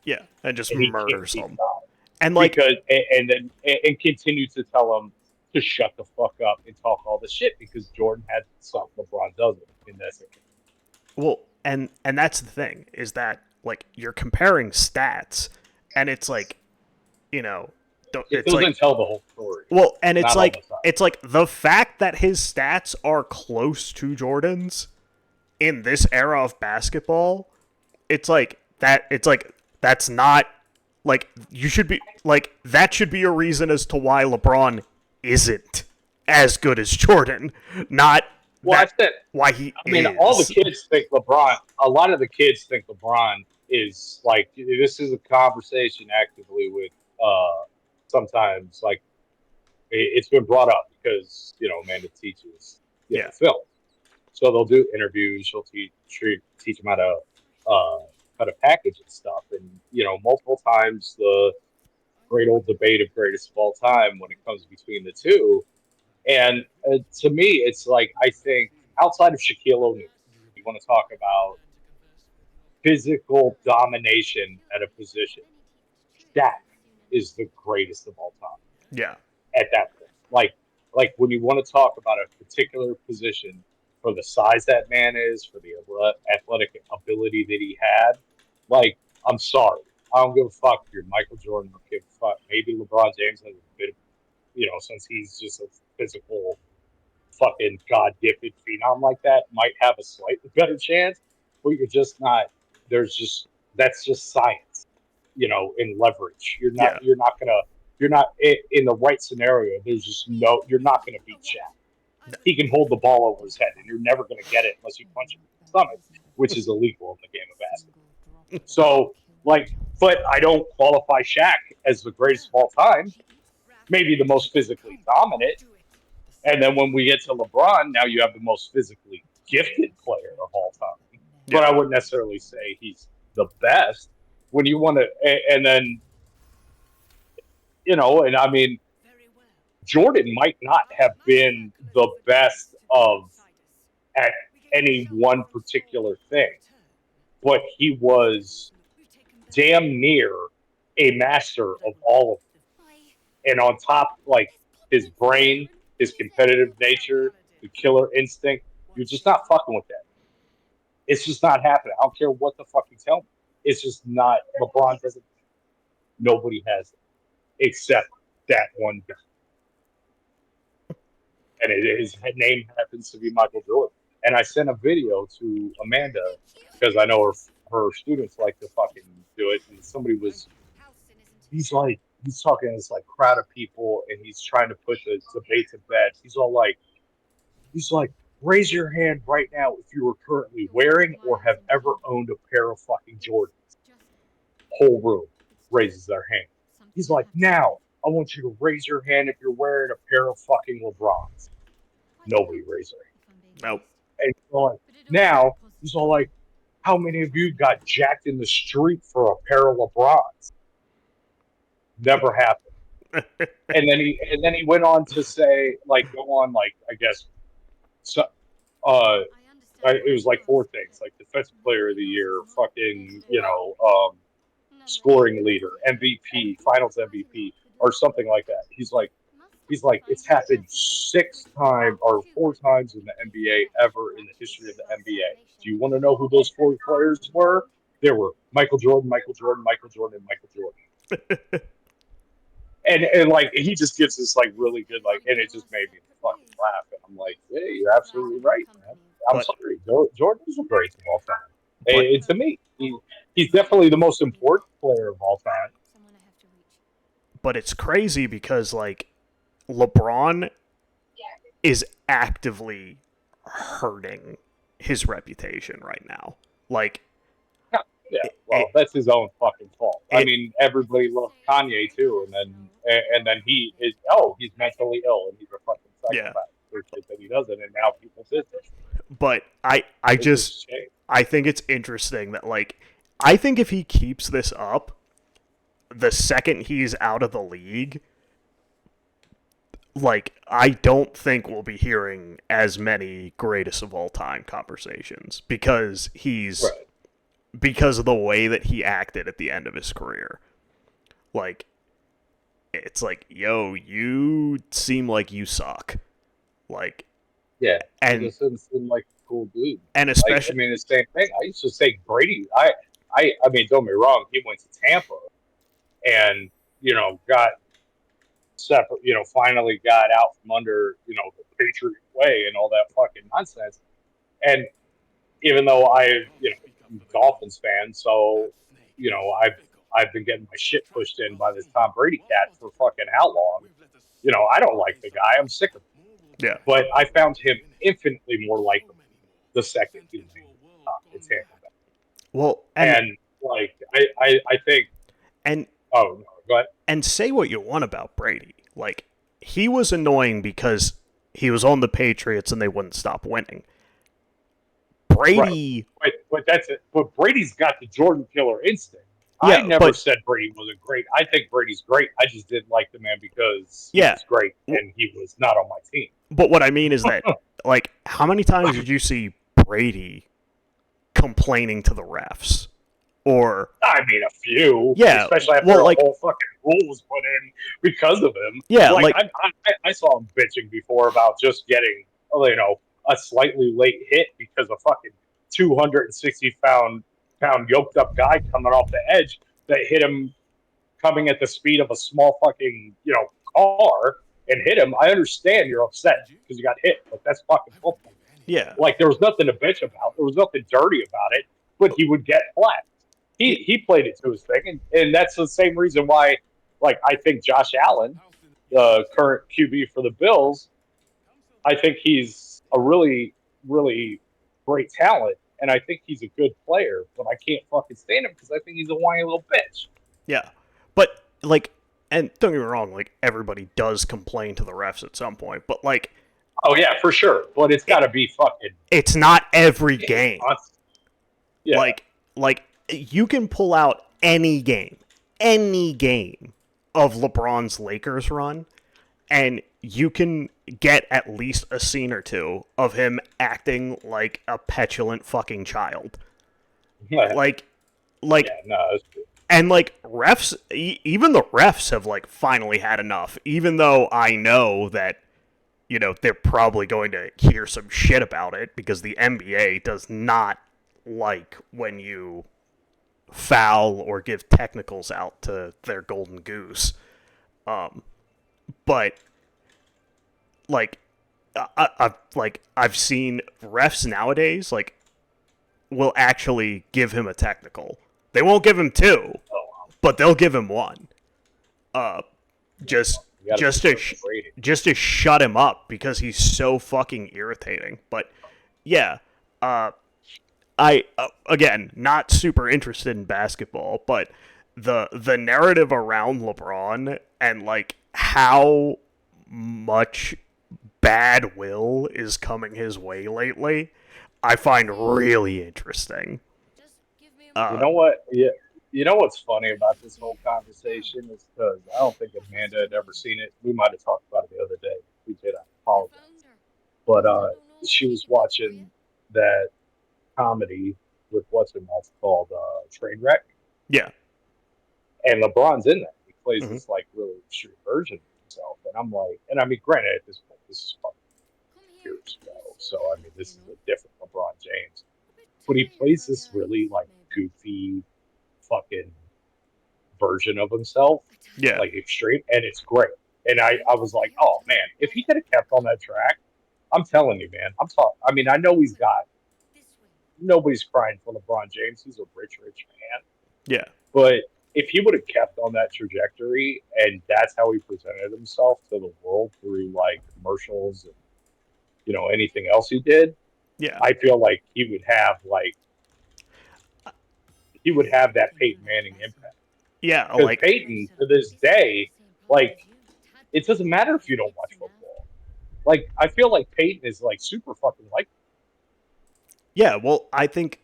Yeah, and just murders them. And and continue to tell them to shut the fuck up and talk all the shit, because Jordan had something LeBron doesn't in that situation. Well, and that's the thing, is that like you're comparing stats, and it's like, it doesn't tell the whole story. Well, and it's like the fact that his stats are close to Jordan's in this era of basketball, it's like that's not like, you should be like, that should be a reason as to why LeBron isn't as good as Jordan, not why he is. All the kids think LeBron. A lot of the kids think LeBron is like. This is a conversation actively with. Sometimes like it's been brought up because Amanda teaches film, so they'll do interviews. She'll teach them how to package and stuff, and multiple times the great old debate of greatest of all time when it comes between the two. And to me, it's like, I think outside of Shaquille O'Neal, you want to talk about physical domination at a position, Shaq is the greatest of all time. Yeah. At that point. Like when you want to talk about a particular position, for the size that man is, for the athletic ability that he had, like, I'm sorry. I don't give a fuck if you're Michael Jordan. I don't give a fuck. Maybe LeBron James has a bit of, since he's just a physical fucking God-gifted phenom like that, might have a slightly better chance, but you're just not, that's just science, in leverage. You're not in the right scenario. There's just you're not going to beat Shaq. He can hold the ball over his head, and you're never going to get it unless you punch him in the stomach, which is illegal in the game of basketball. So, but I don't qualify Shaq as the greatest of all time. Maybe the most physically dominant. And then when we get to LeBron, now you have the most physically gifted player of all time. But I wouldn't necessarily say he's the best. When you want to, and then And I mean, Jordan might not have been the best of at any one particular thing, but he was damn near a master of all of them. And on top, like his brain, his competitive nature, the killer instinct, you're just not fucking with that. It's just not happening. I don't care what the fuck you tell me. It's just not. LeBron doesn't. Nobody has it except that one guy. And his name happens to be Michael Jordan. And I sent a video to Amanda because I know her students like to fucking do it. And he's talking to this like crowd of people, and he's trying to put the debate to bed. He's like, raise your hand right now if you were currently wearing or have ever owned a pair of fucking Jordans. Whole room raises their hand. He's like, now I want you to raise your hand if you're wearing a pair of fucking LeBrons. Nobody raised their hand. Nope. And now he's all like, how many of you got jacked in the street for a pair of LeBrons? Never happened. and then he went on to say, like, go on, like, I guess, so, it was like 4 things, like defensive player of the year, fucking, scoring leader, MVP, finals MVP, or something like that. He's like, it's happened 6 times or 4 times in the NBA ever in the history of the NBA. Do you want to know who those 4 players were? There were Michael Jordan, Michael Jordan, Michael Jordan, Michael Jordan. and like he just gives this like really good like, and it just made me fucking laugh. And I'm like, hey, you're absolutely right, man. I'm sorry, Jordan's a great of all time. And to me, he's definitely the most important player of all time. But it's crazy because like LeBron is actively hurting his reputation right now. Like, yeah, well, that's his own fucking fault. I mean, everybody loves Kanye too, and then he's mentally ill and he's a fucking psychopath. There's shit that he doesn't, and now people did this. But I think it's interesting that like I think if he keeps this up, the second he's out of the league, like, I don't think we'll be hearing as many greatest of all time conversations because because of the way that he acted at the end of his career. Like, it's like, yo, you seem like you suck. Like, yeah, and he doesn't seem like a cool dude. And especially, I mean, the same thing. I used to say Brady. I mean, don't get me wrong. He went to Tampa, and got separate. Finally got out from under the Patriot way and all that fucking nonsense. And even though I'm a Dolphins fan, so I've been getting my shit pushed in by this Tom Brady cat for fucking how long? I don't like the guy. I'm sick of him. Yeah. But I found him infinitely more likable the second he was in Tampa Bay. Well, and like I think, and oh no, go ahead. And say what you want about Brady, like he was annoying because he was on the Patriots and they wouldn't stop winning. Brady, but that's it. But Brady's got the Jordan killer instinct. Yeah, I never said Brady wasn't great. I think Brady's great. I just didn't like the man because he was great and he was not on my team. But what I mean is that, like, how many times did you see Brady complaining to the refs? Or I mean, a few. Yeah. Especially after a whole fucking rule was put in because of him. Yeah. I saw him bitching before about just getting, a slightly late hit because a fucking 260-pound yoked up guy coming off the edge that hit him coming at the speed of a small fucking car and hit him. I understand you're upset because you got hit, but that's fucking football. Yeah, like there was nothing to bitch about. There was nothing dirty about it, but he would get flat. He played it to his thing, and that's the same reason why, like, I think Josh Allen, the current QB for the Bills, I think he's a really, really great talent. And I think he's a good player, but I can't fucking stand him because I think he's a whiny little bitch. Yeah. But, like, and don't get me wrong, like, everybody does complain to the refs at some point, but, like... Oh, yeah, for sure. But it's got to be fucking... It's not every game. Yeah. Like, you can pull out any game of LeBron's Lakers run, and you can get at least a scene or two of him acting like a petulant fucking child. Like, Yeah, no, it's good. and like refs, even the refs have like finally had enough. Even though I know that, you know, they're probably going to hear some shit about it because the NBA does not like when you foul or give technicals out to their golden goose. But like, I've seen refs nowadays like will actually give him a technical. They won't give him two, but they'll give him one. Just You gotta just be to Brady. just to shut him up because he's so fucking irritating. But yeah, I again not super interested in basketball, but the narrative around LeBron and like how much bad will is coming his way lately, I find really interesting. You know what? Yeah. You know what's funny about this whole conversation is because I don't think Amanda had ever seen it. We might have talked about it the other day. We did. I apologize. But she was watching that comedy with what's it called Trainwreck, Yeah, and LeBron's in that. He plays Mhm. this like really extreme version of himself, and I'm like, and I mean, granted, at this point, this is fucking years ago, so I mean, this is a different LeBron James, but he plays this really like goofy, fucking version of himself, yeah, like extreme, and it's great. And I was like, oh man, if he could have kept on that track, I'm telling you, man, I'm talking. I mean, I know he's got nobody's crying for LeBron James. He's a rich man. yeah, But if he would have kept on that trajectory and that's how he presented himself to the world through like commercials and you know anything else he did, yeah, I feel like he would have that Peyton Manning impact. yeah. Because Like, Peyton to this day, like it doesn't matter if you don't watch football. Like I feel like Peyton is like super fucking like. yeah. Well, I think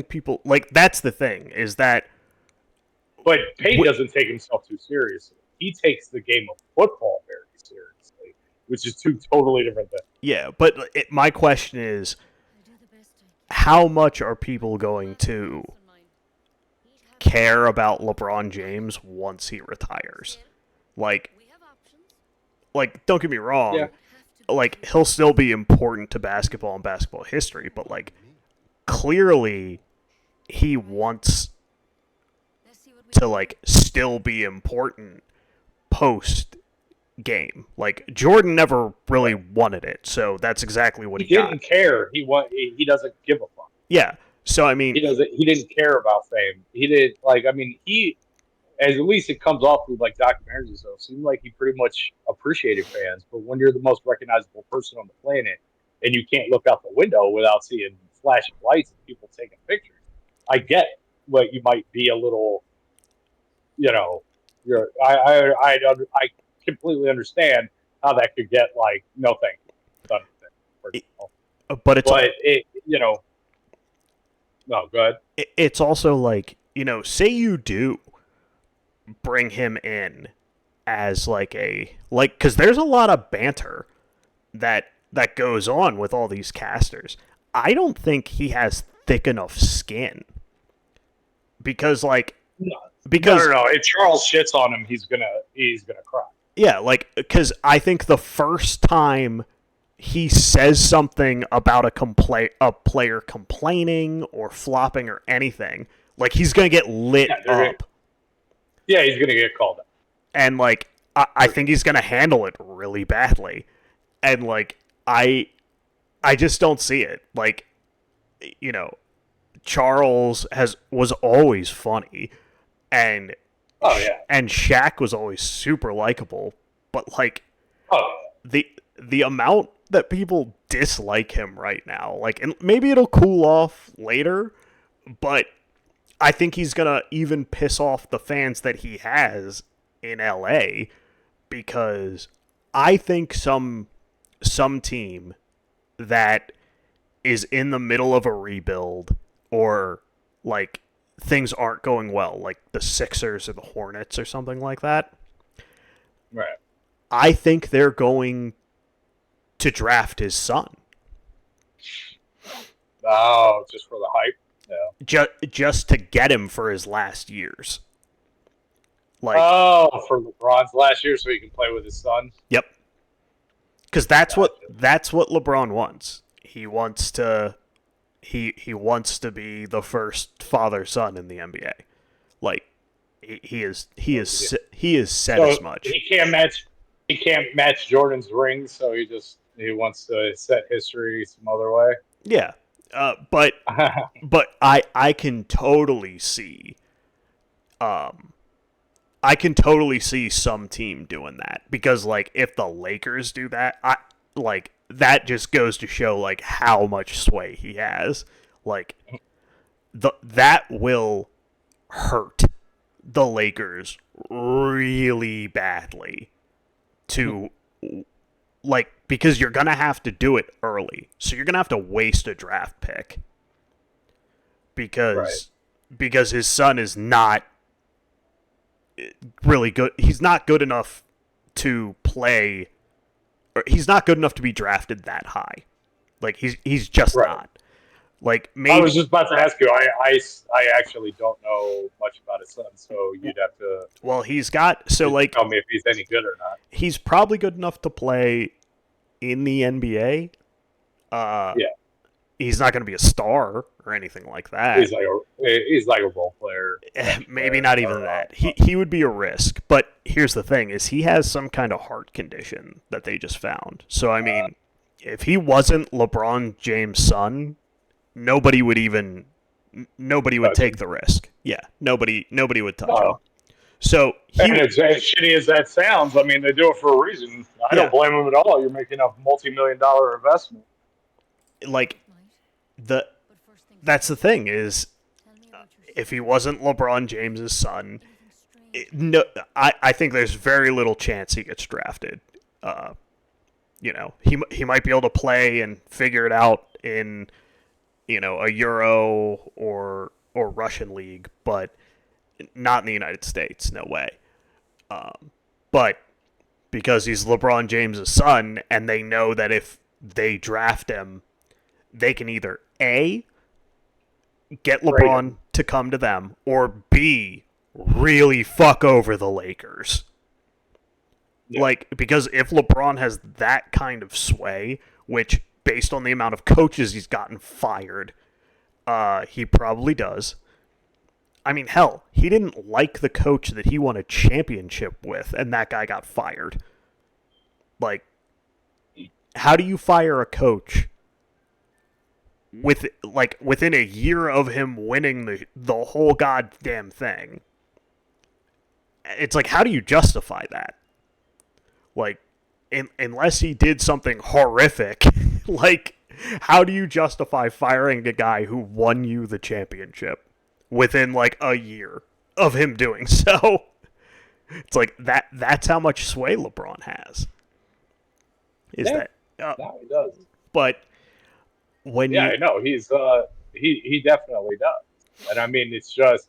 people like that's the thing is that But Peyton doesn't take himself too seriously. He takes the game of football very seriously, which is two totally different things. yeah. But my question is, how much are people going to care about LeBron James once he retires? Like, don't get me wrong. Yeah. Like, he'll still be important to basketball and basketball history, but like, clearly, he wants to like still be important post game. Like, Jordan never really wanted it, so that's exactly what He he got. didn't care. He doesn't give a fuck. Yeah. So I mean, He didn't care about fame. He didn't like. I mean, as at least it comes off through like documentaries and stuff. Seemed like he pretty much appreciated fans. But when you're the most recognizable person on the planet and you can't look out the window without seeing flashing lights and people taking pictures, I get what you might be a little. You know, I completely understand how that could get like no thank you. but it's But it you know. No, go ahead. it's also like, you know, say you do bring him in as like because there's a lot of banter that goes on with all these casters. I don't think he has thick enough skin because like No. because No. If Charles shits on him, he's gonna cry. yeah, like because I think the first time he says something about a player complaining or flopping or anything, like he's gonna get lit up. Yeah, he's gonna get called out. And like I think he's gonna handle it really badly, and like I just don't see it. Like, you know, Charles was always funny, and Oh yeah. and Shaq was always super likable, but like Oh the amount that people dislike him right now, like, and maybe it'll cool off later, but I think he's gonna even piss off the fans that he has in LA, because I think some team that is in the middle of a rebuild or like things aren't going well, like the Sixers or the Hornets or something like that, I think they're going to draft his son. Oh, just for the hype. Yeah. Just to get him for his last years. Like, For LeBron's last year, so he can play with his son. yep. Because that's what LeBron wants. He wants to be the first father-son in the NBA. Like, he is said as much. He can't match Jordan's ring, so he wants to set history some other way. Yeah. But I can totally see some team doing that, because like if the Lakers do that, that just goes to show like how much sway he has. Like that will hurt the Lakers really badly to like, because you're going to have to do it early. So you're going to have to waste a draft pick because his son is not really good. He's not good enough to play, or he's not good enough to be drafted that high. Like he's just not. Like, maybe I was just about to ask you. I actually don't know much about his son, so you'd have to. Well, he's got like tell me if he's any good or not. He's probably good enough to play in the NBA. He's not going to be a star or anything like that. He's like a role player. Maybe not even that. He would be a risk. But here's the thing: is he has some kind of heart condition that they just found. So I mean, if he wasn't LeBron James' son, nobody would take the risk. Yeah, nobody would touch him. So and as shitty as that sounds, I mean, they do it for a reason. I don't blame them at all. You're making a multi-million-dollar investment. Like, that's the thing is, if he wasn't LeBron James's son, I think there's very little chance he gets drafted. He might be able to play and figure it out in, a Euro or Russian league, but not in the United States, no way. But because he's LeBron James' son, and they know that if they draft him, they can either A, get LeBron to come to them, or B, really fuck over the Lakers. Yeah. Like, because if LeBron has that kind of sway, which, based on the amount of coaches he's gotten fired, he probably does. I mean, hell, he didn't like the coach that he won a championship with, and that guy got fired. Like, how do you fire a coach within a year of him winning the whole goddamn thing? It's like, how do you justify that? Like, unless he did something horrific, like, how do you justify firing a guy who won you the championship within like a year of him doing so? It's like that's how much sway LeBron has. He does. But when I know he's he definitely does. And I mean, it's just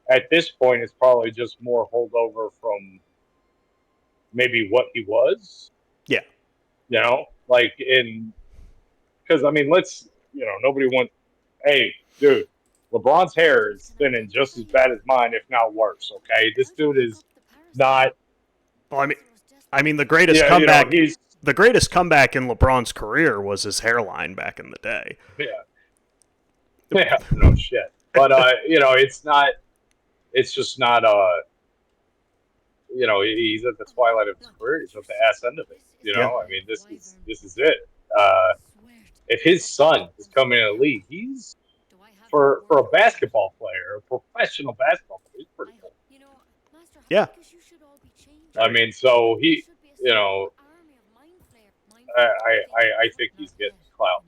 at this point, it's probably just more holdover from maybe what he was. Yeah. Because I mean, nobody wants. Hey, dude, LeBron's hair is thinning just as bad as mine, if not worse. Okay, this dude is not. Well, I mean, the greatest comeback. The greatest comeback in LeBron's career was his hairline back in the day. Yeah, no shit. But it's not. It's just not. He's at the twilight of his career. He's at the ass end of it. I mean, this is it. If his son is coming in the league, he's for a basketball player, a professional basketball player, he's pretty cool. Yeah. I mean, so he, I think he's getting clout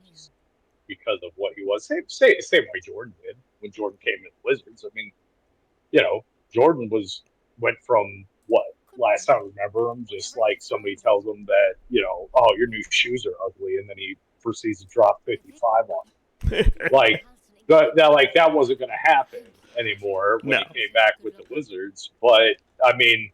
because of what he was. Same way Jordan did when Jordan came in the Wizards. I mean, Jordan went from what last time I remember him, just like somebody tells him that, oh, your new shoes are ugly, and then he proceeds to drop 55 on him. That wasn't going to happen anymore when he came back with the Wizards. But I mean,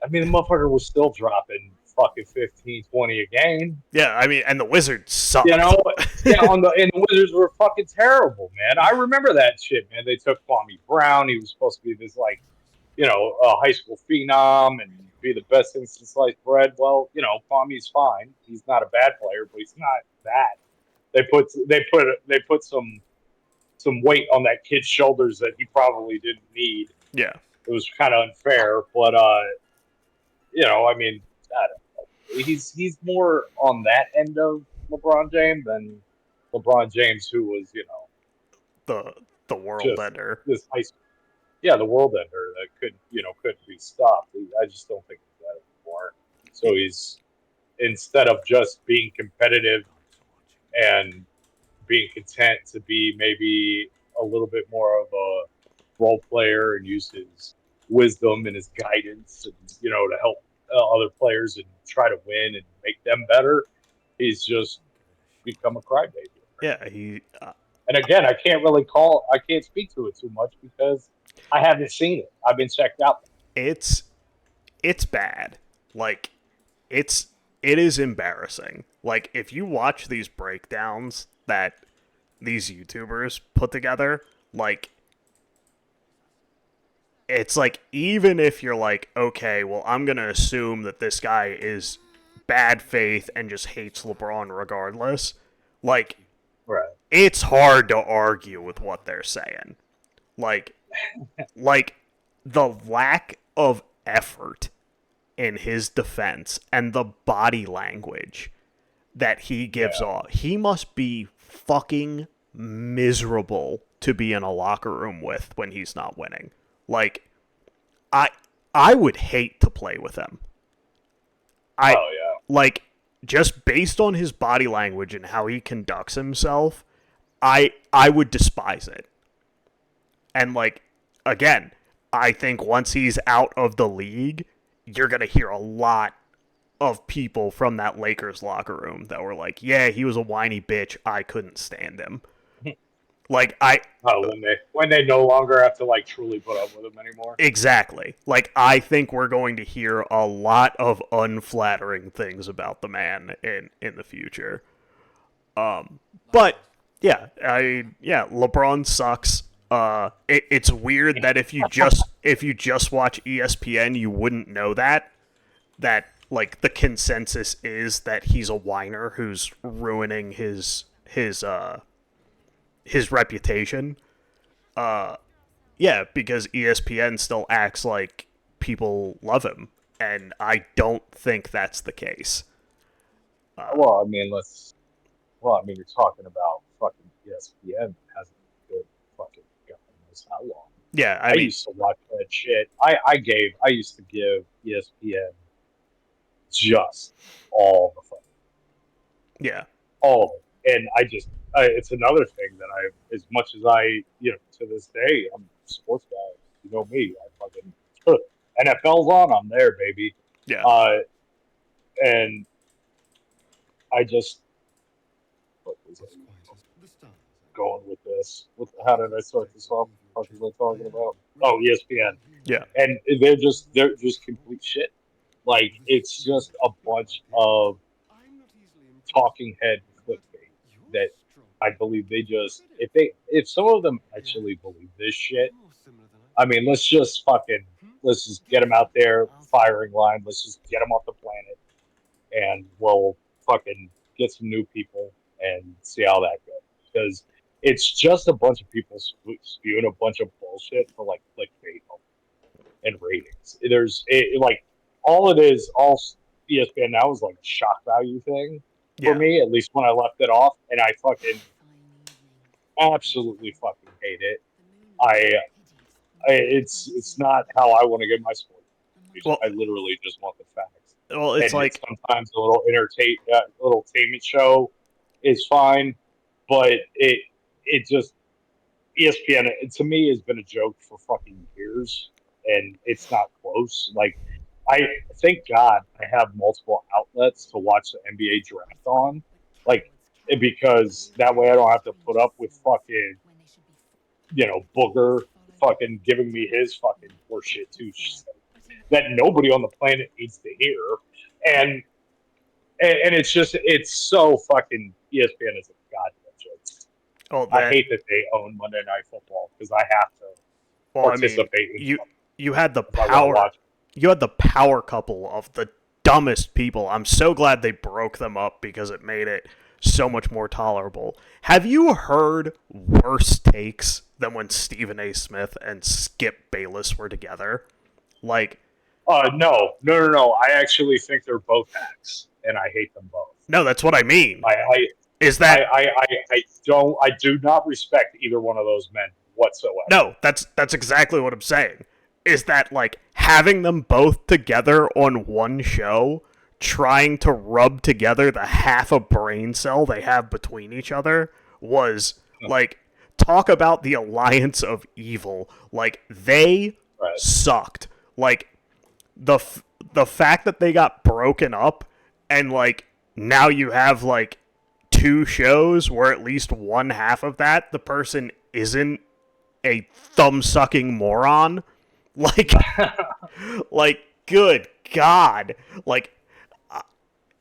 I mean, the motherfucker was still dropping fucking 15, 20 a game. Yeah, I mean, and the Wizards sucked. You know, yeah, and the Wizards were fucking terrible, man. I remember that shit, man. They took Kwame Brown. He was supposed to be this like, high school phenom and be the best thing since sliced bread. Well, Kwame's fine. He's not a bad player, but he's not that. They put some weight on that kid's shoulders that he probably didn't need. Yeah. It was kind of unfair, but I mean, I don't know. He's more on that end of LeBron James than LeBron James, who was the world ender. This high school, yeah, the world ender that couldn't be stopped. I just don't think he's that anymore. So he's, instead of just being competitive and being content to be maybe a little bit more of a role player and use his wisdom and his guidance and to help other players and try to win and make them better, he's just become a crybaby. Yeah, and again, I can't speak to it too much because I haven't seen it. I've been checked out. It's bad. Like, it is embarrassing. Like, if you watch these breakdowns that these YouTubers put together, like, it's like, even if you're like, okay, well, I'm gonna assume that this guy is bad faith and just hates LeBron regardless, like, right. It's hard to argue with what they're saying. Like the lack of effort in his defense and the body language that he gives off. He must be fucking miserable to be in a locker room with when he's not winning. Like, I would hate to play with him. Like, just based on his body language and how he conducts himself, I would despise it. And, like, again, I think once he's out of the league, you're going to hear a lot of people from that Lakers locker room that were like, yeah, he was a whiny bitch. I couldn't stand him. Like, when they no longer have to, like, truly put up with him anymore. Exactly. Like, I think we're going to hear a lot of unflattering things about the man in the future. But yeah, LeBron sucks. It's weird that if you just watch ESPN, you wouldn't know that like the consensus is that he's a whiner who's ruining his reputation. Yeah, because ESPN still acts like people love him, and I don't think that's the case. You're talking about fucking ESPN hasn't been good fucking God knows how long. Yeah, I mean, used to watch that shit. I used to give ESPN just all the fun. Yeah. All of it. And it's another thing that as much as to this day, I'm a sports guy. You know me. I fucking NFL's on, I'm there, baby. Yeah. And I just what was I going with this? How did I start this off? What was I talking about? Oh, ESPN. Yeah. And they're just complete shit. Like, it's just a bunch of talking head clickbait that I believe they just if some of them actually believe this shit, I mean, let's just get them out there firing line. Let's just get them off the planet, and we'll fucking get some new people and see how that goes. Because it's just a bunch of people spewing a bunch of bullshit for like clickbait and ratings. All ESPN now is like a shock value thing for me, at least when I left it off, and I fucking absolutely fucking hate it. It's not how I want to get my sports. Well, I literally just want the facts. Well, it's like sometimes a little entertainment show is fine, but it just ESPN to me has been a joke for fucking years, and it's not close. Like, I thank God I have multiple outlets to watch the NBA draft on, like, because that way I don't have to put up with fucking, Booger fucking giving me his fucking horseshit too. that nobody on the planet needs to hear, and it's so fucking ESPN is a goddamn joke. Oh, I hate that they own Monday Night Football because I have to well, I participate mean, in you had the if I wanna power. watch. You had the power couple of the dumbest people. I'm so glad they broke them up because it made it so much more tolerable. Have you heard worse takes than when Stephen A. Smith and Skip Bayless were together? Like, No. I actually think they're both hacks, and I hate them both. no, that's what I mean. I Is that I do not respect either one of those men whatsoever. no? That's exactly what I'm saying. Is that like having them both together on one show, trying to rub together the half a brain cell they have between each other was like talk about the alliance of evil. Like they Right. sucked. Like the fact that they got broken up and like now you have like two shows where at least one half of that the person isn't a thumb-sucking moron. Like, like, good God. Like,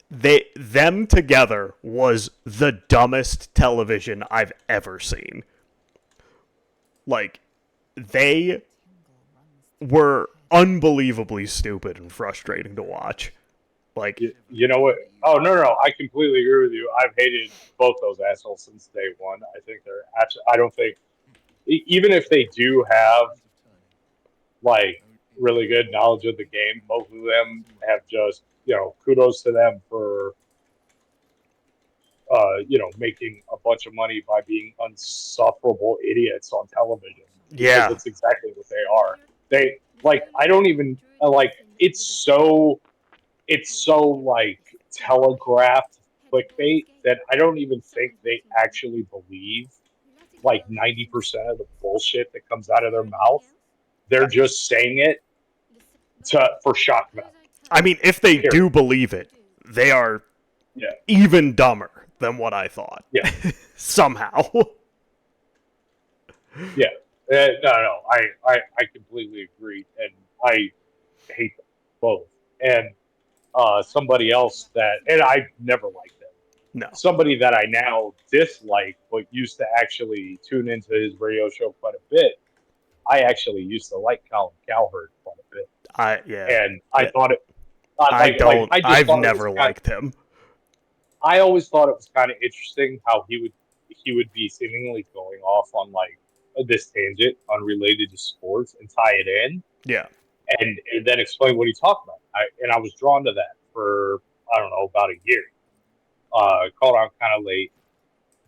them together was the dumbest television I've ever seen. Like, they were unbelievably stupid and frustrating to watch. Like, You know what? Oh no, I completely agree with you. I've hated both those assholes since day one. I think they're actually. I don't think even if they do have like really good knowledge of the game, most of them have just kudos to them for making a bunch of money by being unsufferable idiots on television. yeah. Because that's exactly what they are. They like I don't even like it's so like telegraphed clickbait that I don't even think they actually believe like 90% of the bullshit that comes out of their mouth. They're just saying it for shock value. I mean, if they do believe it, they are even dumber than what I thought. Yeah. Somehow. Yeah. No. I completely agree, and I hate them both. And somebody else and I never liked them. No. Somebody that I now dislike, but used to actually tune into his radio show quite a bit. I actually used to like Colin Cowherd quite a bit. And I thought it. I've never liked him. I always thought it was kind of interesting how he would be seemingly going off on like this tangent unrelated to sports and tie it in. Yeah. And then explain what he talked about. I was drawn to that for I don't know about a year. Called out kind of late,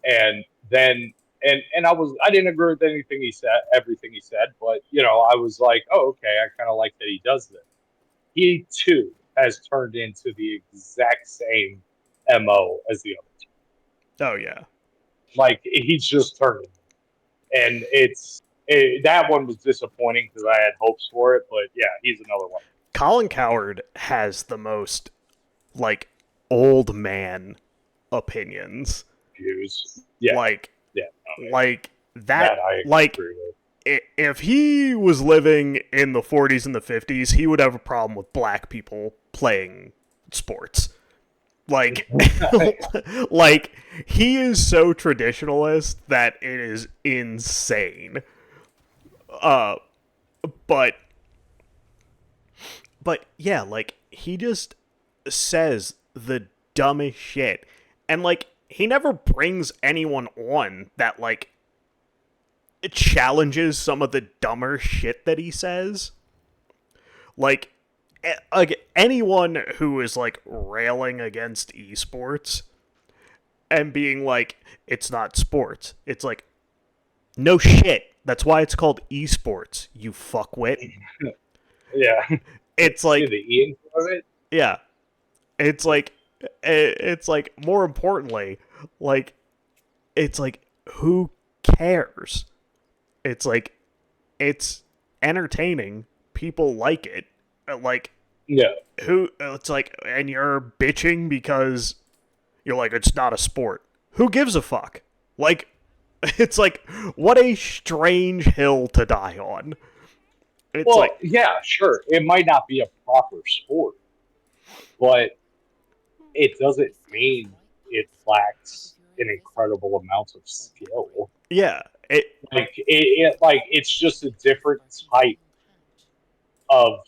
and then and I didn't agree with everything he said, but I was like, oh okay, I kind of like that he does this. He too has turned into the exact same MO as the other two. Oh yeah. Like he's just turned, and that one was disappointing because I had hopes for it, but yeah, he's another one. Colin Cowherd has the most like old man opinions. Views. Yeah. Like that I like agree with. if he was living in the 40s and the 50s, he would have a problem with black people playing sports. Like like he is so traditionalist that it is insane. But yeah, like he just says the dumbest shit. And like he never brings anyone on that like challenges some of the dumber shit that he says. Like anyone who is like railing against esports and being like it's not sports. It's like no shit. That's why it's called esports, you fuckwit. Yeah. It's like the E of it. yeah. It's like more importantly, like it's like who cares? It's like it's entertaining. People like it. Like Yeah. it's like and you're bitching because you're like it's not a sport. Who gives a fuck? Like it's like what a strange hill to die on. It's Well, like, yeah, sure. It might not be a proper sport, but it doesn't mean it lacks an incredible amount of skill. yeah, Like it's just a different type of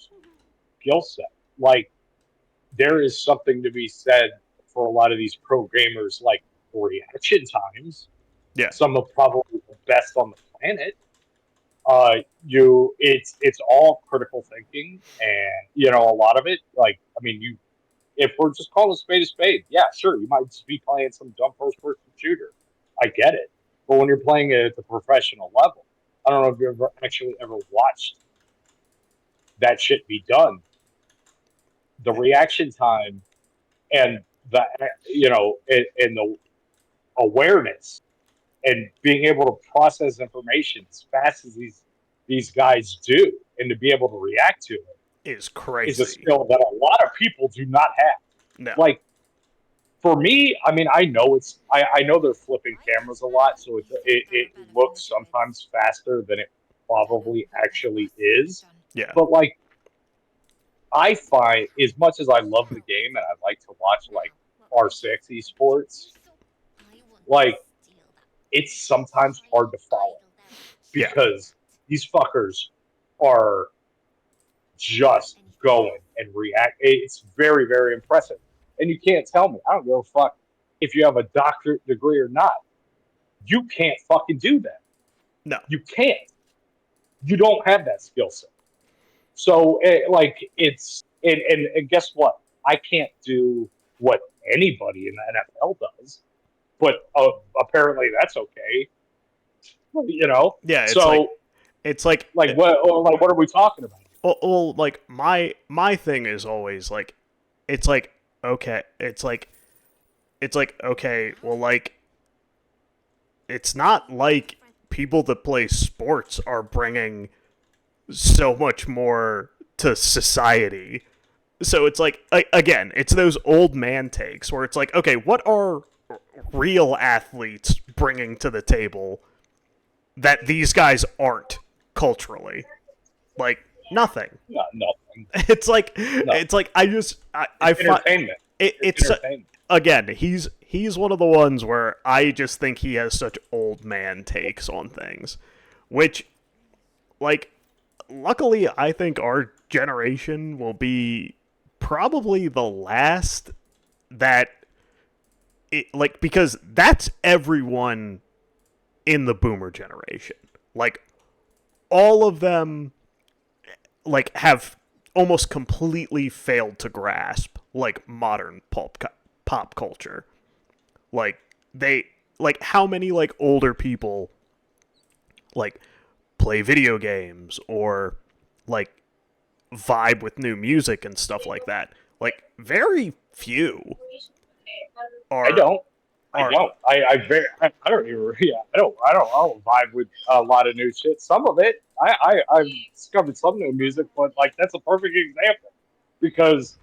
skill set. Like there is something to be said for a lot of these pro gamers, like reaction times. yeah, Some of probably the best on the planet. It's all critical thinking, and a lot of it. Like, I mean, if we're just calling a spade, yeah, sure, you might just be playing some dumb first-person shooter. I get it, but when you're playing it at the professional level, I don't know if you've ever watched that shit be done. The reaction time and and the awareness and being able to process information as fast as these guys do, and to be able to react to it is is a crazy. skill that a lot of people do not have. No. Like for me, I mean, I know they're flipping cameras a lot, so it looks sometimes faster than it probably actually is. Yeah. But like, I find as much as I love the game and I like to watch like R6 esports, like it's sometimes hard to follow Yeah. because these fuckers are just going and react. It's very, very impressive. And you can't tell me, I don't give a fuck if you have a doctorate degree or not. You can't fucking do that. No. You can't. You don't have that skill set. So, and guess what? I can't do what anybody in the NFL does, but apparently that's okay. Yeah, it's like what are we talking about? well, like my thing is always like, it's like okay, okay, well, like it's not like people that play sports are bringing so much more to society. So it's like, again, it's those old man takes where it's like, okay, what are real athletes bringing to the table that these guys aren't culturally? Like nothing. No, nothing. It's like it's like I find Entertainment. it's Entertainment. again, he's one of the ones where I just think he has such old man takes on things, which, like, luckily I think our generation will be probably the last that because that's everyone in the boomer generation. Like, all of them like have almost completely failed to grasp like modern pop culture. Like how many like older people like play video games or like vibe with new music and stuff like that. Like very few are. I don't. I don't even. Yeah, I don't vibe with a lot of new shit. Some of it, I've discovered some new music, but like that's a perfect example because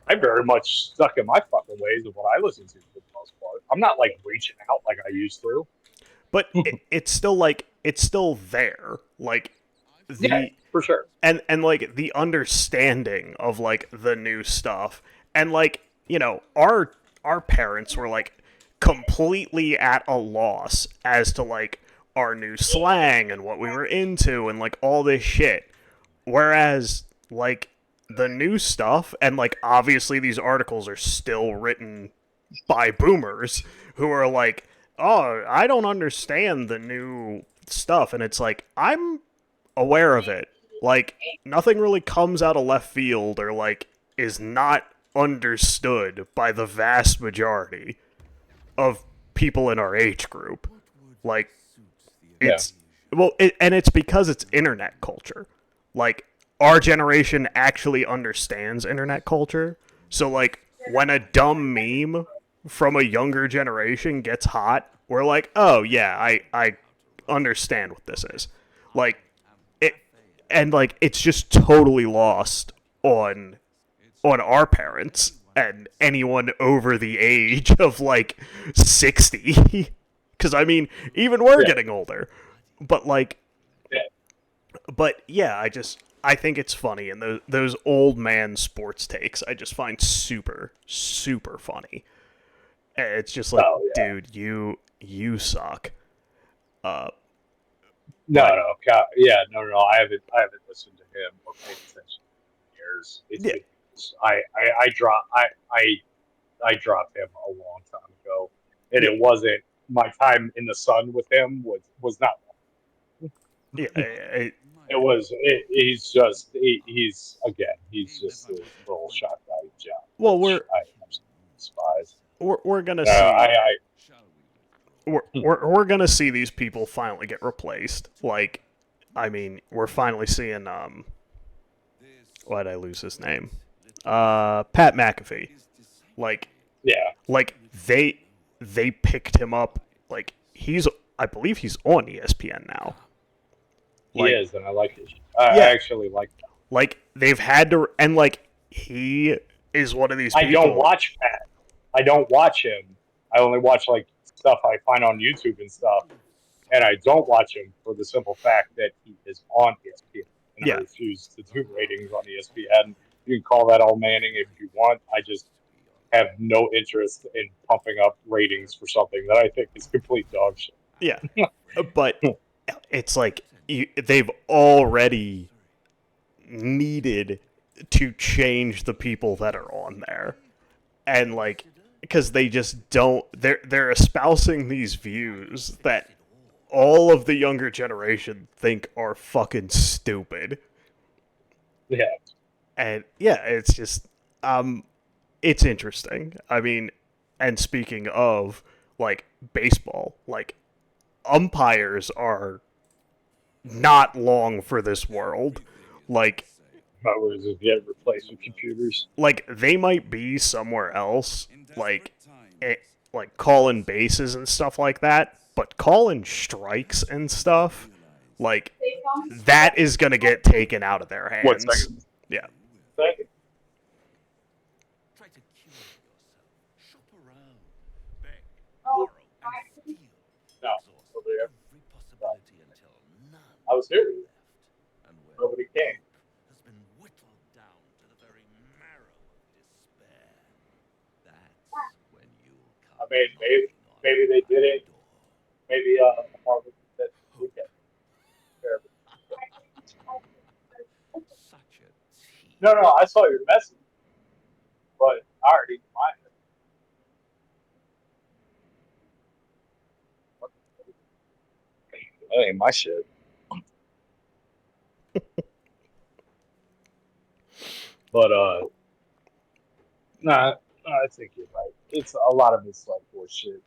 I'm very much stuck in my fucking ways of what I listen to for the most part. I'm not like reaching out like I used to. But it's still like it's still there. Like yeah, for sure. And like the understanding of like the new stuff, and like, you know, our parents were like completely at a loss as to like our new slang and what we were into and like all this shit. Whereas like the new stuff, and like obviously these articles are still written by boomers who are like, oh, I don't understand the new stuff, and it's like, I'm aware of it. Like, nothing really comes out of left field or like is not understood by the vast majority of people in our age group. Like, it's and it's because it's internet culture. Like, our generation actually understands internet culture. So like, when a dumb meme from a younger generation gets hot, we're like, oh yeah, I understand what this is. Like, it, and like it's just totally lost on our parents and anyone over the age of like 60. Because I mean, even we're getting older. But like, But yeah, I think it's funny, and those old man sports takes I just find super super funny. It's just like, Oh yeah. dude, you suck. Uh, No, but no, no. I haven't listened to him or paid attention in years. yeah, I dropped him a long time ago, and yeah, it wasn't my time in the sun with him was not. yeah. It was. He's just a little shot value job, Well, which I absolutely despise. we're gonna Uh, I, see I we're gonna see these people finally get replaced. Like, I mean, we're finally seeing why'd I lose his name? Pat McAfee. Like, yeah, like they picked him up. Like, I believe he's on ESPN now. he Like, is, and I like it. I yeah, actually like that. like they've had to, and like he is one of these I people. don't watch Pat. I don't watch him. I only watch like stuff I find on YouTube and stuff, and I don't watch him for the simple fact that he is on ESPN, and I Yeah, refuse to do ratings on ESPN. You can call that all Manning if you want. I just have no interest in pumping up ratings for something that I think is complete dog shit. yeah, but it's like they've already needed to change the people that are on there, and like, because they just don't, they're espousing these views that all of the younger generation think are fucking stupid. Yeah, And yeah, it's just it's interesting. I mean, and speaking of like baseball, like umpires are not long for this world. Like I was just get replaced with computers. they might be somewhere else, like like calling bases and stuff like that, but calling strikes and stuff, like that is gonna get taken out of their hands. 1 second. Yeah. Second. Try to cure yourself. Shop around. Beg, Oh, borrow, and feel. No, Exhaust over here. every possibility until none I was here. left. And where Nobody came. hope has been whittled down to the very marrow of despair. That's when you'll come. I mean, knocking maybe on they did my it. door. Maybe Marvin said weekend. Such a tease. No, I saw your message, but I already mine. That ain't my shit. But nah, I think you're right. It's a lot of it's like bullshit.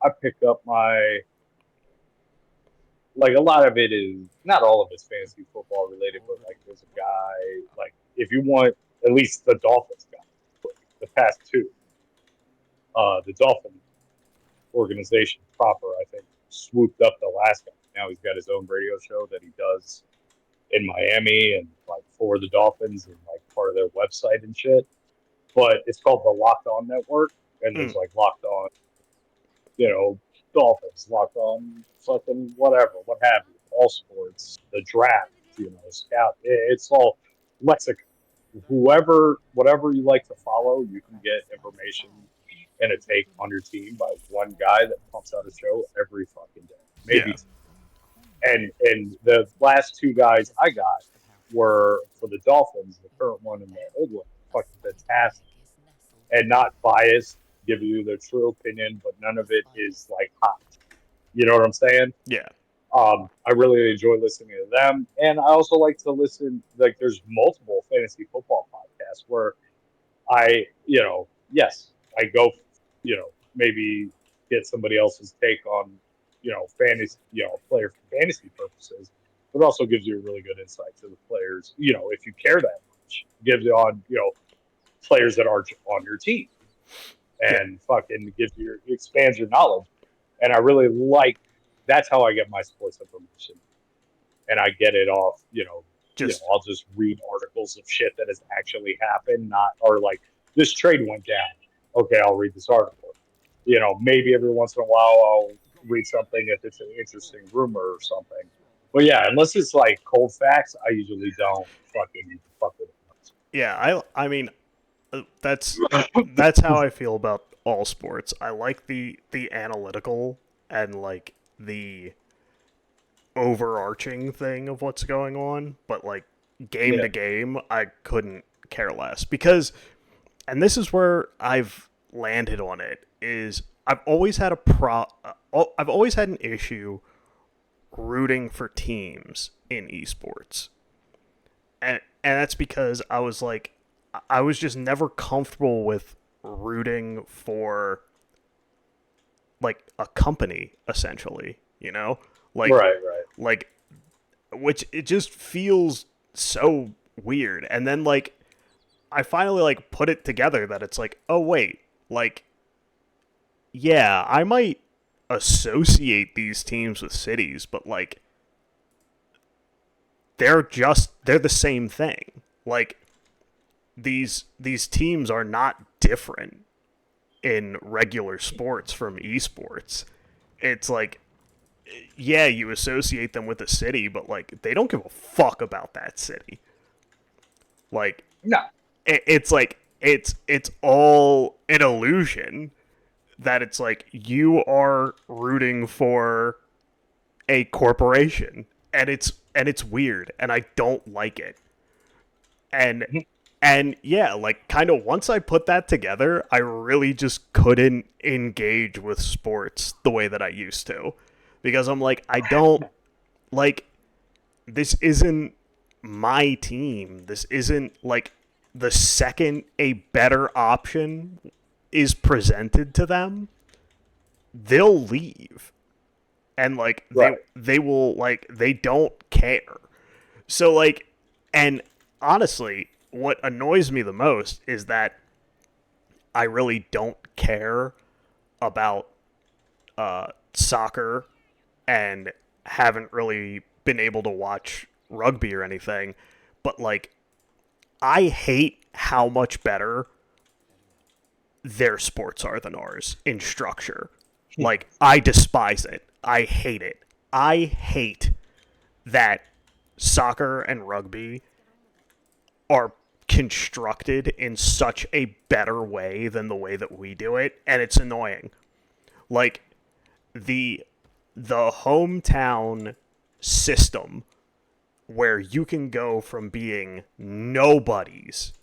I pick up my like a lot of it is not all of it's fantasy football related, but like there's a guy like if you want at least the Dolphins guy, the past two, the Dolphin organization proper, I think, swooped up the last guy. Now he's got his own radio show that he does in Miami and like for the Dolphins and like part of their website and shit. But it's called the Locked On Network, and there's like Locked On, Dolphins, Locked On, fucking whatever, what have you, all sports, the draft, scout. It's all lexicon. Whatever you like to follow, you can get information and a take on your team by one guy that pumps out a show every fucking day, maybe. Yeah. And the last two guys I got were for the Dolphins, the current one and the old one, fucking fantastic, and not biased, give you their true opinion, but none of it is like hot. You know what I'm saying? Yeah. I really enjoy listening to them, and I also like to listen. Like, there's multiple fantasy football podcasts where yes, I go, maybe get somebody else's take on, fantasy, player for fantasy purposes, but also gives you a really good insight to the players. If you care that much, gives you on, players that are on your team, and fucking expands your knowledge. And I really like. That's how I get my sports information, and I get it off. I'll just read articles of shit that has actually happened, or like this trade went down. Okay, I'll read this article. Maybe every once in a while I'll read something if it's an interesting rumor or something. Well, yeah, unless it's like cold facts, I usually don't fucking fuck with it. Yeah, I mean, that's how I feel about all sports. I like the analytical and like the overarching thing of what's going on, but like game Yeah. to game, I couldn't care less because, and this is where I've landed on it, is I've always had I've always had an issue rooting for teams in esports. And that's because I was just never comfortable with rooting for like a company essentially, you know? Like Right. like which it just feels so weird. And then like I finally like put it together that it's like, oh wait, like yeah, I might associate these teams with cities, but like they're the same thing. Like these teams are not different in regular sports from esports. It's like yeah, you associate them with a city, but like they don't give a fuck about that city. Like No. it's like it's all an illusion that it's like you are rooting for a corporation and it's weird and I don't like it. And yeah, like kind of once I put that together, I really just couldn't engage with sports the way that I used to because I'm like I don't like this isn't my team. This isn't like the second a better option is presented to them, they'll leave. And like Right. they will like they don't care. So like and honestly, what annoys me the most is that I really don't care about soccer and haven't really been able to watch rugby or anything, but like I hate how much better their sports are than ours in structure. Like I despise it. I hate it. I hate that soccer and rugby are constructed in such a better way than the way that we do it, and it's annoying. Like the hometown system where you can go from being nobodies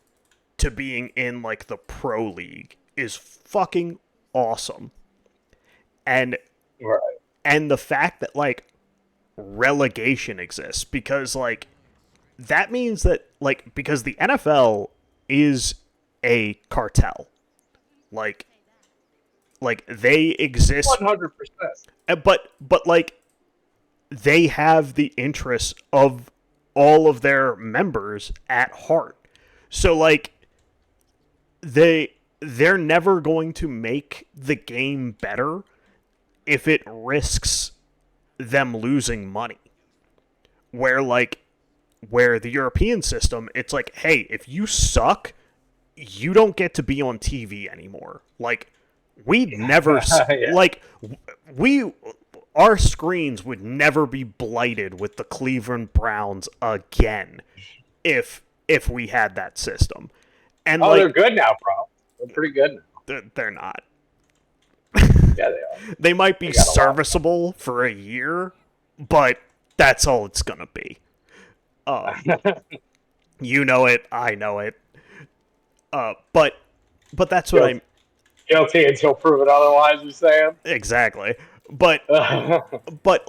to being in like the pro league is fucking awesome. And Right. and the fact that like relegation exists because like that means that like because the NFL is a cartel. Like they exist 100%. but like they have the interests of all of their members at heart. So like they're never going to make the game better if it risks them losing money. Where the European system, it's like, hey, if you suck, you don't get to be on TV anymore. Like we'd never Yeah. like we our screens would never be blighted with the Cleveland Browns again if we had that system. And Oh, they're like good now, bro. They're pretty good now. they're not. Yeah, they are. They might be They got a lot. serviceable for a year, but that's all it's gonna be. You know it, I know it. But that's what Yo. I'm Guilty until proven otherwise, you're saying? exactly. But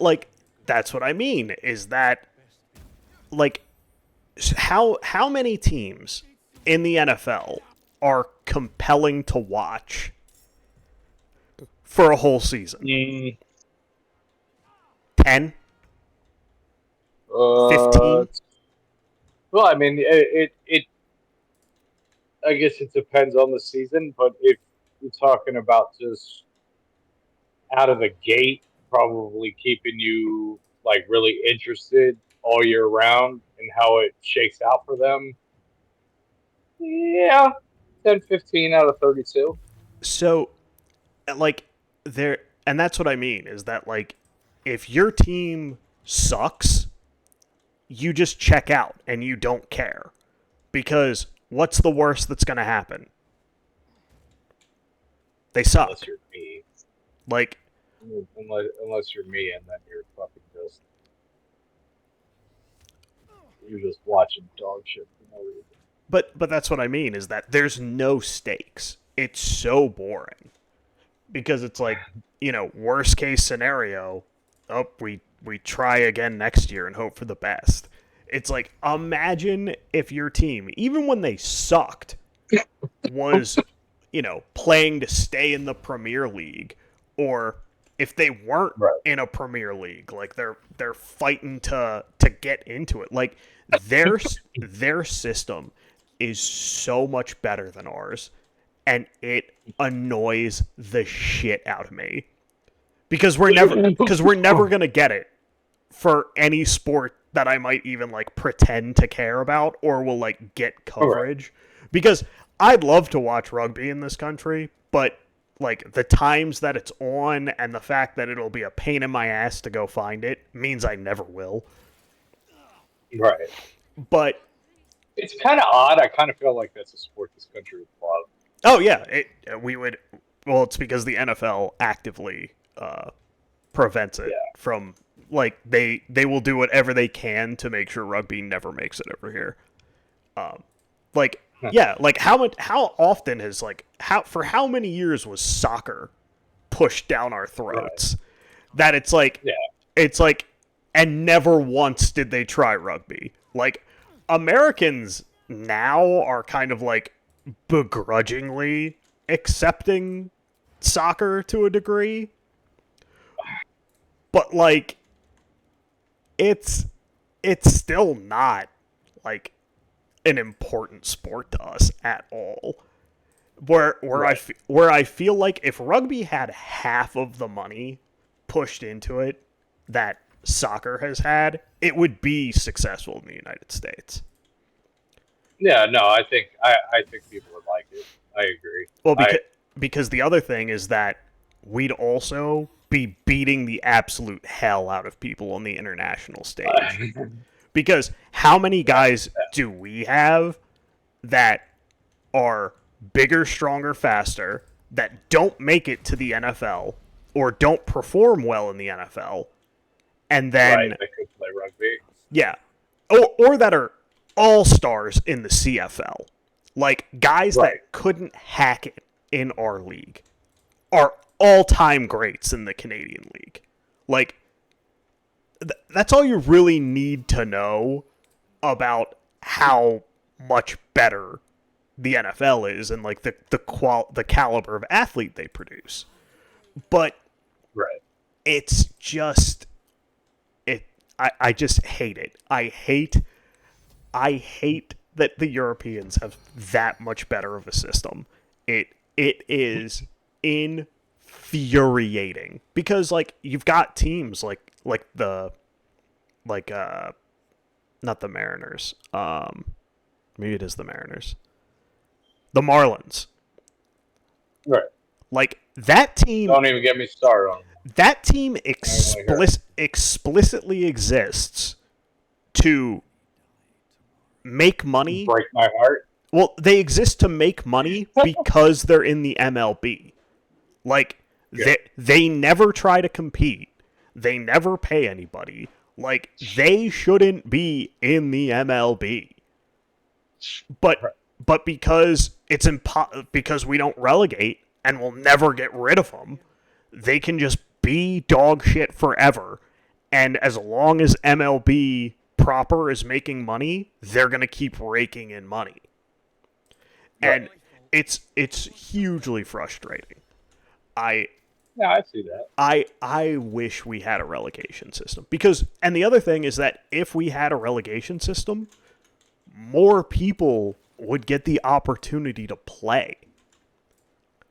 like that's what I mean is that like how many teams in the NFL are compelling to watch for a whole season? Mm, 10? 15? Well, I mean, it I guess it depends on the season, but if you're talking about just out of the gate, probably keeping you like really interested all year round and how it shakes out for them. Yeah, 10, 15 out of 32. So like there and that's what I mean is that like if your team sucks you just check out and you don't care. Because what's the worst that's going to happen? They suck. Unless you're me. Like, Unless you're me, and then you're fucking just watching dog shit for no reason. but that's what I mean, is that there's no stakes. It's so boring. Because it's like, worst case scenario, we try again next year and hope for the best. It's like, imagine if your team, even when they sucked, was, playing to stay in the Premier League, or if they weren't in a Premier League, like they're fighting to get into it. Like their system is so much better than ours, and it annoys the shit out of me because we're never gonna get it for any sport that I might even like pretend to care about or will like get coverage. Because I'd love to watch rugby in this country, but like the times that it's on and the fact that it'll be a pain in my ass to go find it means I never will. Right. But it's kind of odd. I kind of feel like that's a sport this country would love. oh yeah, well, it's because the NFL actively prevents it from, like, they will do whatever they can to make sure rugby never makes it over here. How often has for how many years was soccer pushed down our throats that it's like and never once did they try rugby. Like, Americans now are kind of like begrudgingly accepting soccer to a degree, but like it's still not like an important sport to us at all. Where I feel like if rugby had half of the money pushed into it that soccer has had, it would be successful in the United States. Yeah, no, I think people would like it. I agree. Well, because the other thing is that we'd also be beating the absolute hell out of people on the international stage. Because how many guys do we have that are bigger, stronger, faster, that don't make it to the NFL or don't perform well in the NFL, and then they could play rugby. Yeah, or that are all-stars in the CFL, like guys that couldn't hack it in our league are all-time greats in the Canadian League. Like, that's all you really need to know about how much better the NFL is and like the caliber of athlete they produce. But it's just I just hate it. I hate that the Europeans have that much better of a system. It is infuriating because like you've got teams like not the Mariners. Maybe it is the Mariners. The Marlins. Right. Like that team. Don't even get me started on them. That team explicitly exists to make money. Break my heart. Well, they exist to make money because they're in the MLB. Like, they never try to compete. They never pay anybody. Like, they shouldn't be in the MLB. But because it's because we don't relegate and we'll never get rid of them, they can just be dog shit forever. And as long as MLB proper is making money, they're going to keep raking in money. And it's hugely frustrating. I see that. I wish we had a relegation system. And the other thing is that if we had a relegation system, more people would get the opportunity to play.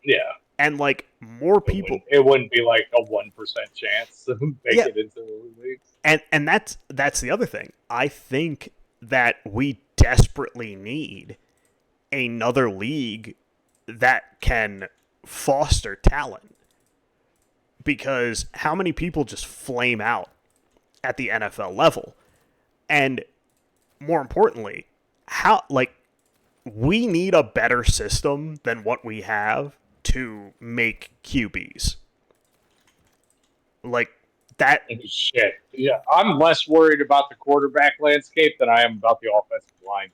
Yeah. And like more people, it wouldn't be like a 1% chance to make it into the league. And that's the other thing. I think that we desperately need another league that can foster talent. Because how many people just flame out at the NFL level? And more importantly, how we need a better system than what we have to make QBs. Like that. Shit. Yeah, I'm less worried about the quarterback landscape than I am about the offensive line.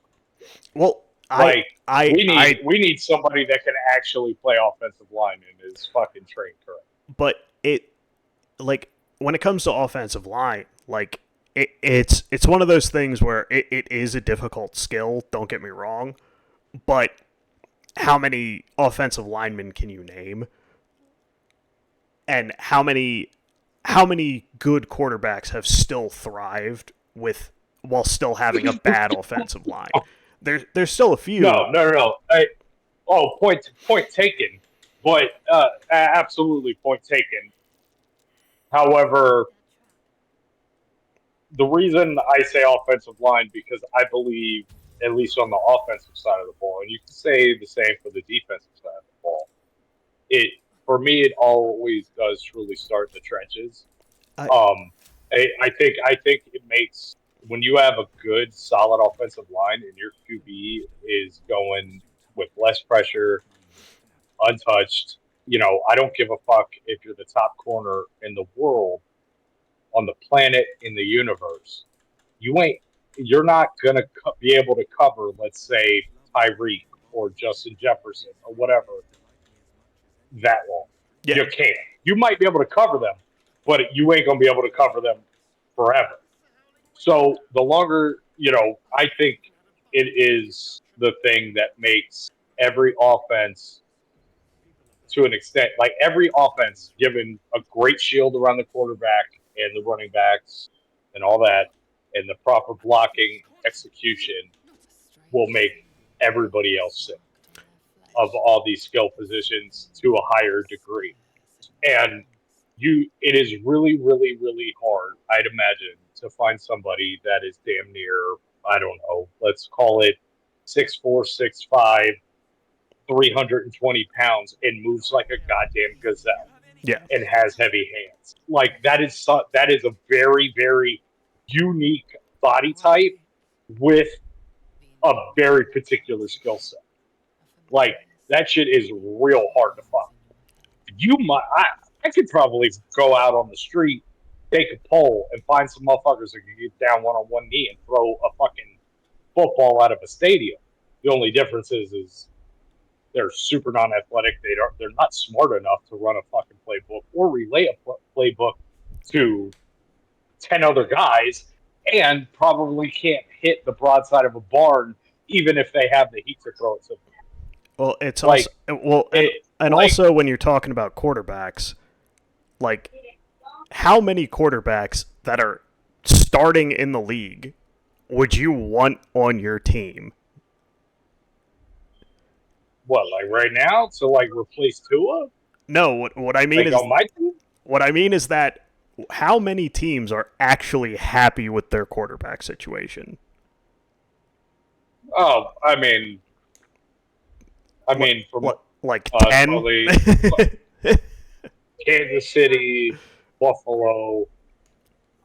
Well, Like I we need somebody that can actually play offensive line and is fucking trained correct. but it like when it comes to offensive line, like it's one of those things where it is a difficult skill, don't get me wrong, but how many offensive linemen can you name? And how many good quarterbacks have still thrived while still having a bad offensive line? There's still a few. No. Point taken. But absolutely point taken. However, the reason I say offensive line because I believe, at least on the offensive side of the ball, and you can say the same for the defensive side of the ball. For me, it always does truly start in the trenches. I think it makes when you have a good, solid offensive line and your QB is going with less pressure, untouched. I don't give a fuck if you're the top corner in the world, on the planet, in the universe. You're not gonna be able to cover, let's say, Tyreek or Justin Jefferson or whatever that long. Yeah. You can't. You might be able to cover them, but you ain't gonna be able to cover them forever. So the longer, I think it is the thing that makes every offense, to an extent, like every offense, given a great shield around the quarterback and the running backs and all that, and the proper blocking execution will make everybody else sick of all these skill positions to a higher degree. And it is really, really, really hard, I'd imagine, to find somebody that is damn near, I don't know, let's call it 6'4", 6'5", 320 pounds and moves like a goddamn gazelle. Yeah. And has heavy hands. Like that is a very, very unique body type with a very particular skill set. Like that shit is real hard to find. I could probably go out on the street, take a pole, and find some motherfuckers that can get down one on one knee and throw a fucking football out of a stadium. The only difference is they're super non-athletic. They're not smart enough to run a fucking playbook or relay a playbook to 10 other guys, and probably can't hit the broadside of a barn even if they have the heat to throw it to them. Well, it's also also when you're talking about quarterbacks, like how many quarterbacks that are starting in the league would you want on your team? What, like right now to like replace Tua? No, what I mean like is on my team? What I mean is that how many teams are actually happy with their quarterback situation? Oh, I mean, from like 10? probably Kansas City, Buffalo,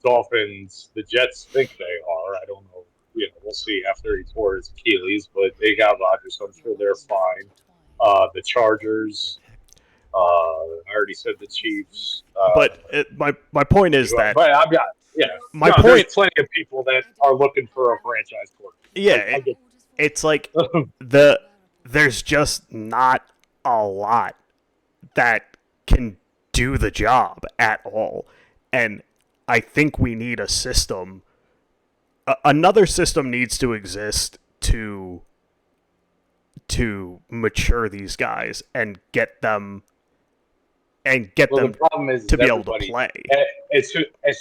Dolphins. The Jets think they are. I don't know. We'll see after he tore his Achilles, but they got Rodgers, so I'm sure they're fine. The Chargers. I already said the Chiefs. But my point is that. But I've got there's plenty of people that are looking for a franchise quarterback. Yeah, it's like there's just not a lot that can do the job at all, and I think we need a system. Another system needs to exist to mature these guys and get them the problem is to be able to play. As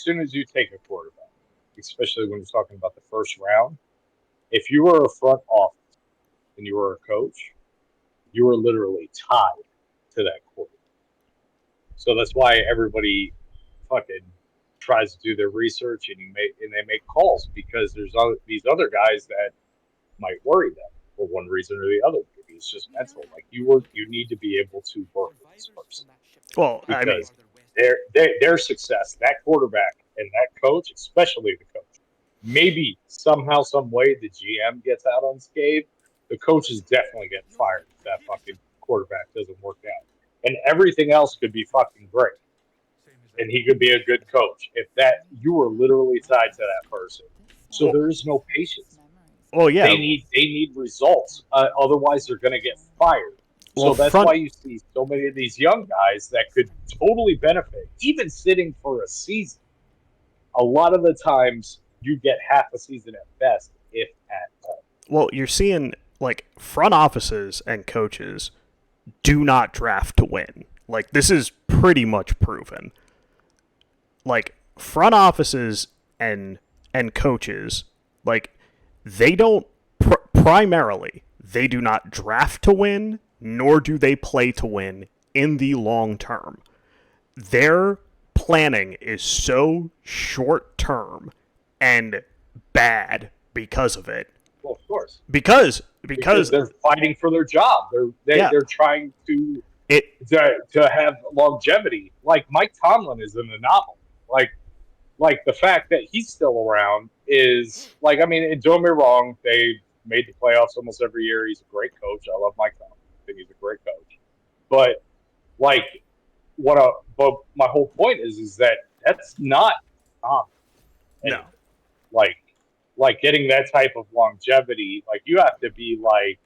soon as you take a quarterback, especially when you're talking about the first round, if you were a front office and you were a coach, you were literally tied to that quarterback. So that's why everybody fucking tries to do their research and they make calls, because there's these other guys that might worry them for one reason or the other. Maybe it's just mental. Like you need to be able to work with this person. Well, because their success, that quarterback and that coach, especially the coach, maybe somehow, some way, the GM gets out unscathed. The coach is definitely getting fired if that fucking quarterback doesn't work out. And everything else could be fucking great. And he could be a good coach if that you were literally tied to that person. So Well- there is no patience. Well, yeah. They need results. Otherwise, they're going to get fired. Well, So that's why you see so many of these young guys that could totally benefit, even sitting for a season. A lot of the times, you get half a season at best, if at all. Well, you're seeing, like, front offices and coaches do not draft to win. Like, this is pretty much proven. Like, front offices and coaches, like, they don't, primarily, they do not draft to win, nor do they play to win in the long term. Their planning is so short term and bad because of it. Well, of course. Because They're fighting for their job. They're trying to have longevity. Like Mike Tomlin is an anomaly. Like the fact that he's still around is like, I mean, don't get me wrong, they made the playoffs almost every year. He's a great coach. I love Mike Tomlin. I think he's a great coach. But like but my whole point is that that's not common. No. Like getting that type of longevity, like you have to be like,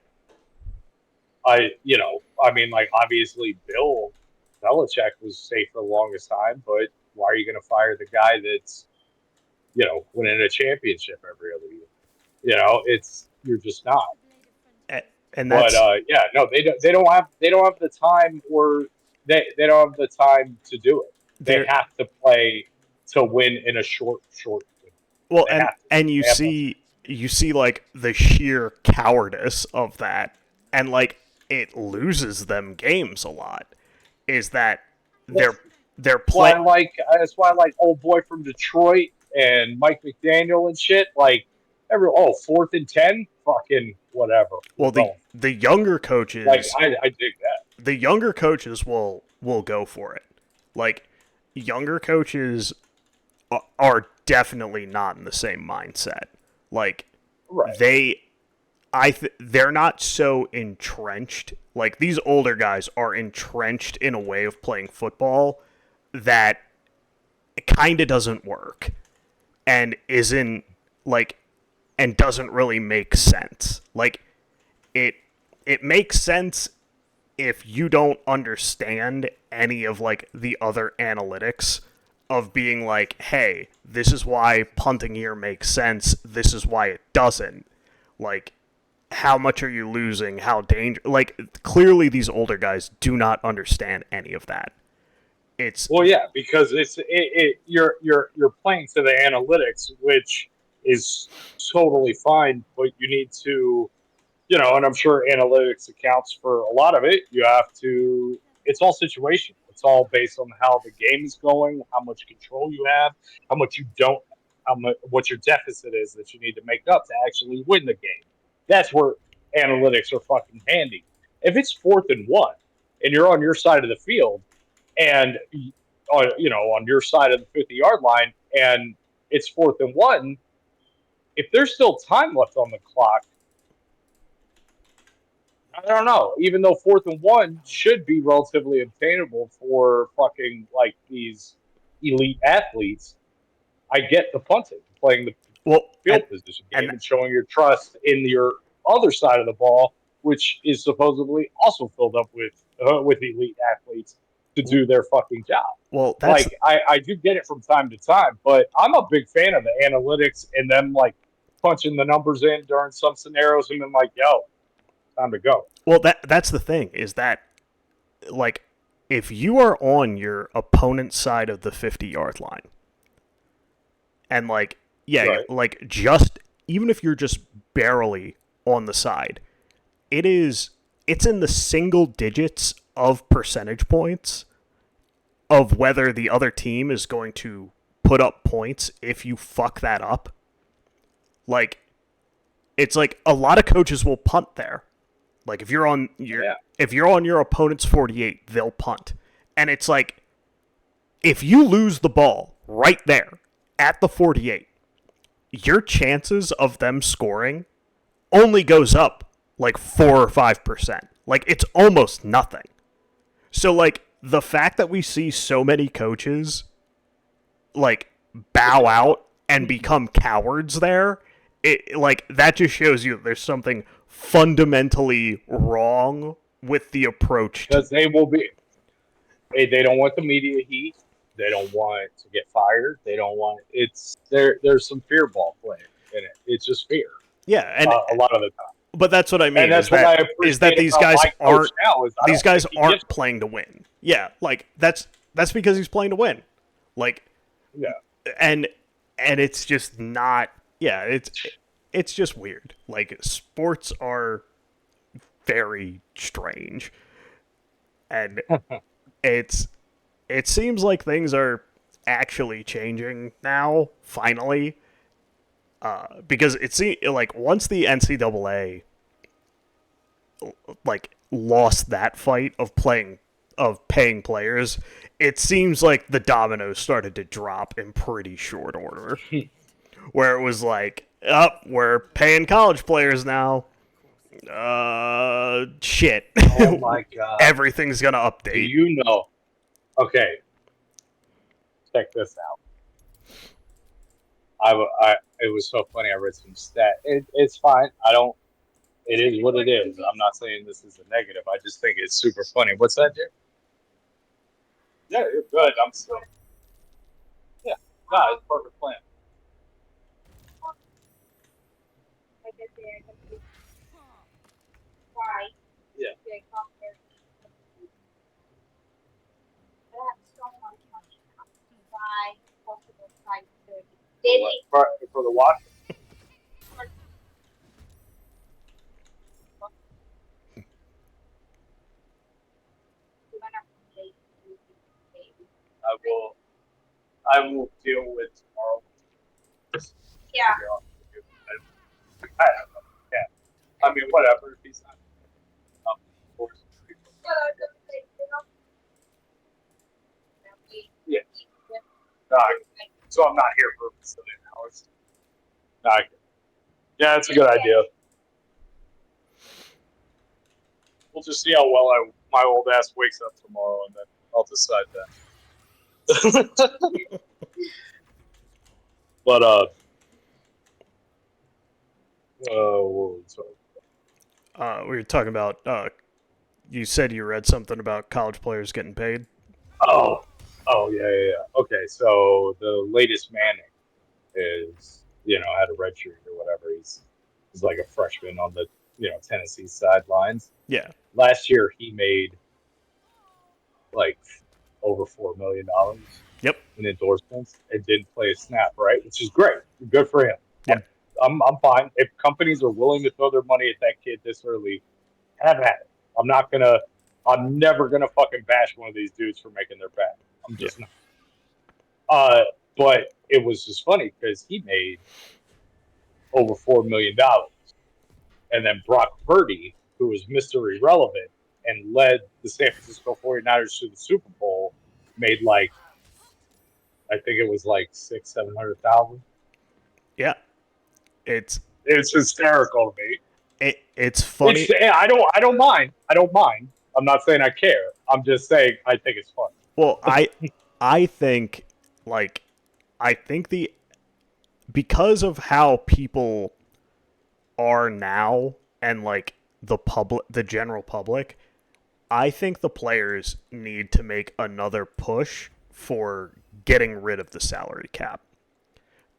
like obviously Bill Belichick was safe for the longest time, but why are you going to fire the guy that's, winning a championship every other year? You're just not. And that's, They don't have the time, or they don't have the time to do it. They have to play to win in a short. Well, and you see like the sheer cowardice of that, and like it loses them games a lot. Is that they're playing that's why I like old boy from Detroit and Mike McDaniel and shit. Like 4th and 10, fucking whatever. Well, the younger coaches, like I dig that. The younger coaches will go for it. Like younger coaches are definitely not in the same mindset. Like right. they're not so entrenched. Like these older guys are entrenched in a way of playing football that it kind of doesn't work and isn't like and doesn't really make sense. Like it makes sense if you don't understand any of like the other analytics of being like, hey, this is why punting here makes sense, this is why it doesn't. Like, how much are you losing? How dangerous? Like, clearly these older guys do not understand any of that. Because you're playing to the analytics, which is totally fine, but you need to, and I'm sure analytics accounts for a lot of it. You have to. It's all situational. It's all based on how the game is going, how much control you have, how much you don't, what your deficit is that you need to make up to actually win the game. That's where analytics are fucking handy. If it's 4th and 1 and you're on your side of the field and, on your side of the 50-yard line and it's 4th and 1, if there's still time left on the clock, I don't know. Even though 4th and 1 should be relatively obtainable for fucking like these elite athletes, I get the punting, playing the field position game and showing your trust in your other side of the ball, which is supposedly also filled up with elite athletes to do their fucking job. Well, that's I do get it from time to time, but I'm a big fan of the analytics and them like punching the numbers in during some scenarios and then like, yo, time to go. Well, that's the thing, is that, like, if you are on your opponent's side of the 50-yard line, and, like, right. like, just, even if you're just barely on the side, it's in the single digits of percentage points of whether the other team is going to put up points if you fuck that up. Like, it's like a lot of coaches will punt there. Like if you're on your opponent's 48, they'll punt. And it's like if you lose the ball right there at the 48, your chances of them scoring only goes up like 4 or 5%. Like, it's almost nothing. So, like, the fact that we see so many coaches, like, bow out and become cowards there, like, that just shows you that there's something fundamentally wrong with the approach. Because they will be. They don't want the media heat. They don't want to get fired. They don't want there's some fear ball playing in it. It's just fear. Yeah, and a lot of the time. but that's what I mean. And that's is that these guys aren't Just, playing to win. Yeah, like that's because he's playing to win. Like, yeah, and it's just not. Yeah, it's just weird. Like, sports are very strange, and it seems like things are actually changing now, finally. Because it seems like once the NCAA like lost that fight of paying players, it seems like the dominoes started to drop in pretty short order. Where it was like, we're paying college players now. Shit. Oh my god. Everything's gonna update. Do you know? Okay. Check this out. It was so funny. I read some stat. It's fine. It is what it is. I'm not saying this is a negative. I just think it's super funny. What's that, Jay? Yeah, you're good. I'm still. Yeah. No, it's a perfect plan. Why? Yeah. They come here. I have so much money now. Why? Possible 5:30. For the watch. I will deal with tomorrow. Yeah. I don't know. Yeah. I mean, whatever. If he's not. Yeah. No, so I'm not here for a million hours. No, yeah, that's a good idea. We'll just see how well my old ass wakes up tomorrow, and then I'll decide that. But we were talking about. You said you read something about college players getting paid. Oh, yeah. Okay, so the latest Manning is, had a red shirt or whatever. He's like a freshman on the, Tennessee sidelines. Yeah. Last year he made like over $4 million. Yep. In endorsements and didn't play a snap, right? Which is great. Good for him. Yeah. I'm fine. If companies are willing to throw their money at that kid this early, have at it. I'm never gonna fucking bash one of these dudes for making their bet. I'm just not. But it was just funny because he made over $4 million. And then Brock Purdy, who was Mr. Irrelevant and led the San Francisco 49ers to the Super Bowl, made like, I think it was like $600,000-700,000. Yeah. It's hysterical to me. It's funny. I don't mind. I'm not saying I care. I'm just saying I think it's fun. Well, I think because of how people are now and like the general public, I think the players need to make another push for getting rid of the salary cap.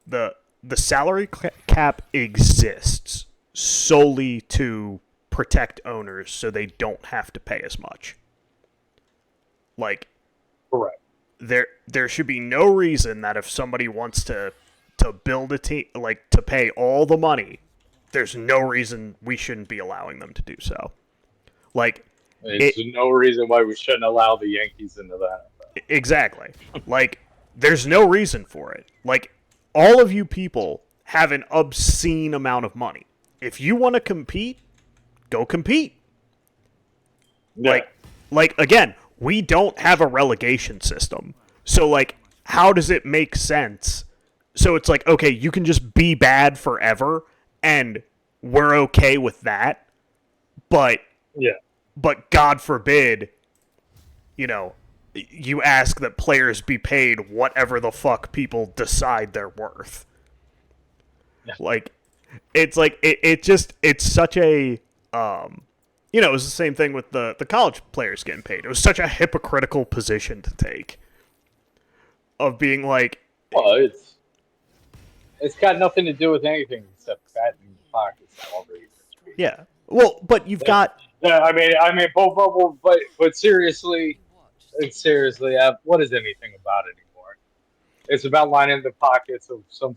The salary cap exists solely to protect owners so they don't have to pay as much. Like, correct. There should be no reason that if somebody wants to build a team, like to pay all the money, there's no reason we shouldn't be allowing them to do so. Like, there's no reason why we shouldn't allow the Yankees into that. Exactly. Like, there's no reason for it. Like, all of you people have an obscene amount of money. If you want to compete, go compete. Yeah. Like again, we don't have a relegation system. So like, how does it make sense So it's like, okay, you can just be bad forever, and we're okay with that. But God forbid, you ask that players be paid whatever the fuck people decide they're worth. Yeah. Like, it's like it's such a it was the same thing with the college players getting paid. It was such a hypocritical position to take. Of being like, well, it's got nothing to do with anything except fat in the pockets already. yeah. Well, but you've got. Yeah, I mean, but seriously, what is anything about it anymore? It's about lining the pockets of some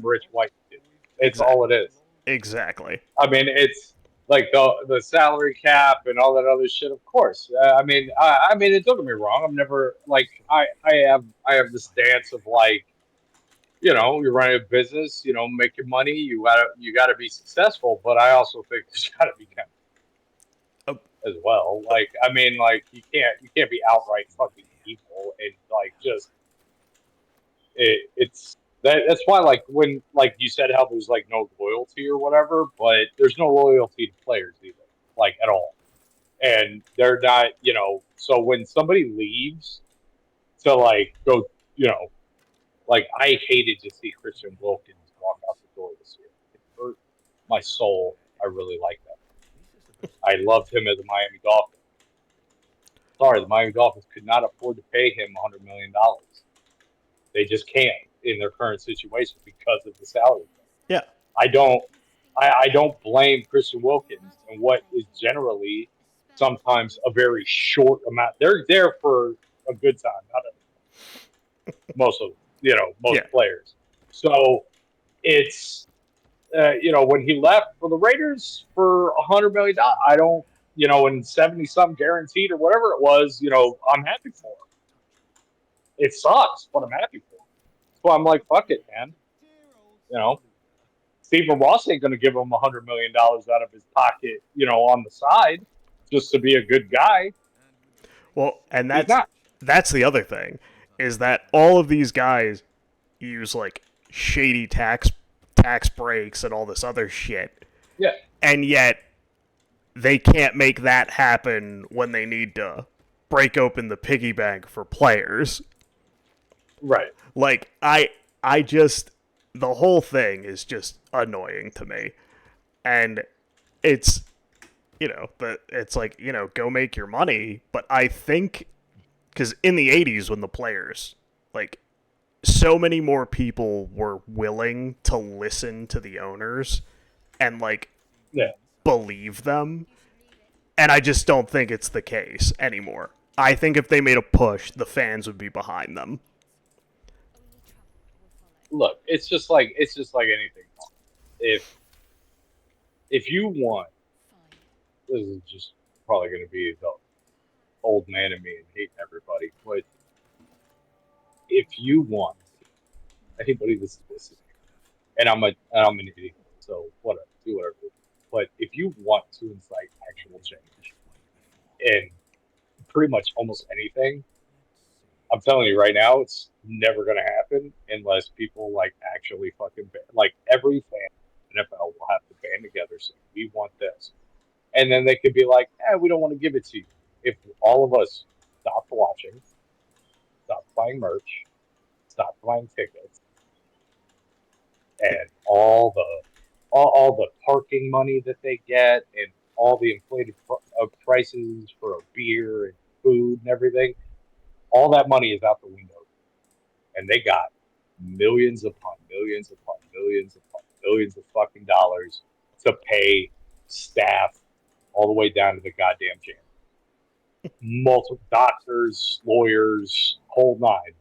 rich white dude. It's all it is. Exactly. I mean, it's like the salary cap and all that other shit. Of course, I mean, don't get me wrong. I'm never like I have the stance of like, you're running a business, making money. You gotta be successful. But I also think there's gotta be kind as well. Like, I mean, like you can't be outright fucking evil and like just it's. That's why, like, when, like, you said how there's, like, no loyalty or whatever, but there's no loyalty to players either, like, at all. And they're not, so when somebody leaves to, like, go, like, I hated to see Christian Wilkins walk out the door this year. It hurt my soul. I really like that. I loved him as a Miami Dolphin. Sorry, the Miami Dolphins could not afford to pay him $100 million. They just can't in their current situation because of the salary. Yeah. I don't blame Christian Wilkins and what is generally sometimes a very short amount. They're there for a good time, not most of players. So it's when he left for the Raiders for $100 million, I don't and 70 something guaranteed or whatever it was, I'm happy for him. It sucks, but I'm happy for him. So I'm like, fuck it, man. Stephen Ross ain't going to give him $100 million out of his pocket, on the side, just to be a good guy. Well, and that's the other thing, is that all of these guys use like shady tax breaks and all this other shit. Yeah. And yet they can't make that happen when they need to break open the piggy bank for players. Right. Like, I just, the whole thing is just annoying to me. And it's, it's like, go make your money. But I think, because in the 80s when the players, like, so many more people were willing to listen to the owners and, like, believe them. And I just don't think it's the case anymore. I think if they made a push, the fans would be behind them. Look, it's just like anything. If you want, this is just probably going to be the old man in me and hating everybody, but if you want anybody that's listening, and I'm an idiot, so whatever, do whatever. But if you want to incite actual change in pretty much almost anything, I'm telling you right now, it's never going to happen unless people like actually fucking like every fan in NFL will have to band together saying we want this, and then they could be like, we don't want to give it to you. If all of us stopped watching, stopped buying merch, stopped buying tickets, and all the parking money that they get, and all the inflated prices for a beer and food and everything. All that money is out the window. And they got millions upon millions upon millions upon millions of fucking dollars to pay staff all the way down to the goddamn janitor. Multiple doctors, lawyers, whole nine.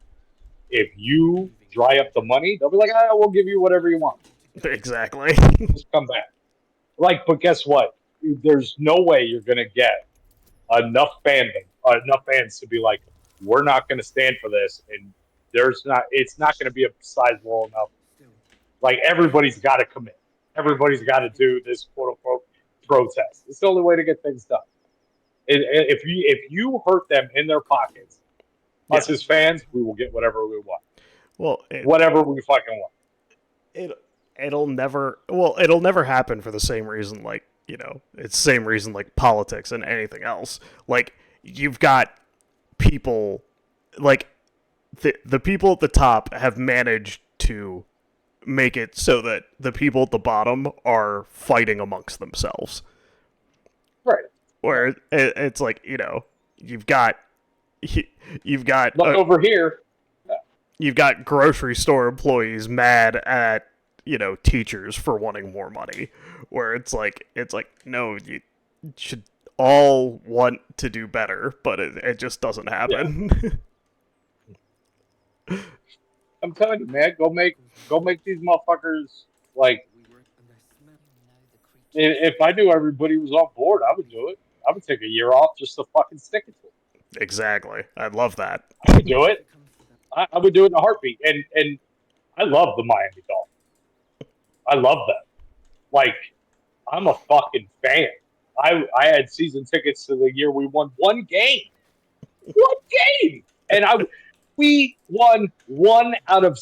If you dry up the money, they'll be like, we'll give you whatever you want. Exactly. Just come back. Like, but guess what? There's no way you're going to get enough fans to be like, we're not going to stand for this, and it's not going to be a sizable enough. Like, everybody's got to commit. Everybody's got to do this quote unquote protest. It's the only way to get things done. If you hurt them in their pockets, us as fans, we will get whatever we want. Well, whatever we fucking want. it'll never happen for the same reason, like, it's the same reason like politics and anything else. Like, you've got people, like, the people at the top have managed to make it so that the people at the bottom are fighting amongst themselves. Right. Where it's like, you've got Look over here. you've got grocery store employees mad at teachers for wanting more money, where it's like no, you should all want to do better, but it just doesn't happen. I'm telling you, man, go make these motherfuckers, like, if I knew everybody was on board, I would do it. I would take a year off just to fucking stick it to it. Exactly. I'd love that. I would do it. I would do it in a heartbeat. And I love the Miami Dolphins. I love them. Like, I'm a fucking fan. I had season tickets to the year we won one game. One game! And we won 1 out of,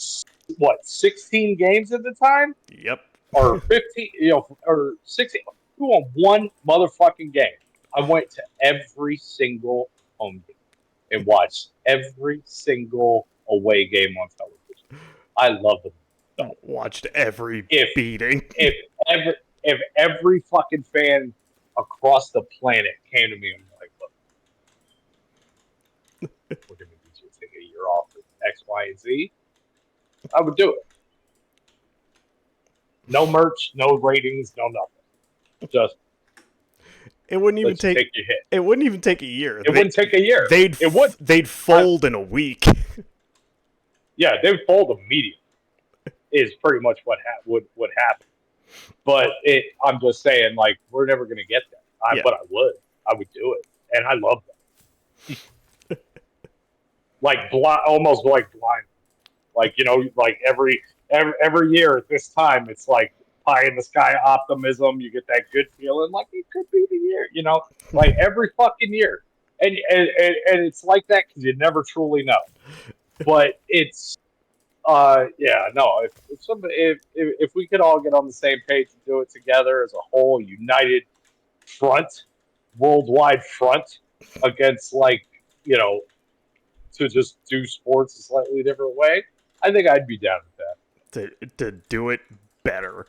16 games at the time? Yep. Or 15, or 16. We won one motherfucking game. I went to every single home game and watched every single away game on television. I love them. Watched every beating. If every fucking fan across the planet came to me and was like, look, we're going to need you to take a year off for X, Y, and Z, I would do it. No merch, no ratings, no nothing. Just it wouldn't even take your hit. It wouldn't even take a year. Wouldn't take a year. They'd fold in a week. Yeah, they'd fold immediately. Is pretty much what would happen. But I'm just saying, like, we're never going to get that. But I would do it, and I love that. Like almost like blind. Like, like every year at this time, it's like pie in the sky optimism. You get that good feeling, like it could be the year. Like every fucking year, and it's like that because you never truly know. But it's. If we could all get on the same page and do it together as a whole united front, worldwide front against, like, to just do sports a slightly different way, I think I'd be down with that. To do it better.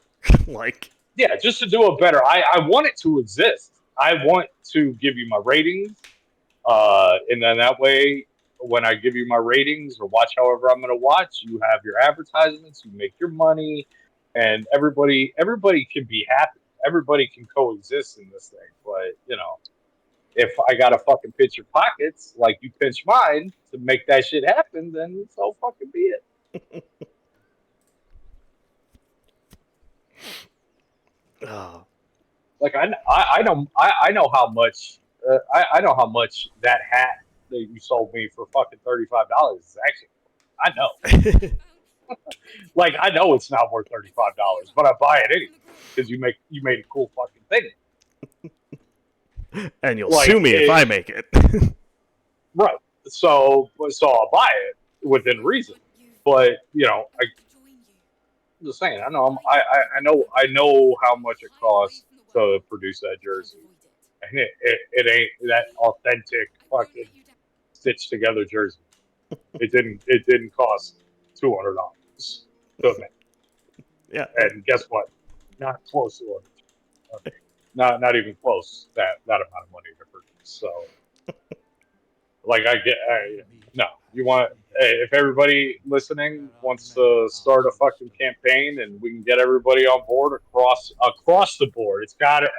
Like, yeah, just to do it better. I want it to exist. I want to give you my ratings, and then that way, when I give you my ratings or watch however I'm going to watch, you have your advertisements, you make your money, and everybody can be happy. Everybody can coexist in this thing. But, if I got to fucking pinch your pockets like you pinch mine to make that shit happen, then so fucking be it. Oh. Like, I know how much I know how much that hat that you sold me for fucking $35 is actually. I know. Like, I know it's not worth $35, but I buy it anyway because you made a cool fucking thing. And you'll sue me if I make it. Right. So I'll buy it within reason. But I'm just saying. I know how much it costs to produce that jersey, and it ain't that authentic fucking stitched together jersey. It didn't cost $200 to make. Yeah. And guess what? Not close to it. Not even close that amount of money to produce. So, like, you want, if everybody listening wants to start a fucking campaign and we can get everybody on board across the board, it's got to,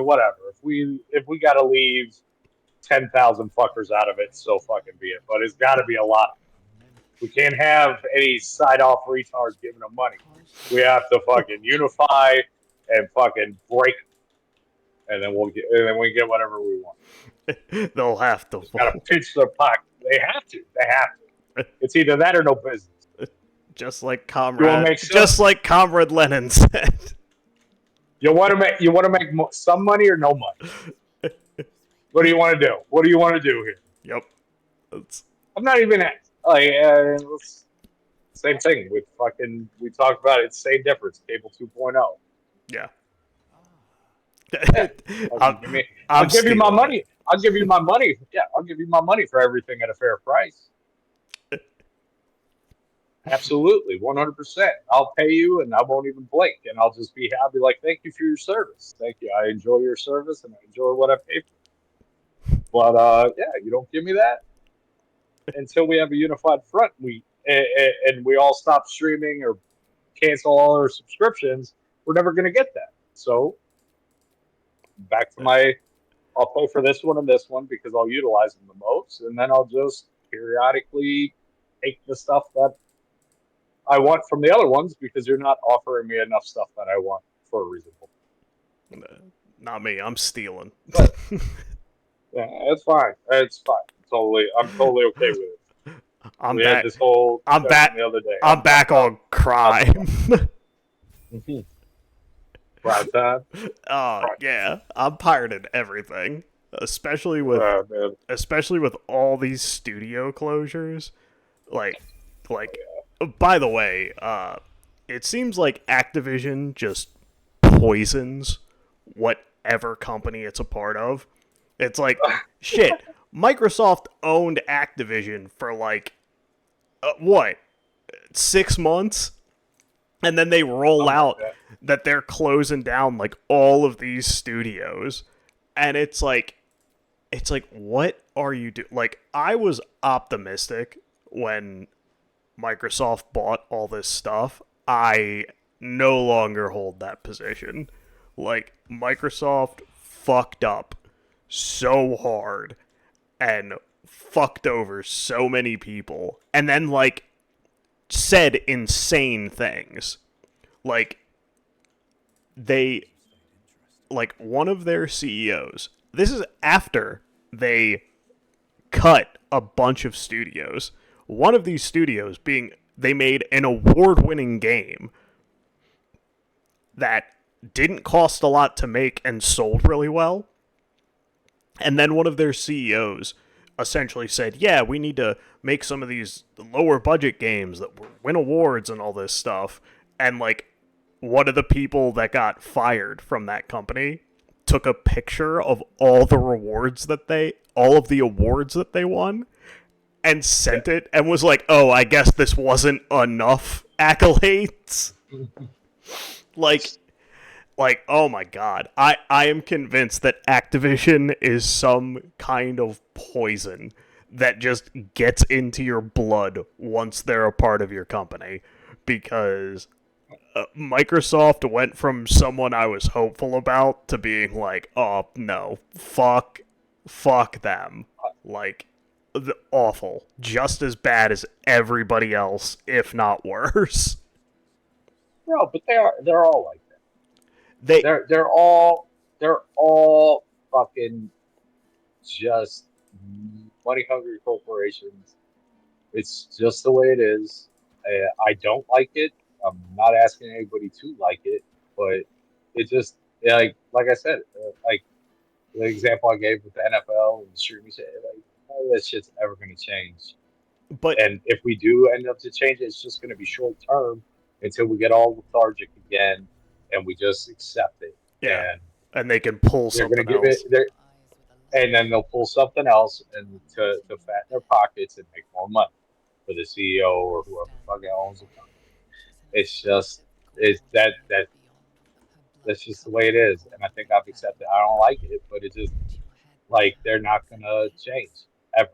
whatever. If we got to leave 10,000 fuckers out of it, so fucking be it. But it's got to be a lot. We can't have any side-off retards giving them money. We have to fucking unify and fucking break, and then we get whatever we want. They'll have to. Gotta pinch their pocket. They have to. It's either that or no business. Just like Comrade Lenin said. You want to make some money or no money? What do you want to do? What do you want to do here? Yep. I'm not even like. Same thing with fucking. We talked about it. Same difference. Cable 2.0. Yeah. Yeah. I'm, I'll I'm give you my stealing money. it. I'll give you my money. Yeah, I'll give you my money for everything at a fair price. Absolutely, 100%. I'll pay you, and I won't even blink, and I'll just be happy. Like, thank you for your service. Thank you. I enjoy your service, and I enjoy what I pay for. But yeah, you don't give me that until we have a unified front. And we all stop streaming or cancel all our subscriptions. We're never going to get that. So back to my. I'll pay for this one and this one because I'll utilize them the most, and then I'll just periodically take the stuff that I want from the other ones because you're not offering me enough stuff that I want for a reasonable. Not me. I'm stealing. Yeah, it's fine. It's fine. I'm totally okay with it. I'm We back. had this whole I'm discussion back. the other day. I'm back on crime. Prime time. Oh yeah, I'm pirating everything, especially with all these studio closures. Like, by the way, it seems like Activision just poisons whatever company it's a part of. It's like, shit, Microsoft owned Activision for like, what, 6 months? And then they roll out that they're closing down like all of these studios. And it's like, what are you doing? Like, I was optimistic when Microsoft bought all this stuff. I no longer hold that position. Like, Microsoft fucked up so hard and fucked over so many people. And then, like, said insane things. Like, one of their CEOs, this is after they cut a bunch of studios. One of these studios they made an award-winning game that didn't cost a lot to make and sold really well. And then one of their CEOs essentially said, yeah, we need to make some of these lower budget games that win awards and all this stuff. And like, one of the people that got fired from that company took a picture of all the awards that they won and sent it and was like, oh, I guess this wasn't enough accolades. Like, oh my god. I am convinced that Activision is some kind of poison that just gets into your blood once they're a part of your company. Because Microsoft went from someone I was hopeful about to being like, oh no, fuck them. Like, awful. Just as bad as everybody else, if not worse. No, but they're all like that. They're all fucking just money hungry corporations. It's just the way it is. I don't like it. I'm not asking anybody to like it, but it just like I said, like the example I gave with the NFL and the streaming shit, like none of that shit's ever going to change. But And if we do end up to change it, it's just going to be short term until we get all lethargic again and we just accept it. yeah, and they can pull They're something going to give else. it, and then they'll pull something else and to fatten their pockets and make more money for the CEO or whoever fucking owns the company. It's just that's just the way it is, and I think I've accepted. I don't like it, but it's just like they're not gonna change ever.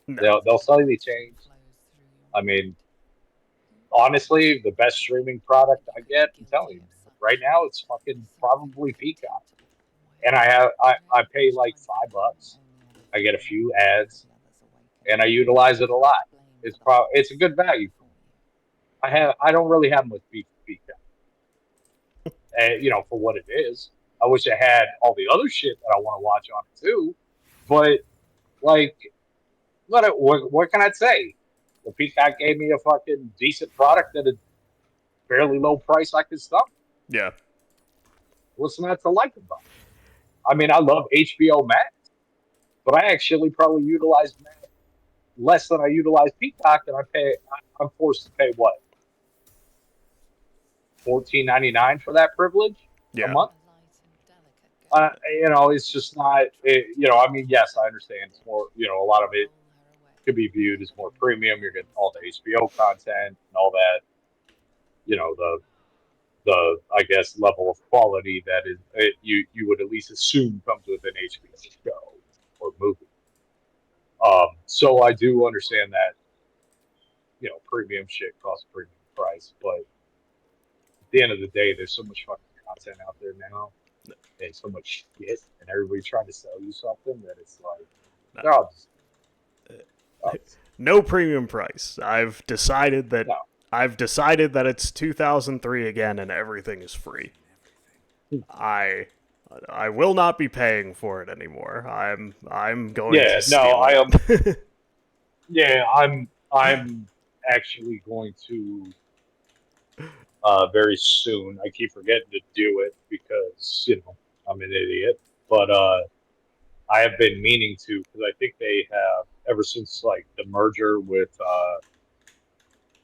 No. They'll slightly change. I mean, honestly, the best streaming product I get, I'm telling you, right now it's fucking probably Peacock, and I pay like $5. I get a few ads, and I utilize it a lot. It's a good value for me. I don't really have much beef with Peacock. And, for what it is. I wish I had all the other shit that I want to watch on it too. But, like, what can I say? The Peacock gave me a fucking decent product at a fairly low price I could stomach. Yeah. What's not to like about it? I mean, I love HBO Max, but I actually probably utilize Max less than I utilize Peacock, and I'm forced to pay what? $14.99 for that privilege a Yeah. month. It's just not. I mean, yes, I understand. It's more. A lot of it could be viewed as more premium. You're getting all the HBO content and all that. The I guess level of quality that is you would at least assume comes with an HBO show or movie. So I do understand that premium shit costs a premium price, but at the end of the day, there's so much fucking content out there now, and so much shit, and everybody trying to sell you something that it's like, No premium price. I've decided that No. It's 2003 again, and everything is free. I will not be paying for it anymore. I'm going to steal it. Yeah, I'm actually going to very soon. I keep forgetting to do it because I'm an idiot. But I have been meaning to, because I think they have ever since like the merger with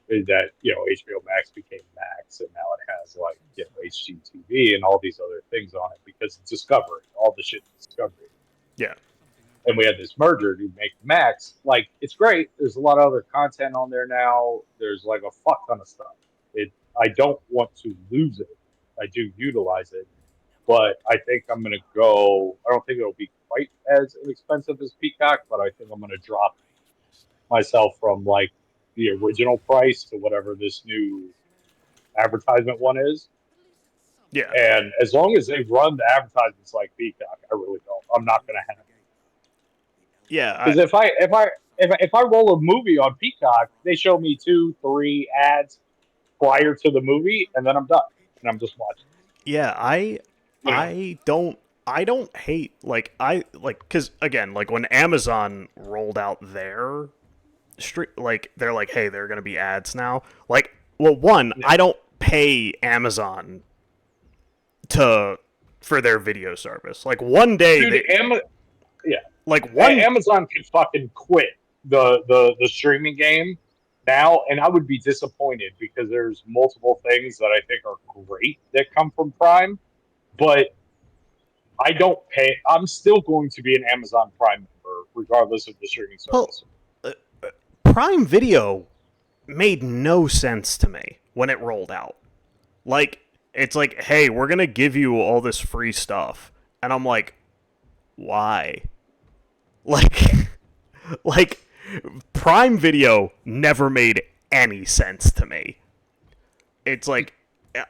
that HBO Max became Max, and now it has like HGTV and all these other things on it because it's Discovery. All the shit is Discovery. Yeah. And we had this merger to make Max. Like, it's great. There's a lot of other content on there now. There's like a fuck ton of stuff. I don't want to lose it. I do utilize it, but I think I'm gonna go. I don't think it'll be quite as inexpensive as Peacock, but I think I'm gonna drop myself from like the original price to whatever this new advertisement one is. Yeah. And as long as they run the advertisements like Peacock, I really don't. I'm not gonna have it. Yeah. Because if I roll a movie on Peacock, they show me 2-3 ads prior to the movie, and then I'm done, and I'm just watching. Yeah, I don't hate because again, like when Amazon rolled out their they're like, hey, there are gonna be ads now. Like, well, one, I don't pay Amazon for their video service. Like one day, Dude, one Amazon can fucking quit the streaming game now, and I would be disappointed because there's multiple things that I think are great that come from Prime, but I don't pay. I'm still going to be an Amazon Prime member regardless of the streaming service. Prime Video made no sense to me when it rolled out. Like, it's like, hey, we're gonna give you all this free stuff, and I'm like, why? Like Prime Video never made any sense to me. It's like,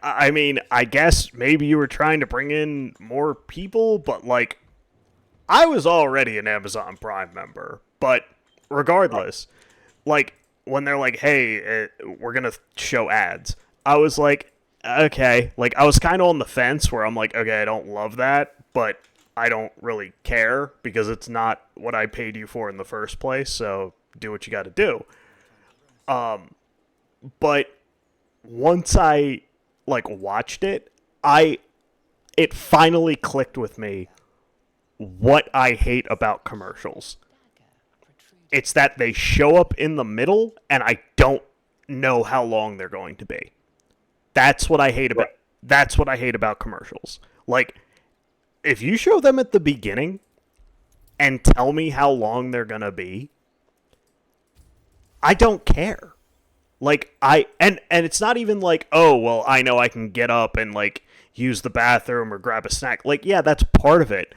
I mean, I guess maybe you were trying to bring in more people, but like, I was already an Amazon Prime member. But regardless, like, when they're like, hey, we're gonna show ads, I was like, okay. Like, I was kind of on the fence where I'm like, okay, I don't love that, but I don't really care because it's not what I paid you for in the first place, so do what you gotta do. But once I, like, watched it, it finally clicked with me what I hate about commercials. It's that they show up in the middle, and I don't know how long they're going to be. That's what I hate about. That's what I hate about commercials. Like, if you show them at the beginning and tell me how long they're gonna be, I don't care. Like, and it's not even like, oh, well, I know I can get up and like use the bathroom or grab a snack. Like, yeah, that's part of it.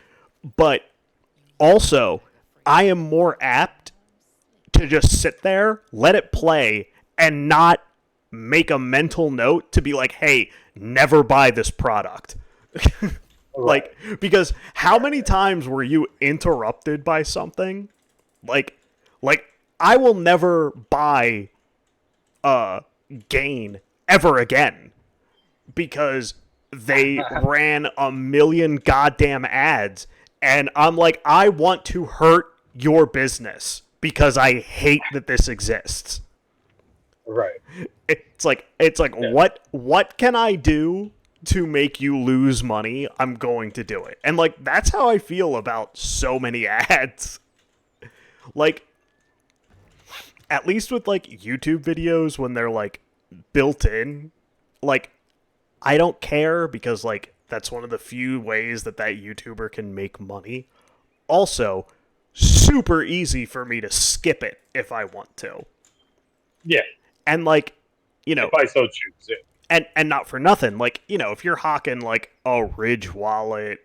But also, I am more apt to just sit there, let it play, and not make a mental note to be like, hey, never buy this product. Like, because how many times were you interrupted by something? Like I will never buy Gain ever again because they ran a million goddamn ads, and I'm like, I want to hurt your business because I hate that this exists. Right. It's like yeah. What can I do to make you lose money? I'm going to do it. And like, that's how I feel about so many ads. Like, at least with like YouTube videos, when they're like built in, like, I don't care because, like, that's one of the few ways that YouTuber can make money. Also, super easy for me to skip it if I want to. Yeah. And, like, you know, If I so choose it. and not for nothing, like, you know, if you're hawking, like, a Ridge wallet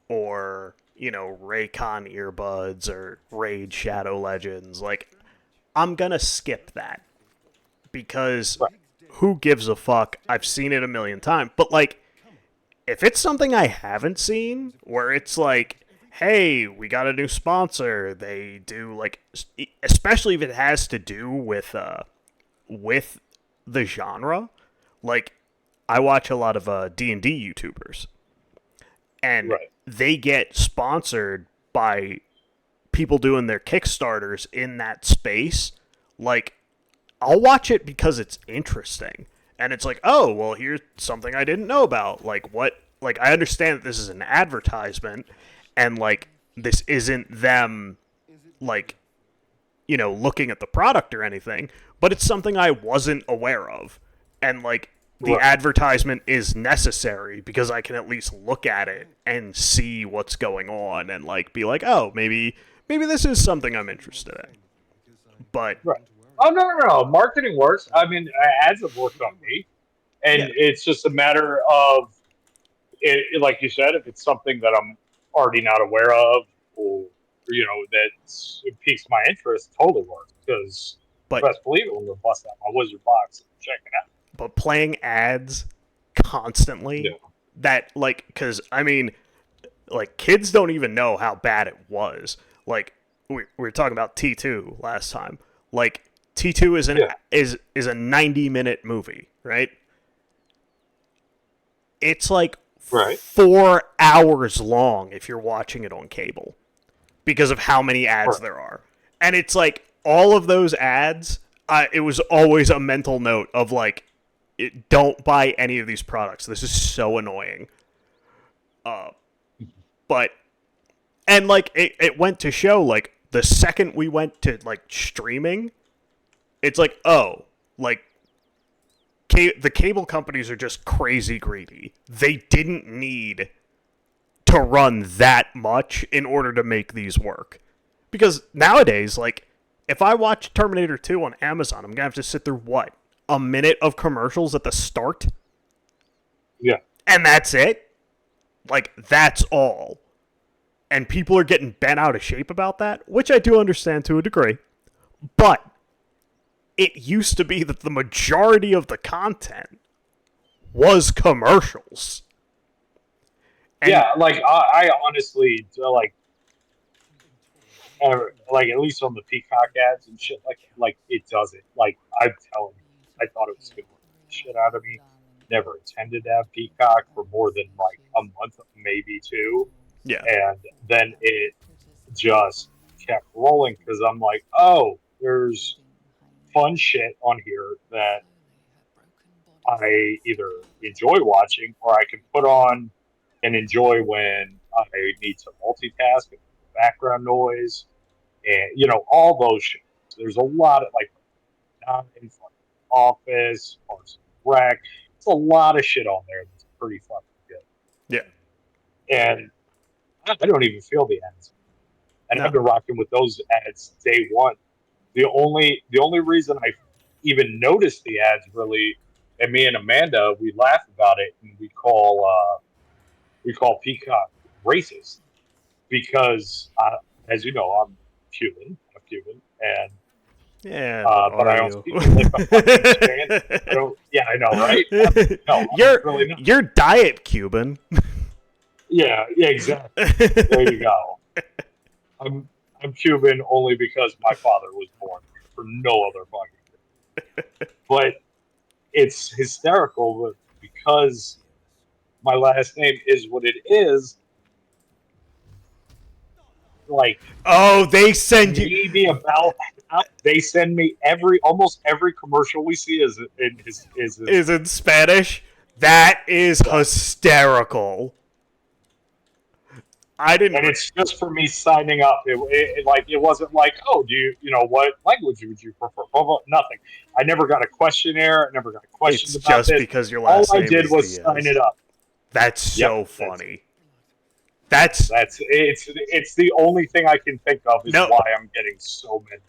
or, you know, Raycon earbuds or Raid Shadow Legends, like, I'm gonna skip that. Because who gives a fuck? I've seen it a million times. But, like, if it's something I haven't seen, where it's like, hey, we got a new sponsor, they do, like, especially if it has to do with the genre, like, I watch a lot of D&D YouTubers, and they get sponsored by people doing their Kickstarters in that space. Like, I'll watch it because it's interesting. And it's like, oh, well, here's something I didn't know about. Like, what? Like, I understand that this is an advertisement, and, like, this isn't them, like, you know, looking at the product or anything, but it's something I wasn't aware of. And, like, the advertisement is necessary because I can at least look at it and see what's going on and, like, be like, oh, maybe this is something I'm interested in. But Oh, no. Marketing works. I mean, ads have worked on me. And it's just a matter of, like you said, if it's something that I'm already not aware of or, you know, that it piques my interest, totally works. Because, best believe it, I'm going to bust out my wizard box and check it out. But playing ads constantly, that, like, because, I mean, like, kids don't even know how bad it was. Like, we were talking about T2 last time. Like, T2 is is a 90-minute movie, right? It's like 4 hours long if you're watching it on cable because of how many ads there are. And it's like all of those ads, it was always a mental note of, like, don't buy any of these products. This is so annoying. But, and, like, it went to show, like, the second we went to, like, streaming, it's like, oh, like, the cable companies are just crazy greedy. They didn't need to run that much in order to make these work. Because nowadays, like, if I watch Terminator 2 on Amazon, I'm going to have to sit through, what, a minute of commercials at the start? Yeah. And that's it? Like, that's all. And people are getting bent out of shape about that, which I do understand to a degree. But it used to be that the majority of the content was commercials. And yeah, like, I honestly, like, at least on the Peacock ads and shit, like it doesn't. Like, I'm telling you, I thought it was going to get the shit out of me. Never intended to have Peacock for more than, like, a month, maybe 2. Yeah. And then it just kept rolling because I'm like, oh, there's fun shit on here that I either enjoy watching or I can put on and enjoy when I need to multitask and background noise and, you know, all those shit. There's a lot of, like, Office, Parks and Rec. It's a lot of shit on there that's pretty fucking good. Yeah. And I don't even feel the ads. And I've been rocking with those ads day one. The only reason I even noticed the ads, really, and me and Amanda, we laugh about it and we call Peacock racist because, as you know, I'm Cuban, and but I don't speak like a fucking Spanish. Yeah, I know, right? No, you're diet Cuban. Yeah, exactly. There you go. I'm Cuban only because my father was born for no other fucking reason. But it's hysterical because my last name is what it is. Like, oh, they send you maybe about they send me almost every commercial we see is in Spanish. That is hysterical. I didn't. And it's just for me signing up. It wasn't like, oh, do you know what language would you prefer? Blah, blah, nothing. I never got a questionnaire. I never got questions It's about just this. because your All last I name did is was Diaz. sign it up. That's so Yep, funny. That's it's the only thing I can think of is No. why I'm getting so many.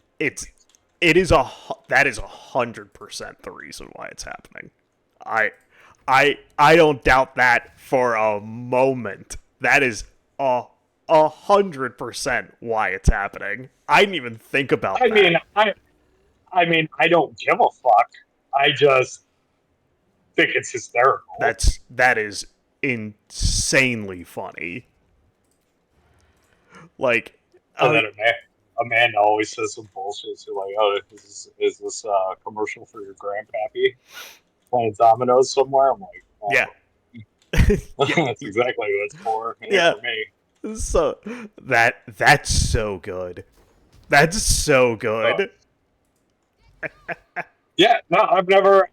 that is 100% the reason why it's happening. I don't doubt that for a moment. That is 100% why it's happening. I didn't even think about I that. mean, I don't give a fuck. I just think it's hysterical. That is insanely funny. Like, And then Amanda always says some bullshit. So like, oh, is this commercial for your grandpappy playing dominoes somewhere? I'm like, oh, yeah. that's exactly what it's for. It ain't Yeah. for me. So that's so good. That's so good. Yeah, no, I've never.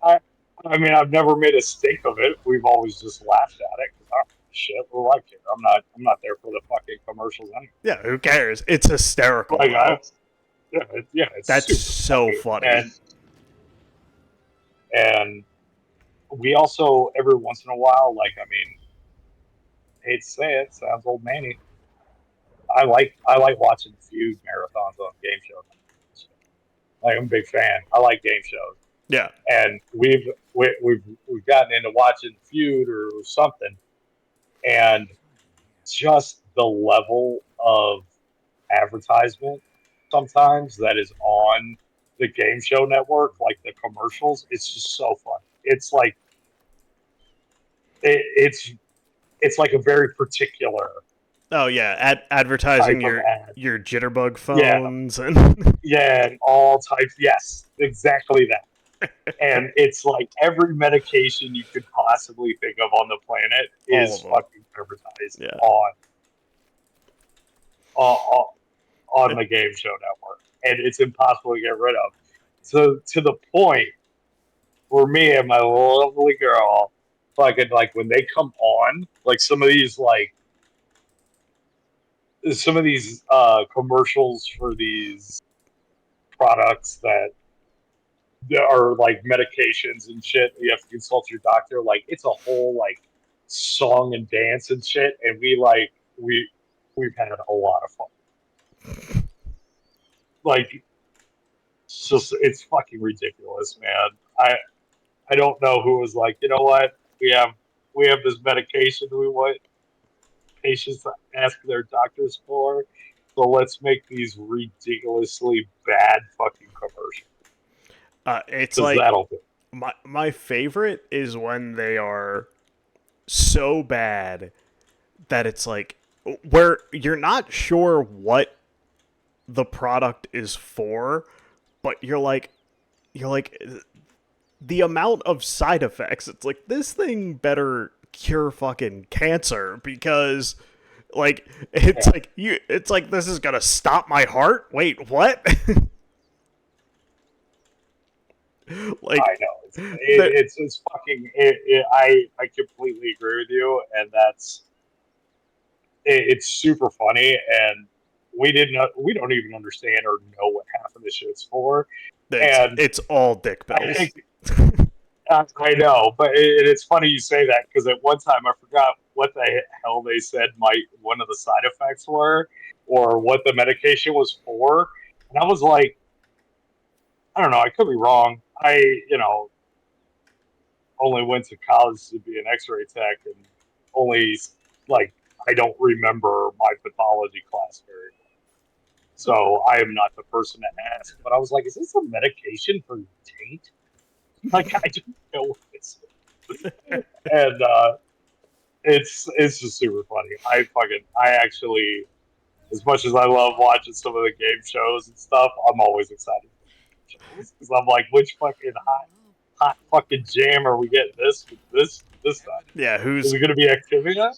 I've never made a stink of it. We've always just laughed at it because shit, well, I care. I'm not there for the fucking commercials anyway. Yeah, who cares? It's hysterical. Like, though. It's That's super so funny. And we also every once in a while, like, I mean, hate to say it, sounds old manny. I like watching feud marathons on game shows. Like, I'm a big fan. I like game shows. Yeah. And we've gotten into watching feud or something, and just the level of advertisement sometimes that is on the game show network, like the commercials, it's just so fun. It's like it's like a very particular Oh yeah, advertising type of ad. your jitterbug phones and and all types. Yes, exactly that. And it's like every medication you could possibly think of on the planet is fucking advertised on the game show network, and it's impossible to get rid of. So to the point where me and my lovely girl, fucking, like, when they come on, like some of these commercials for these products that are like medications and shit, you have to consult your doctor. Like, it's a whole like song and dance and shit, and we've had a lot of fun. Like, it's fucking ridiculous, man. I don't know who was like, you know what, we have this medication we want patients to ask their doctors for, so let's make these ridiculously bad fucking commercials. It's like my favorite is when they are so bad that it's like where you're not sure what the product is for, but you're like the amount of side effects. It's like, this thing better cure fucking cancer, because like it's like this is gonna stop my heart. Wait, what? Like, I know it's fucking. I completely agree with you, and it's super funny, and we don't even understand or know what half of the shit's for. It's all dick pills. I know, but it's funny you say that, because at one time I forgot what the hell they said one of the side effects were, or what the medication was for, and I was like, I don't know, I could be wrong. I only went to college to be an X-ray tech, and only I don't remember my pathology class very well, so I am not the person to ask. But I was like, is this a medication for your taint? Like, I don't know what this is. And it's just super funny. I actually, as much as I love watching some of the game shows and stuff, I'm always excited because I'm like, which fucking hot fucking jam are we getting this time? Yeah, is it gonna be Activia?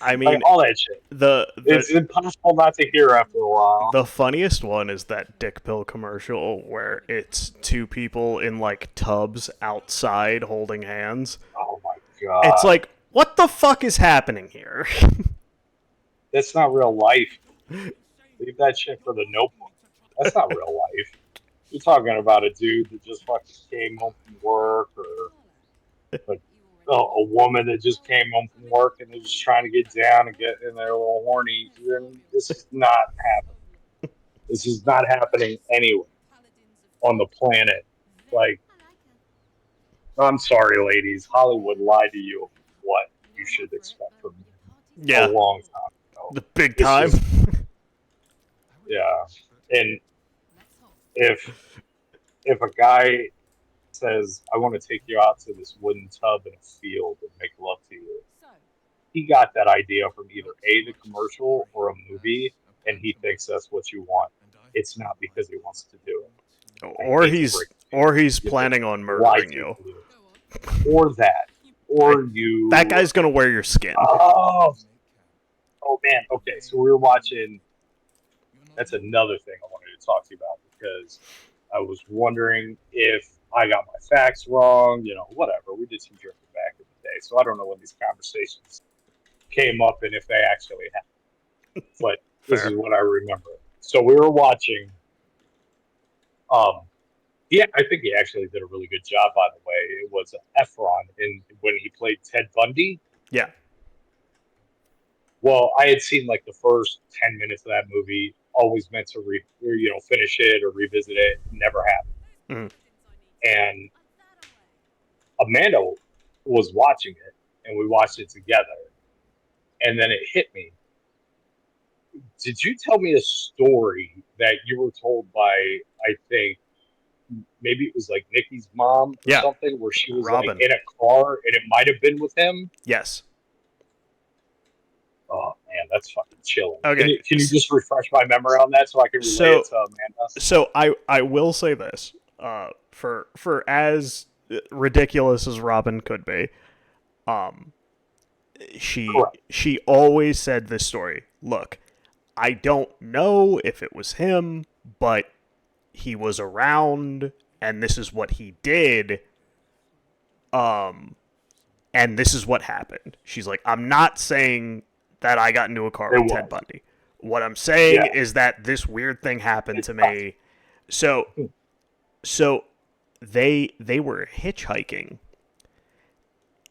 I mean, like, all that shit. It's impossible not to hear after a while. The funniest one is that dick pill commercial where it's two people in like tubs outside holding hands. Oh my god! It's like, What the fuck is happening here? That's not real life. Leave that shit for the Notebook. That's not real life. You're talking about a dude that just fucking came home from work, or like a woman that just came home from work and they're just trying to get down and get in there a little horny. This is not happening. This is not happening anywhere on the planet. Like, I'm sorry, ladies. Hollywood lied to you of what you should expect from me Yeah, a long time ago. the big It's time. just- yeah. And if a guy says, I want to take you out to this wooden tub in a field and make love to you, he got that idea from either the commercial or a movie, and he thinks that's what you want. It's not because he wants to do it. Or he's planning on murdering you. Or that. Or you. That guy's gonna wear your skin. Oh man. Okay, so we were watching. That's another thing I wanted to talk to you about, because I was wondering if I got my facts wrong. Whatever. We did some drinking back in the day, so I don't know when these conversations came up and if they actually happened. But this Fair. is what I remember. So we were watching. Yeah, I think he actually did a really good job. By the way, it was Efron when he played Ted Bundy. Yeah. Well, I had seen like the first 10 minutes of that movie. Always meant to finish it or revisit it. Never happened. And Amanda was watching it, and we watched it together. And then it hit me. Did you tell me a story that you were told by, I think, maybe it was like Nikki's mom or something, where she was Robin. like in a car and it might have been with him? Yes. Oh man, that's fucking chilling. Okay. Can you just refresh my memory on that so I can relate it to Amanda? So I will say this. For as ridiculous as Robin could be, she always said this story. Look, I don't know if it was him, but he was around, and this is what he did. And this is what happened. She's like, I'm not saying that I got into a car with Ted Bundy. What I'm saying is that this weird thing happened to me. So they were hitchhiking,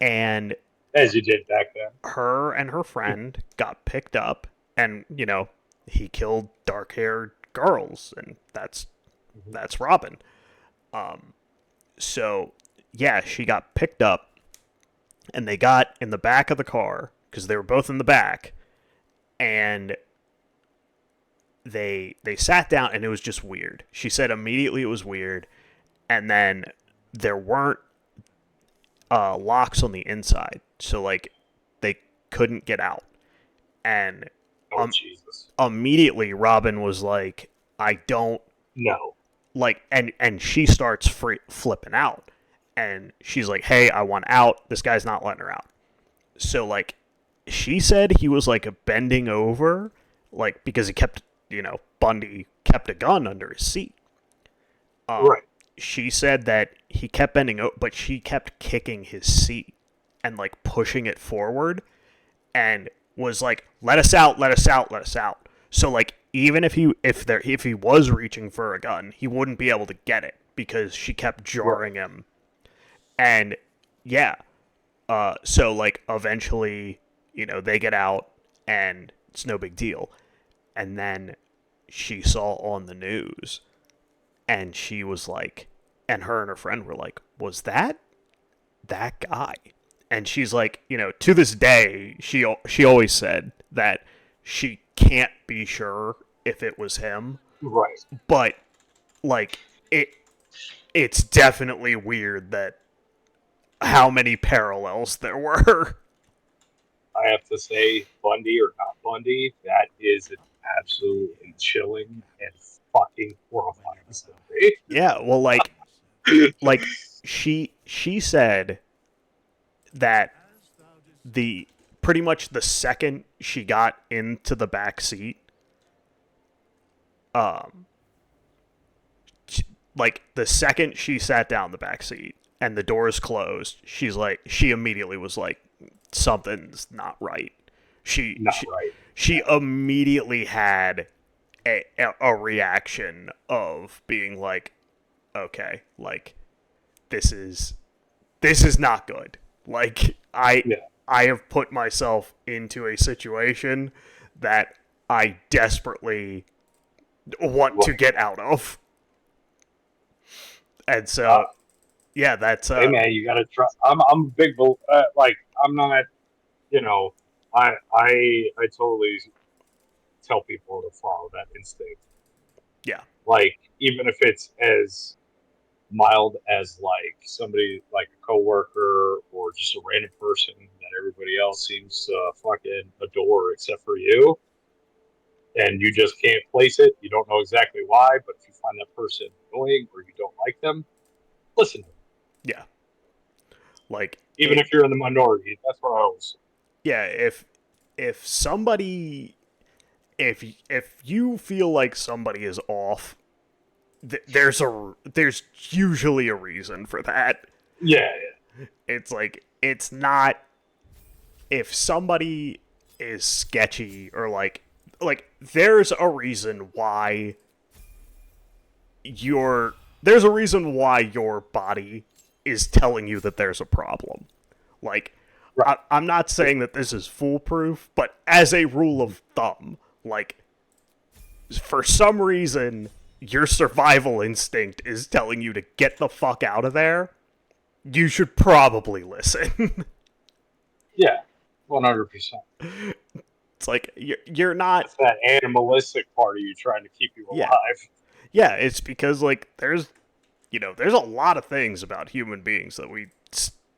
and as you did back then, her and her friend got picked up, and he killed dark-haired girls, and that's Robin. So yeah, she got picked up, and they got in the back of the car because they were both in the back, and they sat down, and it was just weird. She said immediately it was weird, and then there weren't locks on the inside, so like they couldn't get out, and immediately Robin was like, I don't know, like, and she starts flipping out, and she's like, hey, I want out. This guy's not letting her out. So like she said he was like bending over, like, because he kept, Bundy kept a gun under his seat. Right. She said that he kept bending over, but she kept kicking his seat and like pushing it forward, and was like, let us out, let us out, let us out. So like, even if he was reaching for a gun, he wouldn't be able to get it because she kept jarring him. And yeah, so like eventually, they get out and it's no big deal. And then she saw on the news, and she was like, and her and her friend were like, was that guy? And she's like, to this day, she always said that she can't be sure if it was him. Right. But like it's definitely weird that how many parallels there were. I have to say, Bundy or not Bundy, that is an absolutely chilling and fucking horrifying story. Yeah, well, like she said that pretty much the second she got into the back seat, like the second she sat down in the back seat and the doors closed, she immediately was like, something's not right. She Not she, right. she immediately had a reaction of being like, okay, like this is not good. Like Yeah. I have put myself into a situation that I desperately want to get out of. And so yeah, that's Hey man, you gotta try. I'm a big like I'm not. You know, I totally tell people to follow that instinct. yeah. Like even if it's as mild as like somebody like a coworker or just a random person that everybody else seems to fucking adore except for you, and you just can't place it. You don't know exactly why, but if you find that person annoying or you don't like them, listen to them. Yeah. Like Even if you're in the minority, that's what I always say. yeah, if somebody if you feel like somebody is off, there's usually a reason for that. Yeah, It's like it's not if somebody is sketchy or like there's a reason why there's a reason why your body is telling you that there's a problem. Like Right. I'm not saying that this is foolproof, but as a rule of thumb, like for some reason your survival instinct is telling you to get the fuck out of there, you should probably listen. yeah, 100%. It's like you're not. It's that animalistic part of you trying to keep you Yeah. alive. Yeah, it's because like there's a lot of things about human beings that we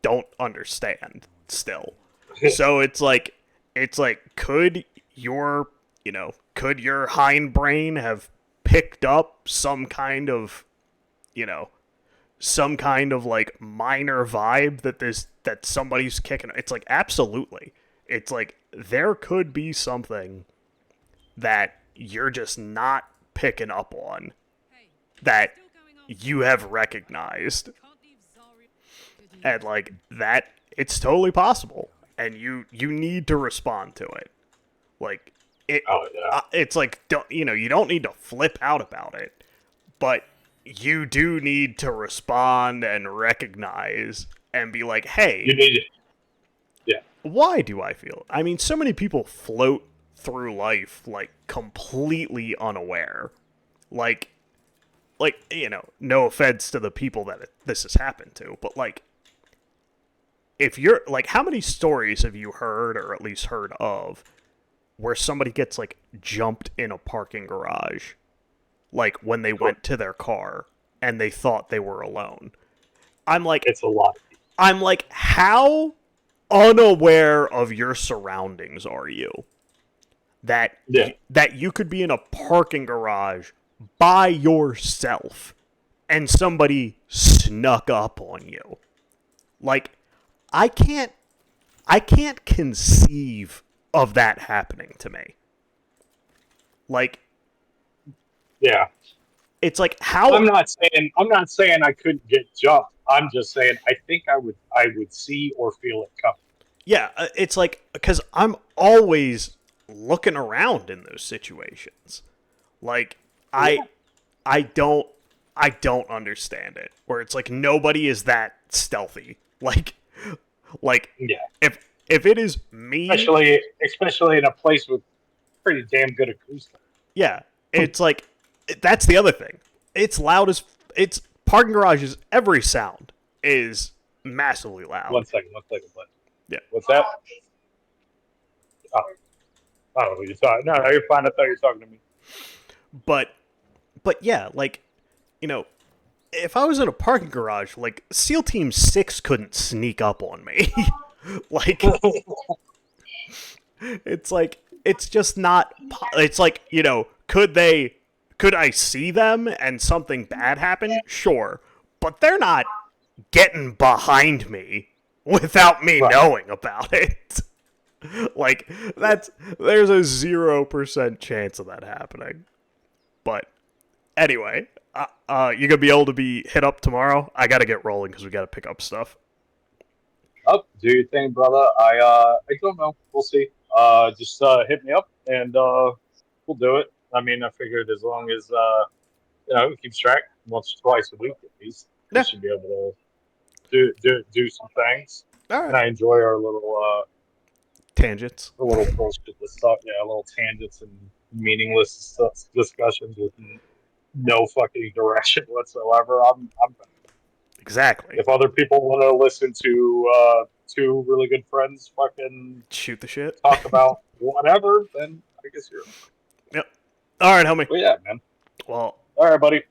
don't understand still. So it's like could your hindbrain have picked up some kind of like minor vibe that somebody's kicking? It's like absolutely. It's like there could be something that you're just not picking up on that you have recognized, and like that it's totally possible, and you need to respond to it. Like it Oh yeah. it's like you don't need to flip out about it, but you do need to respond and recognize and be like, hey, You need it. Yeah. why do I feel? I mean, so many people float through life like completely unaware. Like no offense to the people that this has happened to, but like if you're like, how many stories have you heard or at least heard of where somebody gets like jumped in a parking garage, like when they went to their car and they thought they were alone? I'm like, It's a lot. how unaware of your surroundings are you that Yeah. that you could be in a parking garage by yourself and somebody snuck up on you? Like I can't conceive of that happening to me. Like Yeah. it's like how I'm not saying I couldn't get jumped. I'm just saying I think I would see or feel it coming. yeah, it's like because I'm always looking around in those situations. Like I don't understand it. Where it's like nobody is that stealthy. Like Yeah. if it is me, Especially in a place with pretty damn good acoustics. yeah, it's like that's the other thing. It's loud as it's parking garages. Every sound is massively loud. One second, bud. Yeah. What's that? Oh, I don't know what you're talking. No, you're fine. I thought you were talking to me. But yeah, like if I was in a parking garage, like SEAL Team 6 couldn't sneak up on me. Like it's just not it's like, could I see them and something bad happen? Sure. But they're not getting behind me without me knowing about it. Like there's a 0% chance of that happening. But anyway, you gonna be able to be hit up tomorrow? I gotta get rolling because we gotta pick up stuff. Oh, do your thing, brother. I don't know. We'll see. Just hit me up and we'll do it. I mean, I figured as long as it keeps track once or twice a week at least, we Yeah. should be able to do some things. All And right. I enjoy our Tangents. little bullshit stuff. Yeah, little tangents and meaningless stuff, discussions with no fucking direction whatsoever. I'm Exactly. if other people want to listen to two really good friends fucking Shoot the shit. talk about whatever, then I guess you're. Yep. All right, homie. Well, yeah, man. Well, All right, buddy.